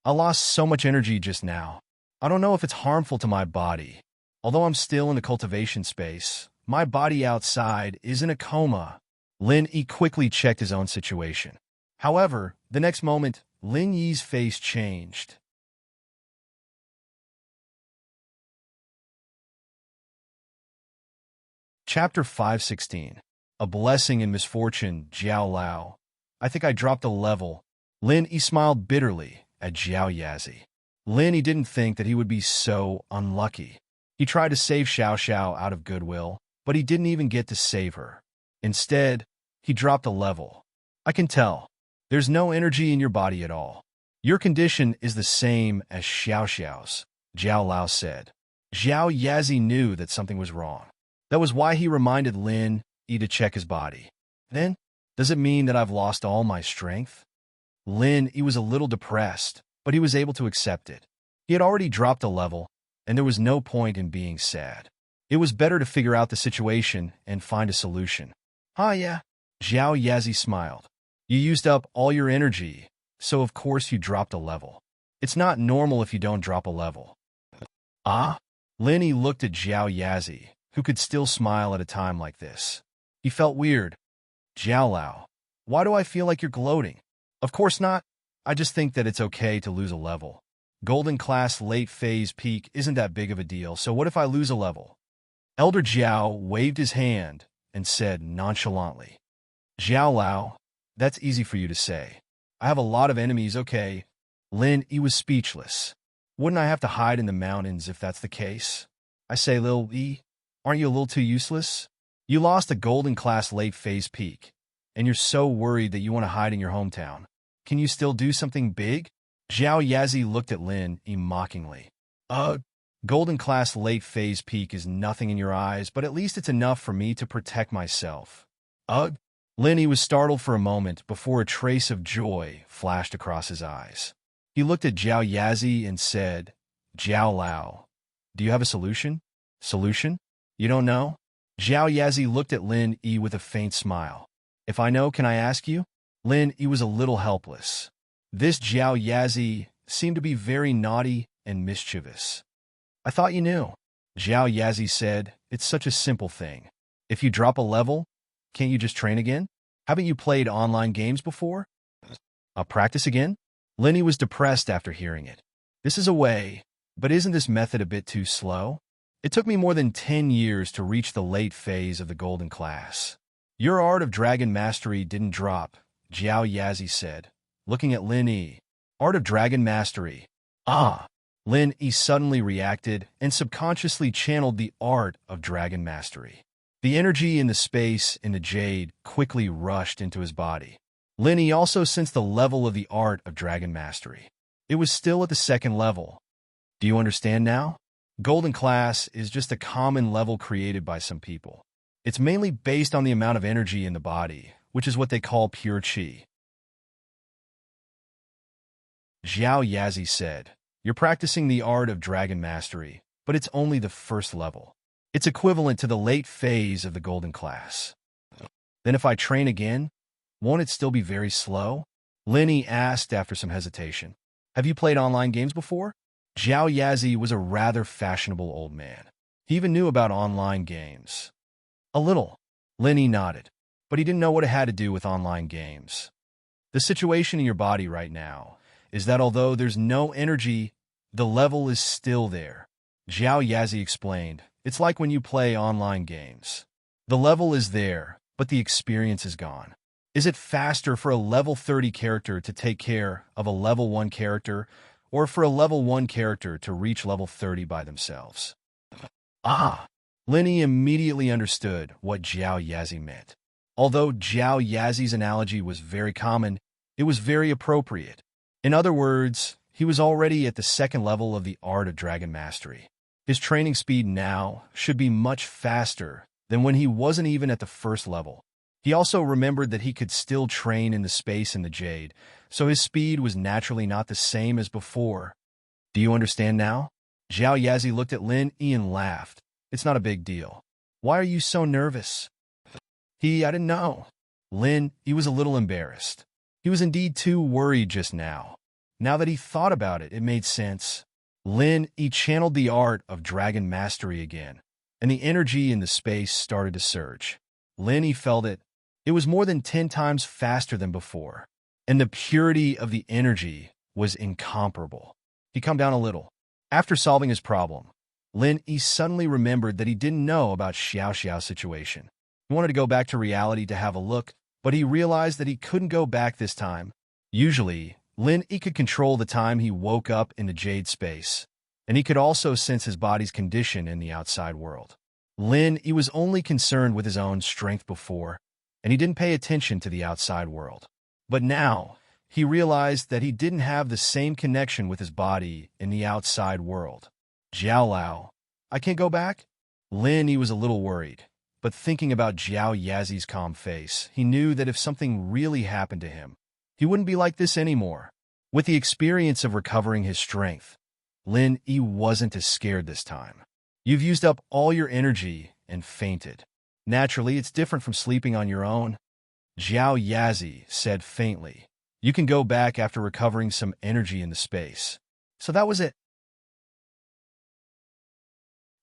I lost so much energy just now. I don't know if it's harmful to my body. Although I'm still in the cultivation space, my body outside is in a coma. Lin Yi quickly checked his own situation. However, the next moment, Lin Yi's face changed. Chapter 516. A Blessing in Misfortune, Zhao Lao. I think I dropped a level. Lin Yi smiled bitterly at Zhao Yazi. Lin Yi didn't think that he would be so unlucky. He tried to save Xiao Xiao out of goodwill, but he didn't even get to save her. Instead, he dropped a level. I can tell. There's no energy in your body at all. Your condition is the same as Xiao Xiao's, Zhao Lao said. Zhao Yazi knew that something was wrong. That was why he reminded Lin Yi to check his body. Then, does it mean that I've lost all my strength? Lin Yi was a little depressed, but he was able to accept it. He had already dropped a level, and there was no point in being sad. It was better to figure out the situation and find a solution. Yeah. Zhao Yazi smiled. You used up all your energy, so of course you dropped a level. It's not normal if you don't drop a level. Lin Yi looked at Zhao Yazi, who could still smile at a time like this. He felt weird. Zhao Lao, why do I feel like you're gloating? Of course not. I just think that it's okay to lose a level. Golden class late phase peak isn't that big of a deal, so what if I lose a level? Elder Zhao waved his hand and said nonchalantly. Zhao Lao, that's easy for you to say. I have a lot of enemies, okay? Lin Yi was speechless. Wouldn't I have to hide in the mountains if that's the case? I say, Lil Yi, aren't you a little too useless? You lost a golden class late phase peak, and you're so worried that you want to hide in your hometown. Can you still do something big? Zhao Yazi looked at Lin Yi mockingly. Golden class late phase peak is nothing in your eyes, but at least it's enough for me to protect myself. Lin Yi was startled for a moment before a trace of joy flashed across his eyes. He looked at Zhao Yazi and said, Zhao Lao, do you have a solution? Solution? You don't know? Zhao Yazi looked at Lin Yi with a faint smile. If I know, can I ask you? Lin Yi was a little helpless. This Zhao Yazi seemed to be very naughty and mischievous. I thought you knew. Zhao Yazi said, it's such a simple thing. If you drop a level, can't you just train again? Haven't you played online games before? I'll practice again? Lin Yi was depressed after hearing it. This is a way, but isn't this method a bit too slow? It took me more than 10 years to reach the late phase of the golden class. Your art of dragon mastery didn't drop, Zhao Yazi said, looking at Lin Yi. Art of dragon mastery. Lin Yi suddenly reacted and subconsciously channeled the art of dragon mastery. The energy in the space in the jade quickly rushed into his body. Linny also sensed the level of the art of dragon mastery. It was still at the second level. Do you understand now? Golden class is just a common level created by some people. It's mainly based on the amount of energy in the body, which is what they call pure qi. Xiao Yazi said, "You're practicing the art of dragon mastery, but it's only the first level. It's equivalent to the late phase of the golden class. Then if I train again, won't it still be very slow?" Linny asked after some hesitation. "Have you played online games before?" Xiao Yazi was a rather fashionable old man. He even knew about online games. A little. Linny nodded, but he didn't know what it had to do with online games. The situation in your body right now is that although there's no energy, the level is still there. Xiao Yazi explained, "It's like when you play online games. The level is there, but the experience is gone. Is it faster for a level 30 character to take care of a level 1 character, or for a level 1 character to reach level 30 by themselves?" Ah! Linny immediately understood what Xiao Yazi meant. Although Xiao Yazi's analogy was very common, it was very appropriate. In other words, he was already at the second level of the art of dragon mastery. His training speed now should be much faster than when he wasn't even at the first level. He also remembered that he could still train in the space in the jade, so his speed was naturally not the same as before. "Do you understand now?" Xiao Yazi looked at Lin Yi and laughed. "It's not a big deal. Why are you so nervous?" I didn't know." Lin Yi was a little embarrassed. He was indeed too worried just now. Now that he thought about it, it made sense. Lin Yi channeled the art of dragon mastery again, and the energy in the space started to surge. Lin Yi felt it. It was more than 10 times faster than before, and the purity of the energy was incomparable. He calmed down a little. After solving his problem, Lin Yi suddenly remembered that he didn't know about Xiao Xiao's situation. He wanted to go back to reality to have a look, but he realized that he couldn't go back this time. Usually, Lin Yi could control the time he woke up in the jade space, and he could also sense his body's condition in the outside world. Lin Yi was only concerned with his own strength before, and he didn't pay attention to the outside world. But now, he realized that he didn't have the same connection with his body in the outside world. "Jiao Lao, I can't go back?" Lin Yi was a little worried, but thinking about Xiao Yazi's calm face, he knew that if something really happened to him, he wouldn't be like this anymore. With the experience of recovering his strength, Lin Yi wasn't as scared this time. "You've used up all your energy and fainted. Naturally, it's different from sleeping on your own," Xiao Yazi said faintly. "You can go back after recovering some energy in the space." So that was it.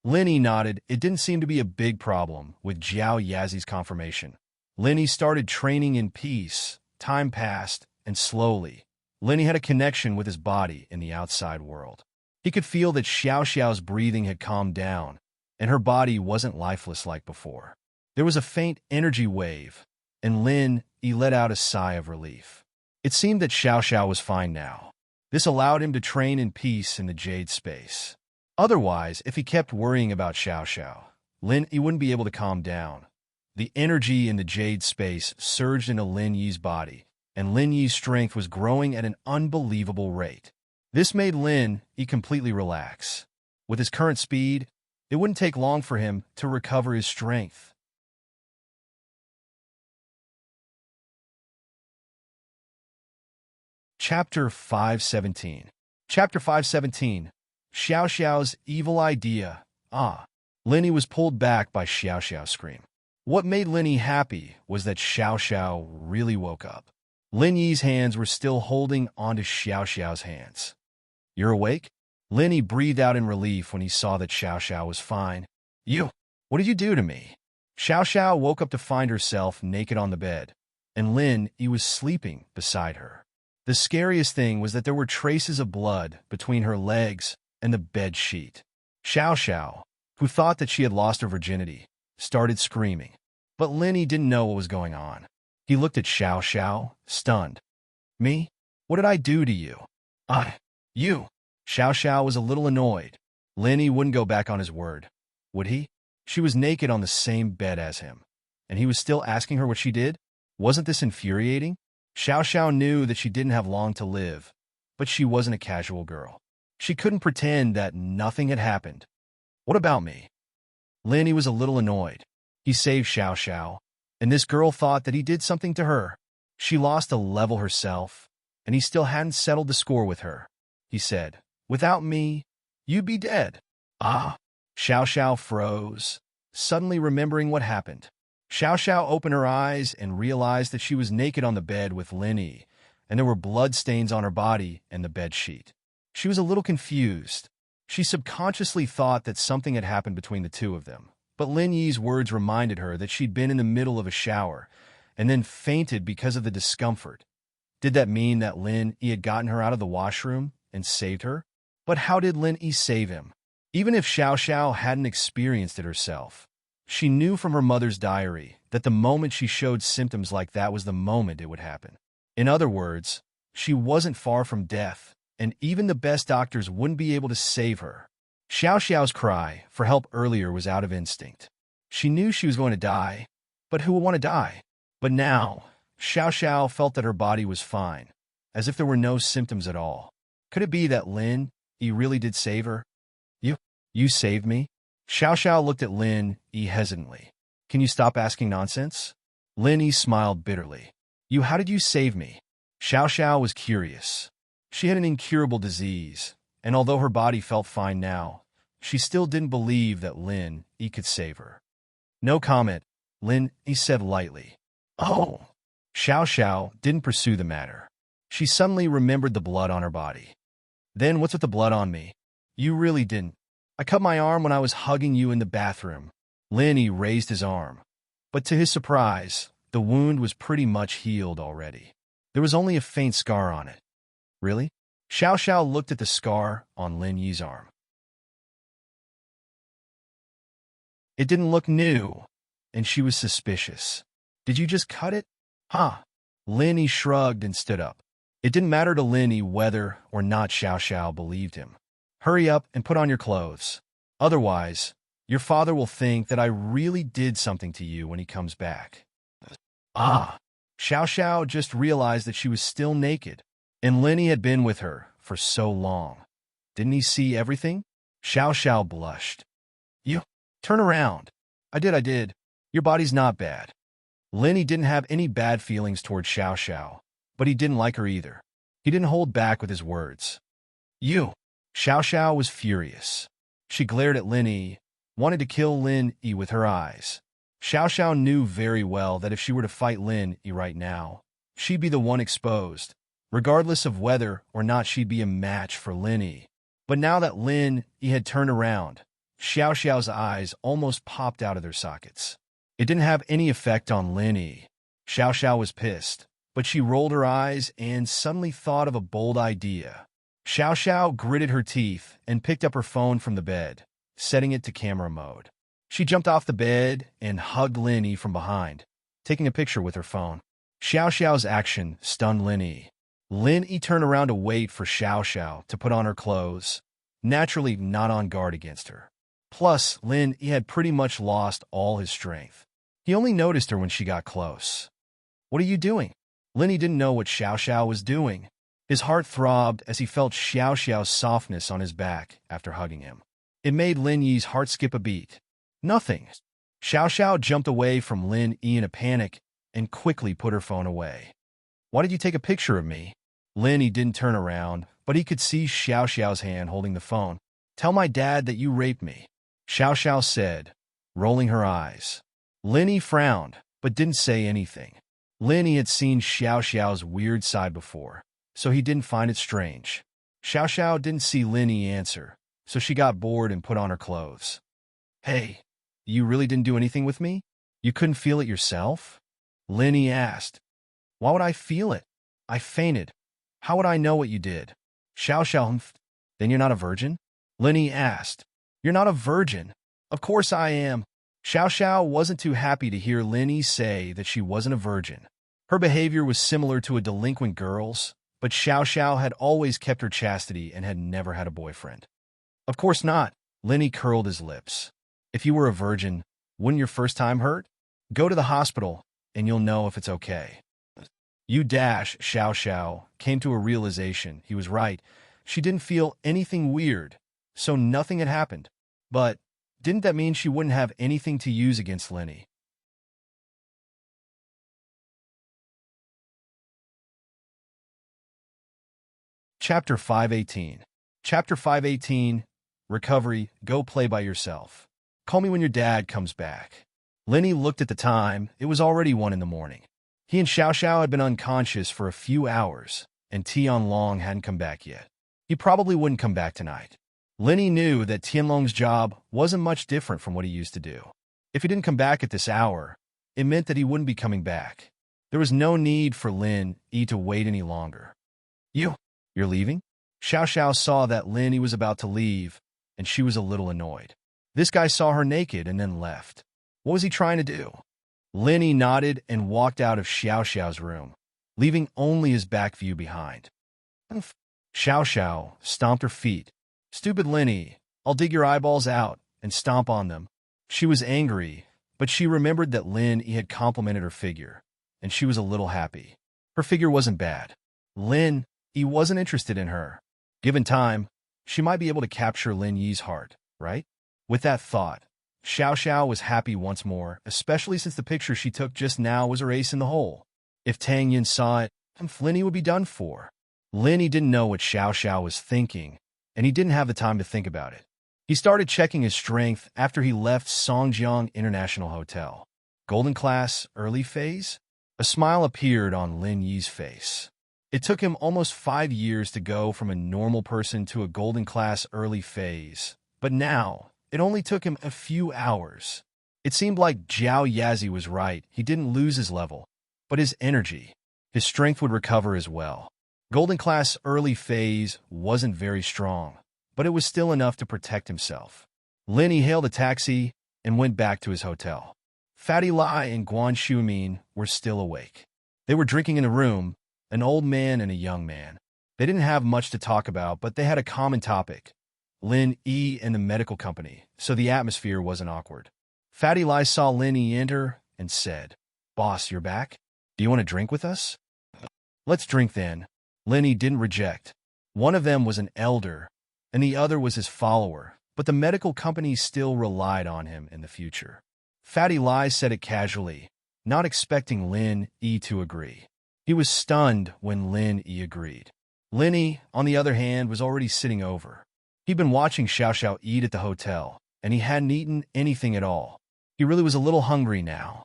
Lin Yi nodded. It didn't seem to be a big problem with Xiao Yazi's confirmation. Lin Yi started training in peace. Time passed, and slowly, Lin Yi had a connection with his body in the outside world. He could feel that Xiao Xiao's breathing had calmed down, and her body wasn't lifeless like before. There was a faint energy wave, and Lin Yi let out a sigh of relief. It seemed that Xiao Xiao was fine now. This allowed him to train in peace in the jade space. Otherwise, if he kept worrying about Xiao Xiao, Lin Yi wouldn't be able to calm down. The energy in the jade space surged into Lin Yi's body, and Lin Yi's strength was growing at an unbelievable rate. This made Lin Yi completely relax. With his current speed, it wouldn't take long for him to recover his strength. Chapter 517. Chapter 517. Xiao Xiao's evil idea. Lin Yi was pulled back by Xiao Xiao's scream. What made Lin Yi happy was that Xiao Xiao really woke up. Lin Yi's hands were still holding onto Xiao Xiao's hands. "You're awake?" Lin Yi breathed out in relief when he saw that Xiao Xiao was fine. What did you do to me?" Xiao Xiao woke up to find herself naked on the bed, and Lin Yi was sleeping beside her. The scariest thing was that there were traces of blood between her legs and the bed sheet. Xiao Xiao, who thought that she had lost her virginity, started screaming. But Lin Yi didn't know what was going on. He looked at Xiao Xiao, stunned. "Me? What did I do to you?" You." Xiao Xiao was a little annoyed. Lin Yi wouldn't go back on his word. Would he? She was naked on the same bed as him, and he was still asking her what she did? Wasn't this infuriating? Xiao Xiao knew that she didn't have long to live, but she wasn't a casual girl. She couldn't pretend that nothing had happened. What about me? Linny was a little annoyed. He saved Xiao Xiao, and this girl thought that he did something to her. She lost a level herself, and he still hadn't settled the score with her. He said, "Without me, you'd be dead." Ah! Xiao Xiao froze, suddenly remembering what happened. Xiao Xiao opened her eyes and realized that she was naked on the bed with Linny, and there were blood stains on her body and the bed sheet. She was a little confused. She subconsciously thought that something had happened between the two of them, but Lin Yi's words reminded her that she'd been in the middle of a shower and then fainted because of the discomfort. Did that mean that Lin Yi had gotten her out of the washroom and saved her? But how did Lin Yi save him? Even if Xiao Xiao hadn't experienced it herself, she knew from her mother's diary that the moment she showed symptoms like that was the moment it would happen. In other words, she wasn't far from death, and even the best doctors wouldn't be able to save her. Xiao Xiao's cry for help earlier was out of instinct. She knew she was going to die, but who would want to die? But now, Xiao Xiao felt that her body was fine, as if there were no symptoms at all. Could it be that Lin Yi really did save her? You saved me? Xiao Xiao looked at Lin Yi hesitantly. Can you stop asking nonsense? Lin Yi smiled bitterly. How did you save me? Xiao Xiao was curious. She had an incurable disease, and although her body felt fine now, she still didn't believe that Lin Yi could save her. No comment, Lin Yi said lightly. Oh! Xiao Xiao didn't pursue the matter. She suddenly remembered the blood on her body. Then what's with the blood on me? You really didn't. I cut my arm when I was hugging you in the bathroom. Lin Yi raised his arm, but to his surprise, the wound was pretty much healed already. There was only a faint scar on it. Really? Xiao Xiao looked at the scar on Lin Yi's arm. It didn't look new, and she was suspicious. Did you just cut it? Huh. Lin Yi shrugged and stood up. It didn't matter to Lin Yi whether or not Xiao Xiao believed him. Hurry up and put on your clothes. Otherwise, your father will think that I really did something to you when he comes back. Ah! Xiao Xiao just realized that she was still naked, and Lin Yi had been with her for so long. Didn't he see everything? Xiao Xiao blushed. You, turn around. I did. Your body's not bad. Lin Yi didn't have any bad feelings toward Xiao Xiao, but he didn't like her either. He didn't hold back with his words. You. Xiao Xiao was furious. She glared at Lin Yi, wanted to kill Lin Yi with her eyes. Xiao Xiao knew very well that if she were to fight Lin Yi right now, she'd be the one exposed, regardless of whether or not she'd be a match for Lin Yi. But now that Lin Yi had turned around, Xiao Xiao's eyes almost popped out of their sockets. It didn't have any effect on Lin Yi. Xiao Xiao was pissed, but she rolled her eyes and suddenly thought of a bold idea. Xiao Xiao gritted her teeth and picked up her phone from the bed, setting it to camera mode. She jumped off the bed and hugged Lin Yi from behind, taking a picture with her phone. Xiao Xiao's action stunned Lin Yi. Lin Yi turned around to wait for Xiao Xiao to put on her clothes, naturally not on guard against her. Plus, Lin Yi had pretty much lost all his strength. He only noticed her when she got close. What are you doing? Lin Yi didn't know what Xiao Xiao was doing. His heart throbbed as he felt Xiao Xiao's softness on his back after hugging him. It made Lin Yi's heart skip a beat. Nothing. Xiao Xiao jumped away from Lin Yi in a panic and quickly put her phone away. Why did you take a picture of me? Lin Yi didn't turn around, but he could see Xiao Xiao's hand holding the phone. Tell my dad that you raped me, Xiao Xiao said, rolling her eyes. Lin Yi frowned, but didn't say anything. Lin Yi had seen Xiao Xiao's weird side before, so he didn't find it strange. Xiao Xiao didn't see Lin Yi answer, so she got bored and put on her clothes. Hey, you really didn't do anything with me? You couldn't feel it yourself? Lin Yi asked. Why would I feel it? I fainted. How would I know what you did? Xiao Xiao humphed. Then you're not a virgin? Lin Yi asked. You're not a virgin. Of course I am. Xiao Xiao wasn't too happy to hear Lin Yi say that she wasn't a virgin. Her behavior was similar to a delinquent girl's, but Xiao Xiao had always kept her chastity and had never had a boyfriend. Of course not. Lin Yi curled his lips. If you were a virgin, wouldn't your first time hurt? Go to the hospital, and you'll know if it's okay. Xiao Xiao came to a realization. He was right. She didn't feel anything weird, so nothing had happened. But didn't that mean she wouldn't have anything to use against Lenny? Chapter 518. Chapter 518, Recovery, Go Play by Yourself. Call me when your dad comes back. Lenny looked at the time. It was already 1 in the morning. He and Xiao Xiao had been unconscious for a few hours, and Tianlong hadn't come back yet. He probably wouldn't come back tonight. Lenny knew that Tianlong's job wasn't much different from what he used to do. If he didn't come back at this hour, it meant that he wouldn't be coming back. There was no need for Lin Yi to wait any longer. You're leaving? Xiao Xiao saw that Lin Yi was about to leave, and she was a little annoyed. This guy saw her naked and then left. What was he trying to do? Lin Yi nodded and walked out of Xiao Xiao's room, leaving only his back view behind. Xiao Xiao stomped her feet. Stupid Lin Yi, I'll dig your eyeballs out and stomp on them. She was angry, but she remembered that Lin Yi had complimented her figure, and she was a little happy. Her figure wasn't bad. Lin Yi wasn't interested in her. Given time, she might be able to capture Lin Yi's heart, right? With that thought, Xiao Xiao was happy once more, especially since the picture she took just now was her ace in the hole. If Tang Yin saw it, Lin Yi would be done for. Lin Yi didn't know what Xiao Xiao was thinking, and he didn't have the time to think about it. He started checking his strength after he left Songjiang International Hotel. Golden class, early phase? A smile appeared on Lin Yi's face. It took him almost 5 years to go from a normal person to a golden class early phase, but now it only took him a few hours. It seemed like Zhao Yazi was right. He didn't lose his level, but his energy. His strength would recover as well. Golden class early phase wasn't very strong, but it was still enough to protect himself. Lin Yi hailed a taxi and went back to his hotel. Fatty Lai and Guan Xumin were still awake. They were drinking in a room, an old man and a young man. They didn't have much to talk about, but they had a common topic, Lin Yi and the medical company, so the atmosphere wasn't awkward. Fatty Lai saw Lin Yi enter and said, "Boss, you're back? Do you want to drink with us?" "Let's drink then." Lin Yi didn't reject. One of them was an elder, and the other was his follower, but the medical company still relied on him in the future. Fatty Lai said it casually, not expecting Lin Yi to agree. He was stunned when Lin Yi agreed. Lin Yi, on the other hand, was already sitting over. He'd been watching Xiao Xiao eat at the hotel, and he hadn't eaten anything at all. He really was a little hungry now.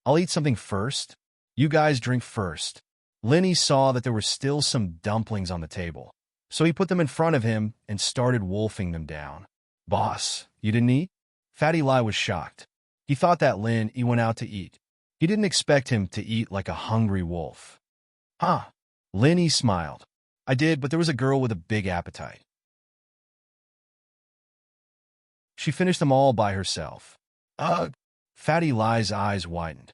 "I'll eat something first. You guys drink first." Lin Yi saw that there were still some dumplings on the table, so he put them in front of him and started wolfing them down. "Boss, you didn't eat?" Fatty Lai was shocked. He thought that Lin Yi went out to eat. He didn't expect him to eat like a hungry wolf. "Huh?" Lin Yi smiled. "I did, but there was a girl with a big appetite. She finished them all by herself." "Ugh." Fatty Lai's eyes widened.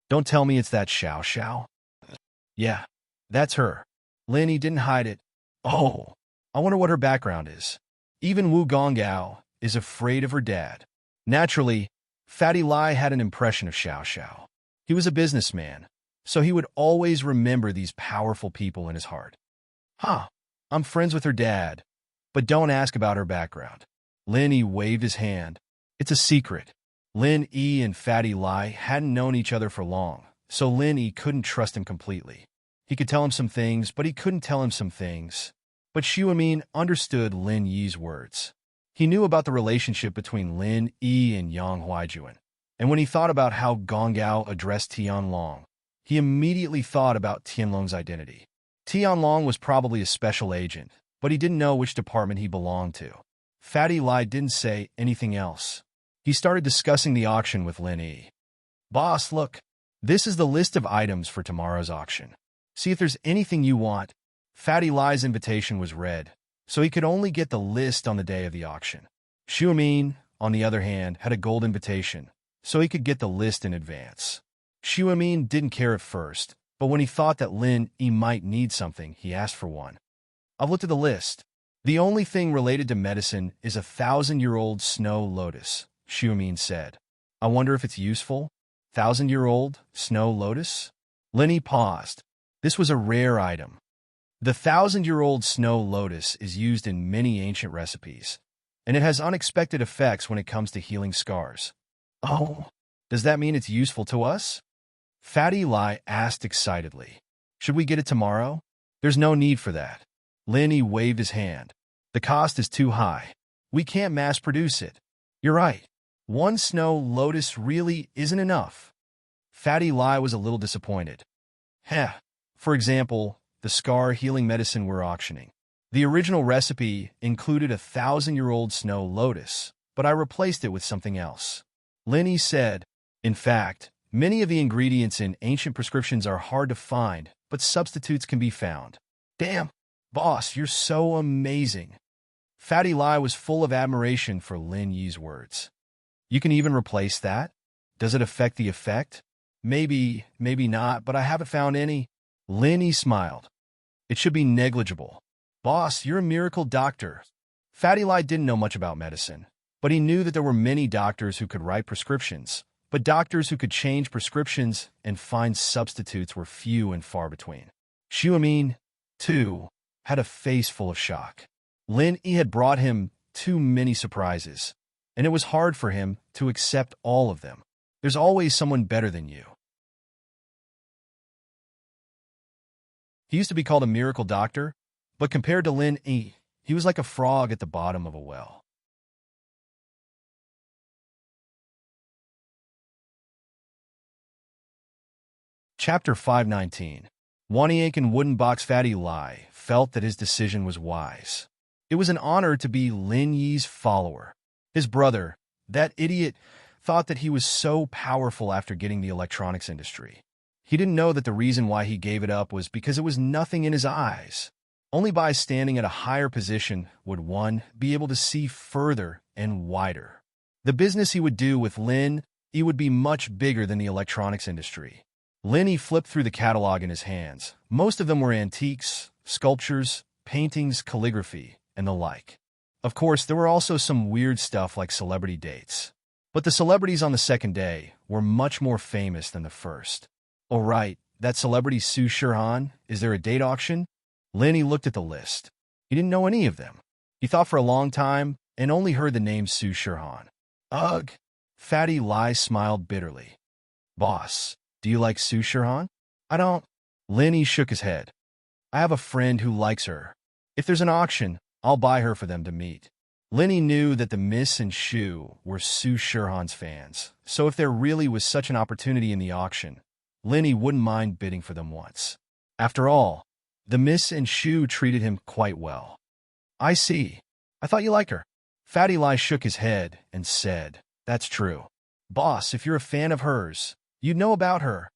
"Don't tell me it's that Xiao Xiao." "Yeah, that's her." Lin Yi didn't hide it. "Oh, I wonder what her background is." Even Wu Gonggao is afraid of her dad. Naturally, Fatty Lai had an impression of Xiao Xiao. He was a businessman, so he would always remember these powerful people in his heart. I'm friends with her dad, but don't ask about her background." Lin Yi waved his hand. "It's a secret." Lin Yi and Fatty Lai hadn't known each other for long, so Lin Yi couldn't trust him completely. He could tell him some things, but he couldn't tell him some things. But Xu Amin understood Lin Yi's words. He knew about the relationship between Lin Yi and Yang Huaijuan. And when he thought about how Gonggao addressed Tianlong, he immediately thought about Tianlong's identity. Tianlong was probably a special agent, but he didn't know which department he belonged to. Fatty Lai didn't say anything else. He started discussing the auction with Lin Yi. "Boss, look. This is the list of items for tomorrow's auction. See if there's anything you want." Fatty Lai's invitation was read, so he could only get the list on the day of the auction. Xu Amin, on the other hand, had a gold invitation, so he could get the list in advance. Xu Amin didn't care at first, but when he thought that Lin Yi might need something, he asked for one. "I've looked at the list. The only thing related to medicine is a 1,000-year-old snow lotus," Xiumin said. I wonder if it's useful. 1,000-year-old snow lotus? Lenny paused. This was a rare item. The 1,000-year-old snow lotus is used in many ancient recipes, and it has unexpected effects when it comes to healing scars. Oh, does that mean it's useful to us? Fatty Lai asked excitedly. Should we get it tomorrow? There's no need for that. Lenny waved his hand. The cost is too high. We can't mass-produce it. You're right. One snow lotus really isn't enough. Fatty Lai was a little disappointed. Heh. For example, the scar healing medicine we're auctioning. The original recipe included a 1,000-year-old snow lotus, but I replaced it with something else. Lenny said, in fact, many of the ingredients in ancient prescriptions are hard to find, but substitutes can be found. Damn, boss, you're so amazing. Fatty Lai was full of admiration for Lin Yi's words. You can even replace that? Does it affect the effect? Maybe, maybe not, but I haven't found any. Lin Yi smiled. It should be negligible. Boss, you're a miracle doctor. Fatty Lai didn't know much about medicine, but he knew that there were many doctors who could write prescriptions, but doctors who could change prescriptions and find substitutes were few and far between. Xiumin, too, had a face full of shock. Lin Yi had brought him too many surprises, and it was hard for him to accept all of them. There's always someone better than you. He used to be called a miracle doctor, but compared to Lin Yi, he was like a frog at the bottom of a well. Chapter 519. Waniank and Wooden Box. Fatty Lai felt that his decision was wise. It was an honor to be Lin Yi's follower. His brother, that idiot, thought that he was so powerful after getting the electronics industry. He didn't know that the reason why he gave it up was because it was nothing in his eyes. Only by standing at a higher position would one be able to see further and wider. The business he would do with Lin Yi would be much bigger than the electronics industry. Lin Yi flipped through the catalog in his hands. Most of them were antiques, sculptures, paintings, calligraphy, and the like. Of course, there were also some weird stuff like celebrity dates. But the celebrities on the second day were much more famous than the first. Oh right, that celebrity Su Shirhan, is there a date auction? Lin Yi looked at the list. He didn't know any of them. He thought for a long time and only heard the name Su Shirhan. Ugh! Fatty Lai smiled bitterly. Boss, do you like Su Shirhan? I don't. Lin Yi shook his head. I have a friend who likes her. If there's an auction, I'll buy her for them to meet. Lin Yi knew that the Miss and Shu were Su Shirhan's fans, so if there really was such an opportunity in the auction, Lin Yi wouldn't mind bidding for them once. After all, the Miss and Shu treated him quite well. I see. I thought you liked her. Fatty Lai shook his head and said, That's true. Boss, if you're a fan of hers, you'd know about her.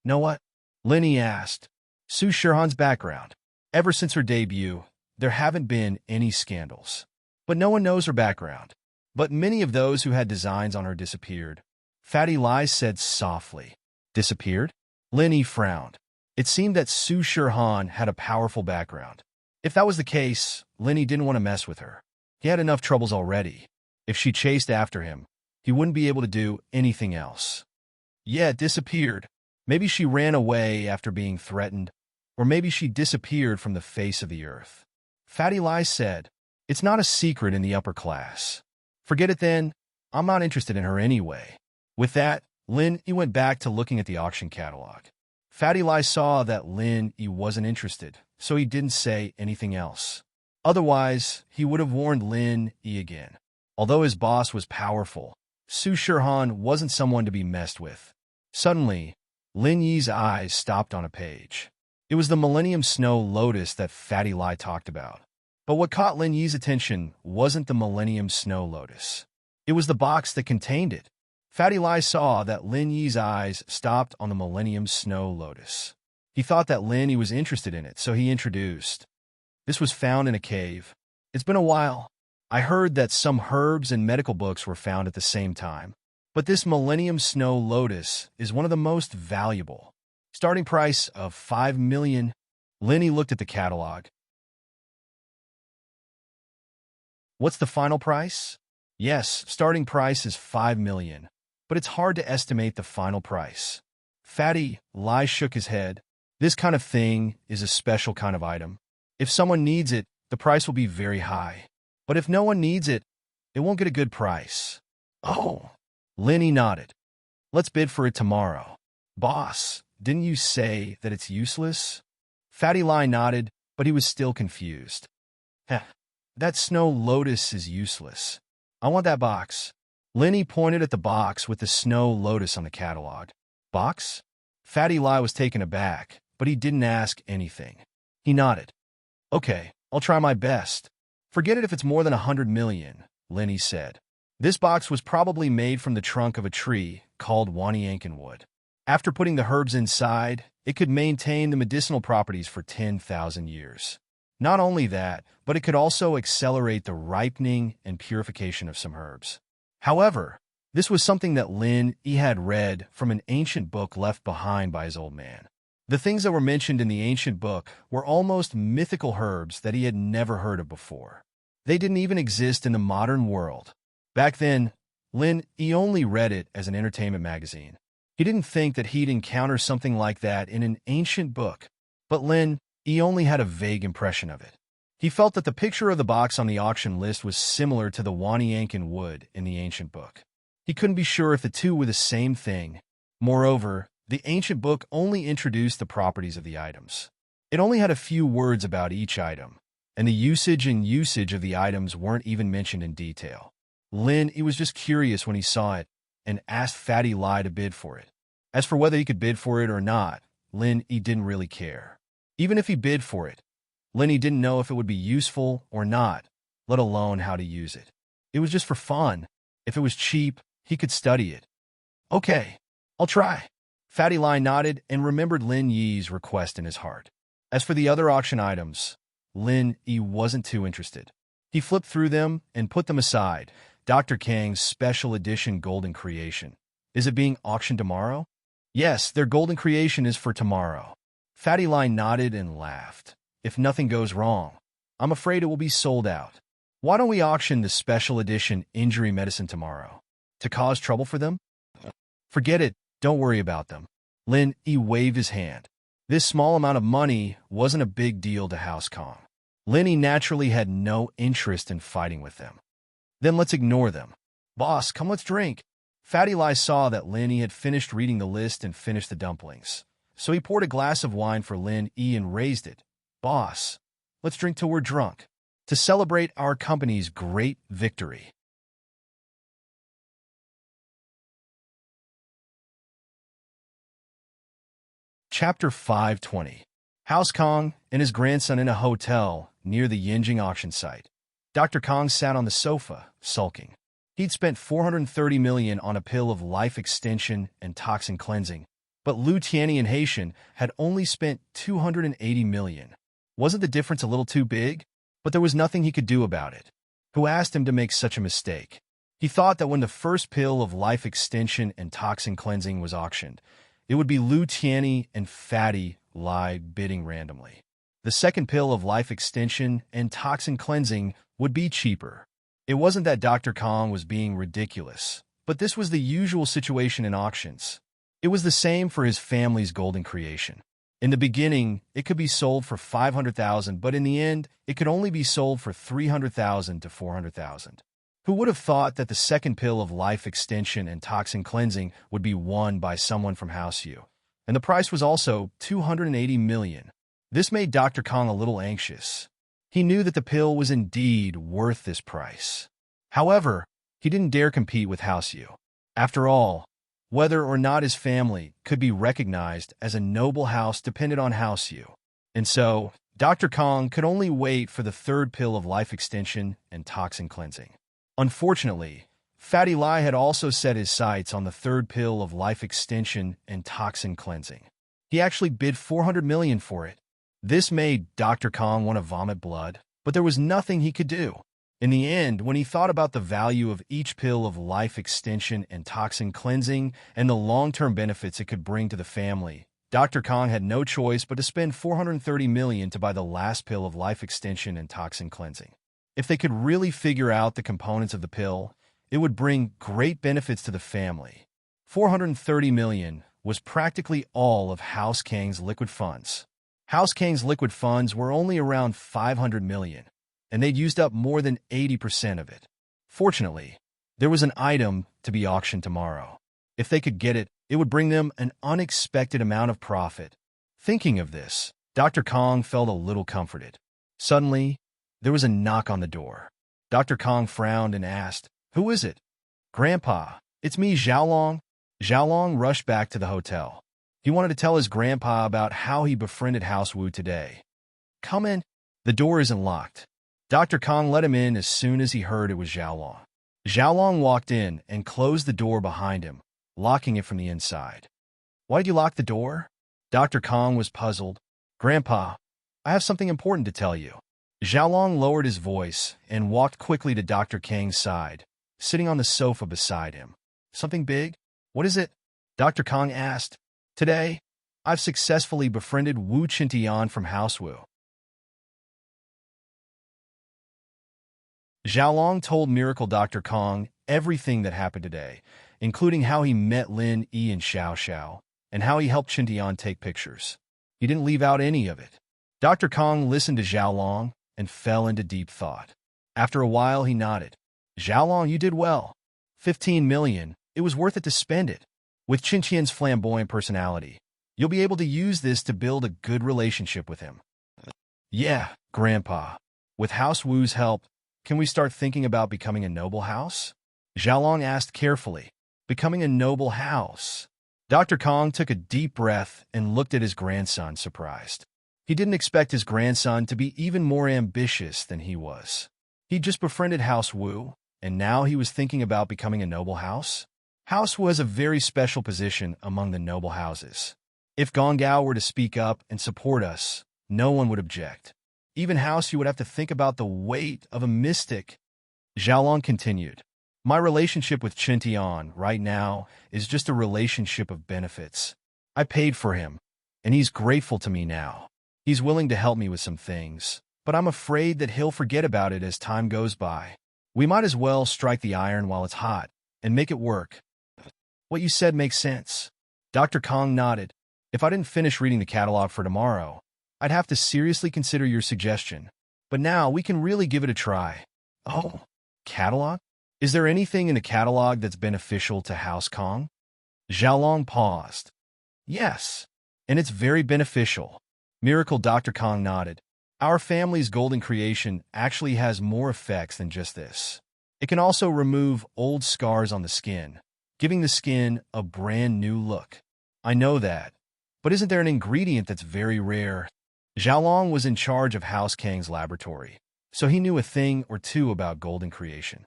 Know what? Lin Yi asked. Su Shirhan's background. Ever since her debut, there haven't been any scandals. But no one knows her background. But many of those who had designs on her disappeared. Fatty Lai said softly. Disappeared? Lin Yi frowned. It seemed that Su Shirhan had a powerful background. If that was the case, Lin Yi didn't want to mess with her. He had enough troubles already. If she chased after him, he wouldn't be able to do anything else. Yeah, disappeared. Maybe she ran away after being threatened, or maybe she disappeared from the face of the earth. Fatty Lai said, It's not a secret in the upper class. Forget it then. I'm not interested in her anyway. With that, Lin Yi went back to looking at the auction catalog. Fatty Lai saw that Lin Yi wasn't interested, so he didn't say anything else. Otherwise, he would have warned Lin Yi again. Although his boss was powerful, Su Shirhan wasn't someone to be messed with. Suddenly, Lin Yi's eyes stopped on a page. It was the Millennium Snow Lotus that Fatty Lai talked about. But what caught Lin Yi's attention wasn't the Millennium Snow Lotus. It was the box that contained it. Fatty Lai saw that Lin Yi's eyes stopped on the Millennium Snow Lotus. He thought that Lin Yi was interested in it, so he introduced. This was found in a cave. It's been a while. I heard that some herbs and medical books were found at the same time. But this Millennium Snow Lotus is one of the most valuable. Starting price of 5 million. Lin Yi looked at the catalog. What's the final price? Yes, starting price is 5 million, but it's hard to estimate the final price. Fatty Lie shook his head. This kind of thing is a special kind of item. If someone needs it, the price will be very high. But if no one needs it, it won't get a good price. Oh. Lenny nodded. Let's bid for it tomorrow. Boss, didn't you say that it's useless? Fatty Lie nodded, but he was still confused. Heh, that snow lotus is useless. I want that box. Lenny pointed at the box with the snow lotus on the catalog. Box? Fatty Lie was taken aback, but he didn't ask anything. He nodded. Okay, I'll try my best. Forget it if it's more than 100 million, Lenny said. This box was probably made from the trunk of a tree called unwavering wood. After putting the herbs inside, it could maintain the medicinal properties for 10,000 years. Not only that, but it could also accelerate the ripening and purification of some herbs. However, this was something that Lin Yi had read from an ancient book left behind by his old man. The things that were mentioned in the ancient book were almost mythical herbs that he had never heard of before. They didn't even exist in the modern world. Back then, Lin Yi only read it as an entertainment magazine. He didn't think that he'd encounter something like that in an ancient book, but Lin Yi only had a vague impression of it. He felt that the picture of the box on the auction list was similar to the unwavering wood in the ancient book. He couldn't be sure if the two were the same thing. Moreover, the ancient book only introduced the properties of the items. It only had a few words about each item, and the usage of the items weren't even mentioned in detail. Lin Yi was just curious when he saw it and asked Fatty Lie to bid for it. As for whether he could bid for it or not, Lin Yi didn't really care. Even if he bid for it, Lin Yi didn't know if it would be useful or not, let alone how to use it. It was just for fun. If it was cheap, he could study it. Okay, I'll try. Fatty Lie nodded and remembered Lin Yi's request in his heart. As for the other auction items, Lin Yi wasn't too interested. He flipped through them and put them aside. Dr. Kang's special edition golden creation. Is it being auctioned tomorrow? Yes, their golden creation is for tomorrow. Fatty Lie nodded and laughed. If nothing goes wrong, I'm afraid it will be sold out. Why don't we auction the special edition injury medicine tomorrow? To cause trouble for them? Forget it, don't worry about them. Lin Yi waved his hand. This small amount of money wasn't a big deal to House Kong. Lin Yi naturally had no interest in fighting with them. Then let's ignore them. Boss, come let's drink. Fatty Lie saw that Lin Yi had finished reading the list and finished the dumplings. So he poured a glass of wine for Lin Yi and raised it. Boss, let's drink till we're drunk. To celebrate our company's great victory. Chapter 520. House Kong and his grandson in a hotel near the Yinjing auction site. Dr. Kong sat on the sofa, sulking. He'd spent 430 million on a pill of life extension and toxin cleansing, but Lu Tianyi and Haitian had only spent 280 million. Wasn't the difference a little too big? But there was nothing he could do about it. Who asked him to make such a mistake? He thought that when the first pill of life extension and toxin cleansing was auctioned, it would be Lu Tianyi and Fatty Lie bidding randomly. The second pill of life extension and toxin cleansing would be cheaper. It wasn't that Dr. Kong was being ridiculous, but this was the usual situation in auctions. It was the same for his family's golden creation. In the beginning, it could be sold for 500,000, but in the end, it could only be sold for 300,000 to 400,000. Who would have thought that the second pill of life extension and toxin cleansing would be won by someone from House Yu? And the price was also 280 million. This made Dr. Kong a little anxious. He knew that the pill was indeed worth this price. However, he didn't dare compete with House Yu. After all, whether or not his family could be recognized as a noble house depended on House Yu. And so, Dr. Kong could only wait for the third pill of life extension and toxin cleansing. Unfortunately, Fatty Lie had also set his sights on the third pill of life extension and toxin cleansing. He actually bid 400 million for it. This made Dr. Kong want to vomit blood, but there was nothing he could do. In the end, when he thought about the value of each pill of life extension and toxin cleansing and the long-term benefits it could bring to the family, Dr. Kong had no choice but to spend 430 million to buy the last pill of life extension and toxin cleansing. If they could really figure out the components of the pill, It would bring great benefits to the family. 430 million was practically all of House Kang's liquid funds. House Kang's liquid funds were only around 500 million, and they'd used up more than 80% of it. Fortunately, there was an item to be auctioned tomorrow. If they could get it, it would bring them an unexpected amount of profit. Thinking of this, Dr. Kong felt a little comforted. Suddenly, there was a knock on the door. Dr. Kong frowned and asked, "Who is it?" "Grandpa, it's me, Xiaolong." Xiaolong rushed back to the hotel. He wanted to tell his grandpa about how he befriended House Wu today. "Come in." "The door isn't locked." Dr. Kong let him in as soon as he heard it was Xiaolong. Xiaolong walked in and closed the door behind him, locking it from the inside. "Why did you lock the door?" Dr. Kong was puzzled. "Grandpa, I have something important to tell you." Xiaolong lowered his voice and walked quickly to Dr. Kang's side, sitting on the sofa beside him. "Something big? What is it?" Dr. Kong asked. "Today, I've successfully befriended Wu Qintian from House Wu." Xiaolong told Miracle Dr. Kong everything that happened today, including how he met Lin Yi and Xiao Xiao, and how he helped Qintian take pictures. He didn't leave out any of it. Dr. Kong listened to Xiaolong and fell into deep thought. After a while, he nodded. "Xiaolong, you did well. 15 million, it was worth it to spend it. With Qintian's flamboyant personality, you'll be able to use this to build a good relationship with him." "Yeah, Grandpa. With House Wu's help, can we start thinking about becoming a noble house?" Xiaolong asked carefully. "Becoming a noble house?" Dr. Kong took a deep breath and looked at his grandson, surprised. He didn't expect his grandson to be even more ambitious than he was. He'd just befriended House Wu, and now he was thinking about becoming a noble house. House Wu has a very special position among the noble houses. If Gongao were to speak up and support us, no one would object. Even House Yu would have to think about the weight of a mystic. Xiaolong continued. "My relationship with Qintian right now is just a relationship of benefits. I paid for him, and he's grateful to me now. He's willing to help me with some things, but I'm afraid that he'll forget about it as time goes by. We might as well strike the iron while it's hot and make it work." "What you said makes sense." Dr. Kong nodded. "If I didn't finish reading the catalog for tomorrow, I'd have to seriously consider your suggestion. But now we can really give it a try." "Oh, catalog? Is there anything in the catalog that's beneficial to House Kong?" Xiaolong paused. "Yes, and it's very beneficial." Miracle Dr. Kong nodded. "Our family's golden creation actually has more effects than just this. It can also remove old scars on the skin, giving the skin a brand new look." "I know that, but isn't there an ingredient that's very rare?" Xiaolong was in charge of House Kang's laboratory, so he knew a thing or two about golden creation.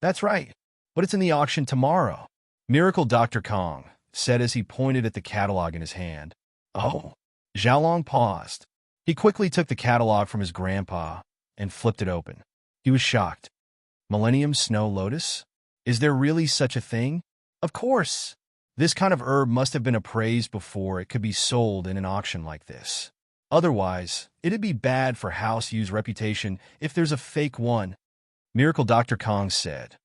"That's right, but it's in the auction tomorrow," Miracle Dr. Kong said as he pointed at the catalog in his hand. "Oh." Xiaolong paused. He quickly took the catalog from his grandpa and flipped it open. He was shocked. "Millennium Snow Lotus? Is there really such a thing?" "Of course. This kind of herb must have been appraised before it could be sold in an auction like this. Otherwise, it'd be bad for House Yu's reputation if there's a fake one," Miracle Dr. Kong said.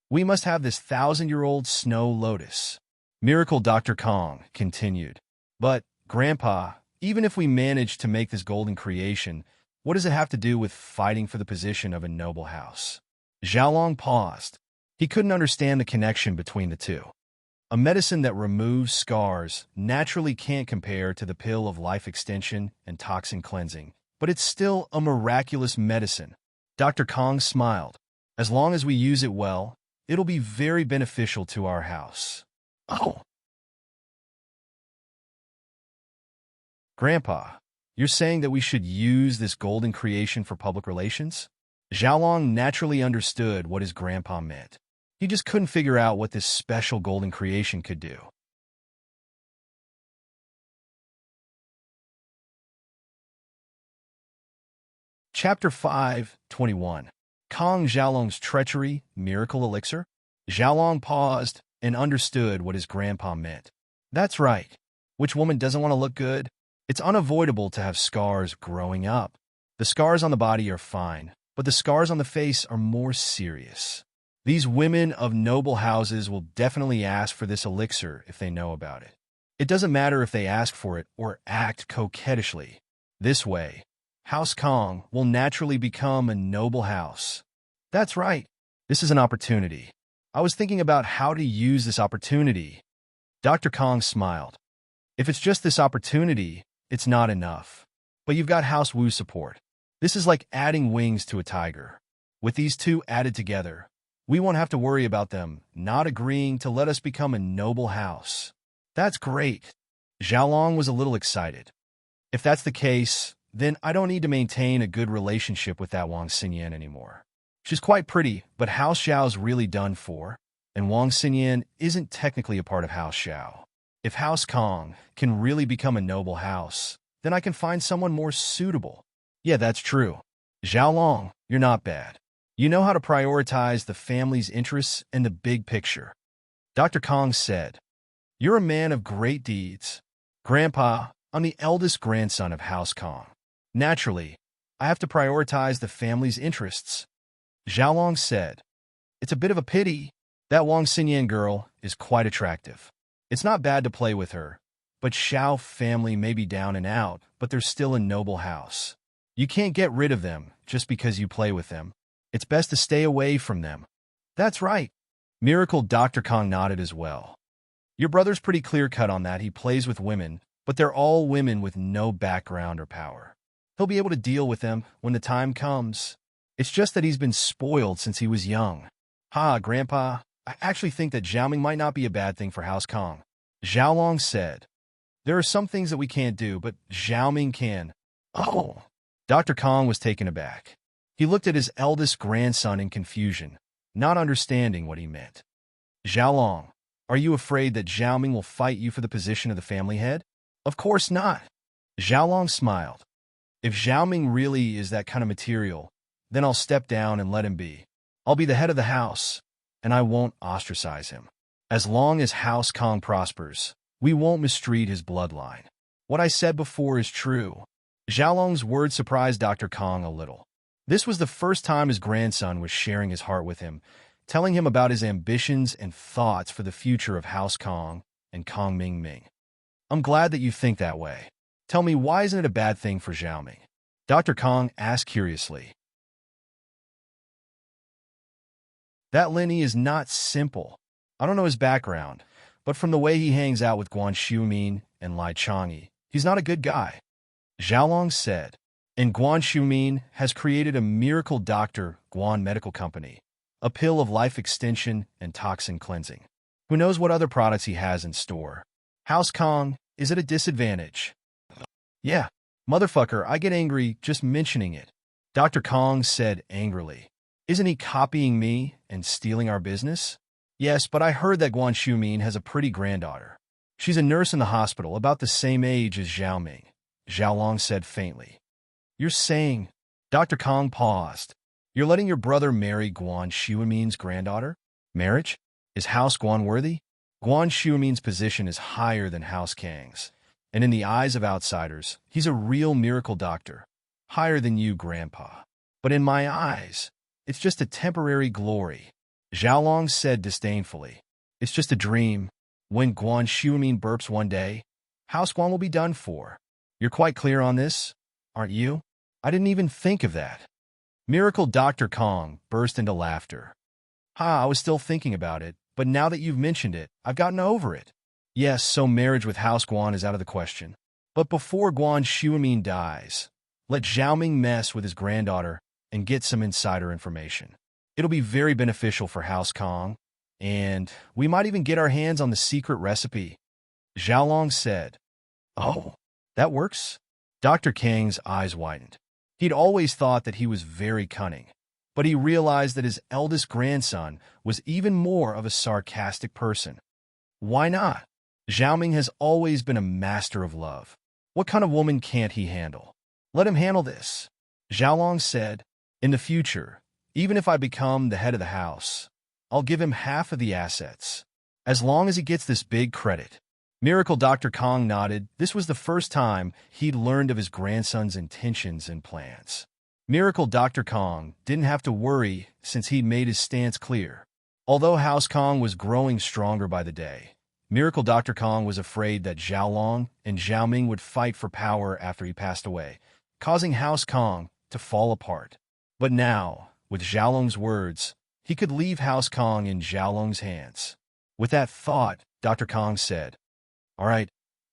"We must have this 1,000-year-old snow lotus." Miracle Dr. Kong continued. "But, Grandpa, even if we manage to make this golden creation, what does it have to do with fighting for the position of a noble house?" Xiaolong paused. He couldn't understand the connection between the two. A medicine that removes scars naturally can't compare to the pill of life extension and toxin cleansing, but it's still a miraculous medicine. Dr. Kong smiled. "As long as we use it well, it'll be very beneficial to our house." "Oh." "Grandpa, you're saying that we should use this golden creation for public relations?" Xiaolong naturally understood what his grandpa meant. He just couldn't figure out what this special golden creation could do. Chapter 5:21. Kong Xiaolong's Treachery, Miracle Elixir? Xiaolong paused and understood what his grandpa meant. That's right. Which woman doesn't want to look good? It's unavoidable to have scars growing up. The scars on the body are fine, but the scars on the face are more serious. These women of noble houses will definitely ask for this elixir if they know about it. It doesn't matter if they ask for it or act coquettishly. This way, House Kong will naturally become a noble house. That's right. This is an opportunity. I was thinking about how to use this opportunity. Dr. Kong smiled. If it's just this opportunity, it's not enough. But you've got House Wu support. This is like adding wings to a tiger. With these two added together, we won't have to worry about them not agreeing to let us become a noble house. That's great. Xiaolong was a little excited. If that's the case, then I don't need to maintain a good relationship with that Wang Xinyan anymore. She's quite pretty, but House Xiao's really done for, and Wang Xinyan isn't technically a part of House Xiao. If House Kong can really become a noble house, then I can find someone more suitable. Yeah, that's true. Xiaolong, you're not bad. You know how to prioritize the family's interests and the big picture. Dr. Kong said, "You're a man of great deeds. Grandpa, I'm the eldest grandson of House Kong. Naturally, I have to prioritize the family's interests." Xiaolong said, "It's a bit of a pity. That Wang Xinyan girl is quite attractive. It's not bad to play with her, but Xiao family may be down and out, but they're still a noble house. You can't get rid of them just because you play with them. It's best to stay away from them." That's right. Miracle Dr. Kong nodded as well. Your brother's pretty clear-cut on that. He plays with women, but they're all women with no background or power. He'll be able to deal with them when the time comes. It's just that he's been spoiled since he was young. Ha, Grandpa, I actually think that Xiaoming might not be a bad thing for House Kong. Xiaolong said, "There are some things that we can't do, but Xiaoming can." Oh. Dr. Kong was taken aback. He looked at his eldest grandson in confusion, not understanding what he meant. Xiaolong, are you afraid that Xiaoming will fight you for the position of the family head? Of course not. Xiaolong smiled. If Xiaoming really is that kind of material, then I'll step down and let him be. I'll be the head of the house, and I won't ostracize him. As long as House Kong prospers, we won't mistreat his bloodline. What I said before is true. Xiaolong's words surprised Dr. Kong a little. This was the first time his grandson was sharing his heart with him, telling him about his ambitions and thoughts for the future of House Kong and Kong Ming Ming. I'm glad that you think that way. Tell me, why isn't it a bad thing for Xiaoming? Dr. Kong asked curiously. That Lenny is not simple. I don't know his background, but from the way he hangs out with Guan Xiumin and Lai Changyi, he's not a good guy. Xiaolong said, and Guan Xiumin has created a miracle doctor Guan Medical Company, a pill of life extension and toxin cleansing. Who knows what other products he has in store? House Kong is at a disadvantage. Yeah, motherfucker, I get angry just mentioning it. Dr. Kong said angrily. Isn't he copying me and stealing our business? Yes, but I heard that Guan Xiumin has a pretty granddaughter. She's a nurse in the hospital, about the same age as Xiaoming, Xiaolong said faintly. You're saying... Dr. Kong paused. You're letting your brother marry Guan Xiumin's granddaughter? Marriage? Is House Guan worthy? Guan Xiumin's position is higher than House Kang's, and in the eyes of outsiders, he's a real miracle doctor. Higher than you, Grandpa. But in my eyes, it's just a temporary glory. Xiaolong said disdainfully. It's just a dream. When Guan Xiumin burps one day, House Guan will be done for. You're quite clear on this, aren't you? I didn't even think of that. Miracle Dr. Kong burst into laughter. I was still thinking about it, but now that you've mentioned it, I've gotten over it. Yes, so marriage with House Guan is out of the question. But before Guan Xiumin dies, let Xiaoming mess with his granddaughter and get some insider information. It'll be very beneficial for House Kong, and we might even get our hands on the secret recipe. Xiaolong said. Oh, that works? Dr. Kang's eyes widened. He'd always thought that he was very cunning, but he realized that his eldest grandson was even more of a sarcastic person. Why not? Xiaoming has always been a master of love. What kind of woman can't he handle? Let him handle this. Xiaolong said, in the future, even if I become the head of the house, I'll give him half of the assets, as long as he gets this big credit. Miracle Dr. Kong nodded. This was the first time he'd learned of his grandson's intentions and plans. Miracle Dr. Kong didn't have to worry since he'd made his stance clear. Although House Kong was growing stronger by the day, Miracle Dr. Kong was afraid that Zhao Long and Zhao Ming would fight for power after he passed away, causing House Kong to fall apart. But now, with Zhao Long's words, he could leave House Kong in Zhao Long's hands. With that thought, Dr. Kong said, "All right,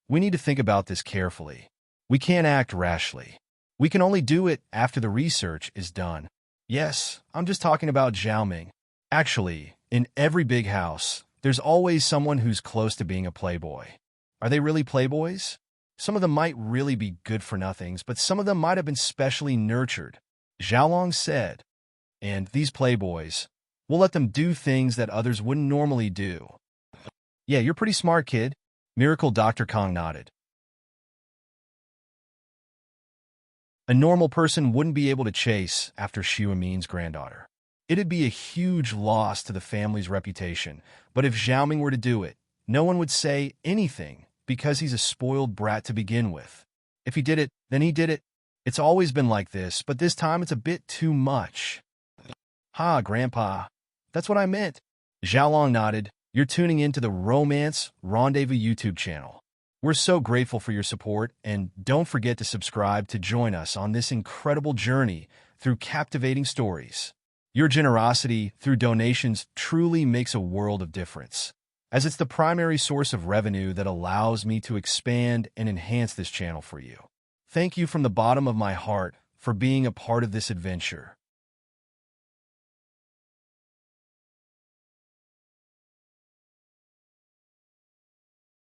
we need to think about this carefully. We can't act rashly. We can only do it after the research is done." Yes, I'm just talking about Zhao Ming. Actually, in every big house, there's always someone who's close to being a playboy. Are they really playboys? Some of them might really be good-for-nothings, but some of them might have been specially nurtured. Zhao Long said, "And these playboys, we'll let them do things that others wouldn't normally do." "Yeah, you're pretty smart, kid." Miracle Dr. Kong nodded. A normal person wouldn't be able to chase after Xu Amin's granddaughter. It'd be a huge loss to the family's reputation, but if Zhao Ming were to do it, no one would say anything because he's a spoiled brat to begin with. If he did it, then he did it. It's always been like this, but this time it's a bit too much. "Ha, Grandpa. That's what I meant." Zhao Long nodded. "You're tuning into the Romance Rendezvous YouTube channel. We're so grateful for your support, and don't forget to subscribe to join us on this incredible journey through captivating stories. Your generosity through donations truly makes a world of difference, as it's the primary source of revenue that allows me to expand and enhance this channel for you. Thank you from the bottom of my heart for being a part of this adventure.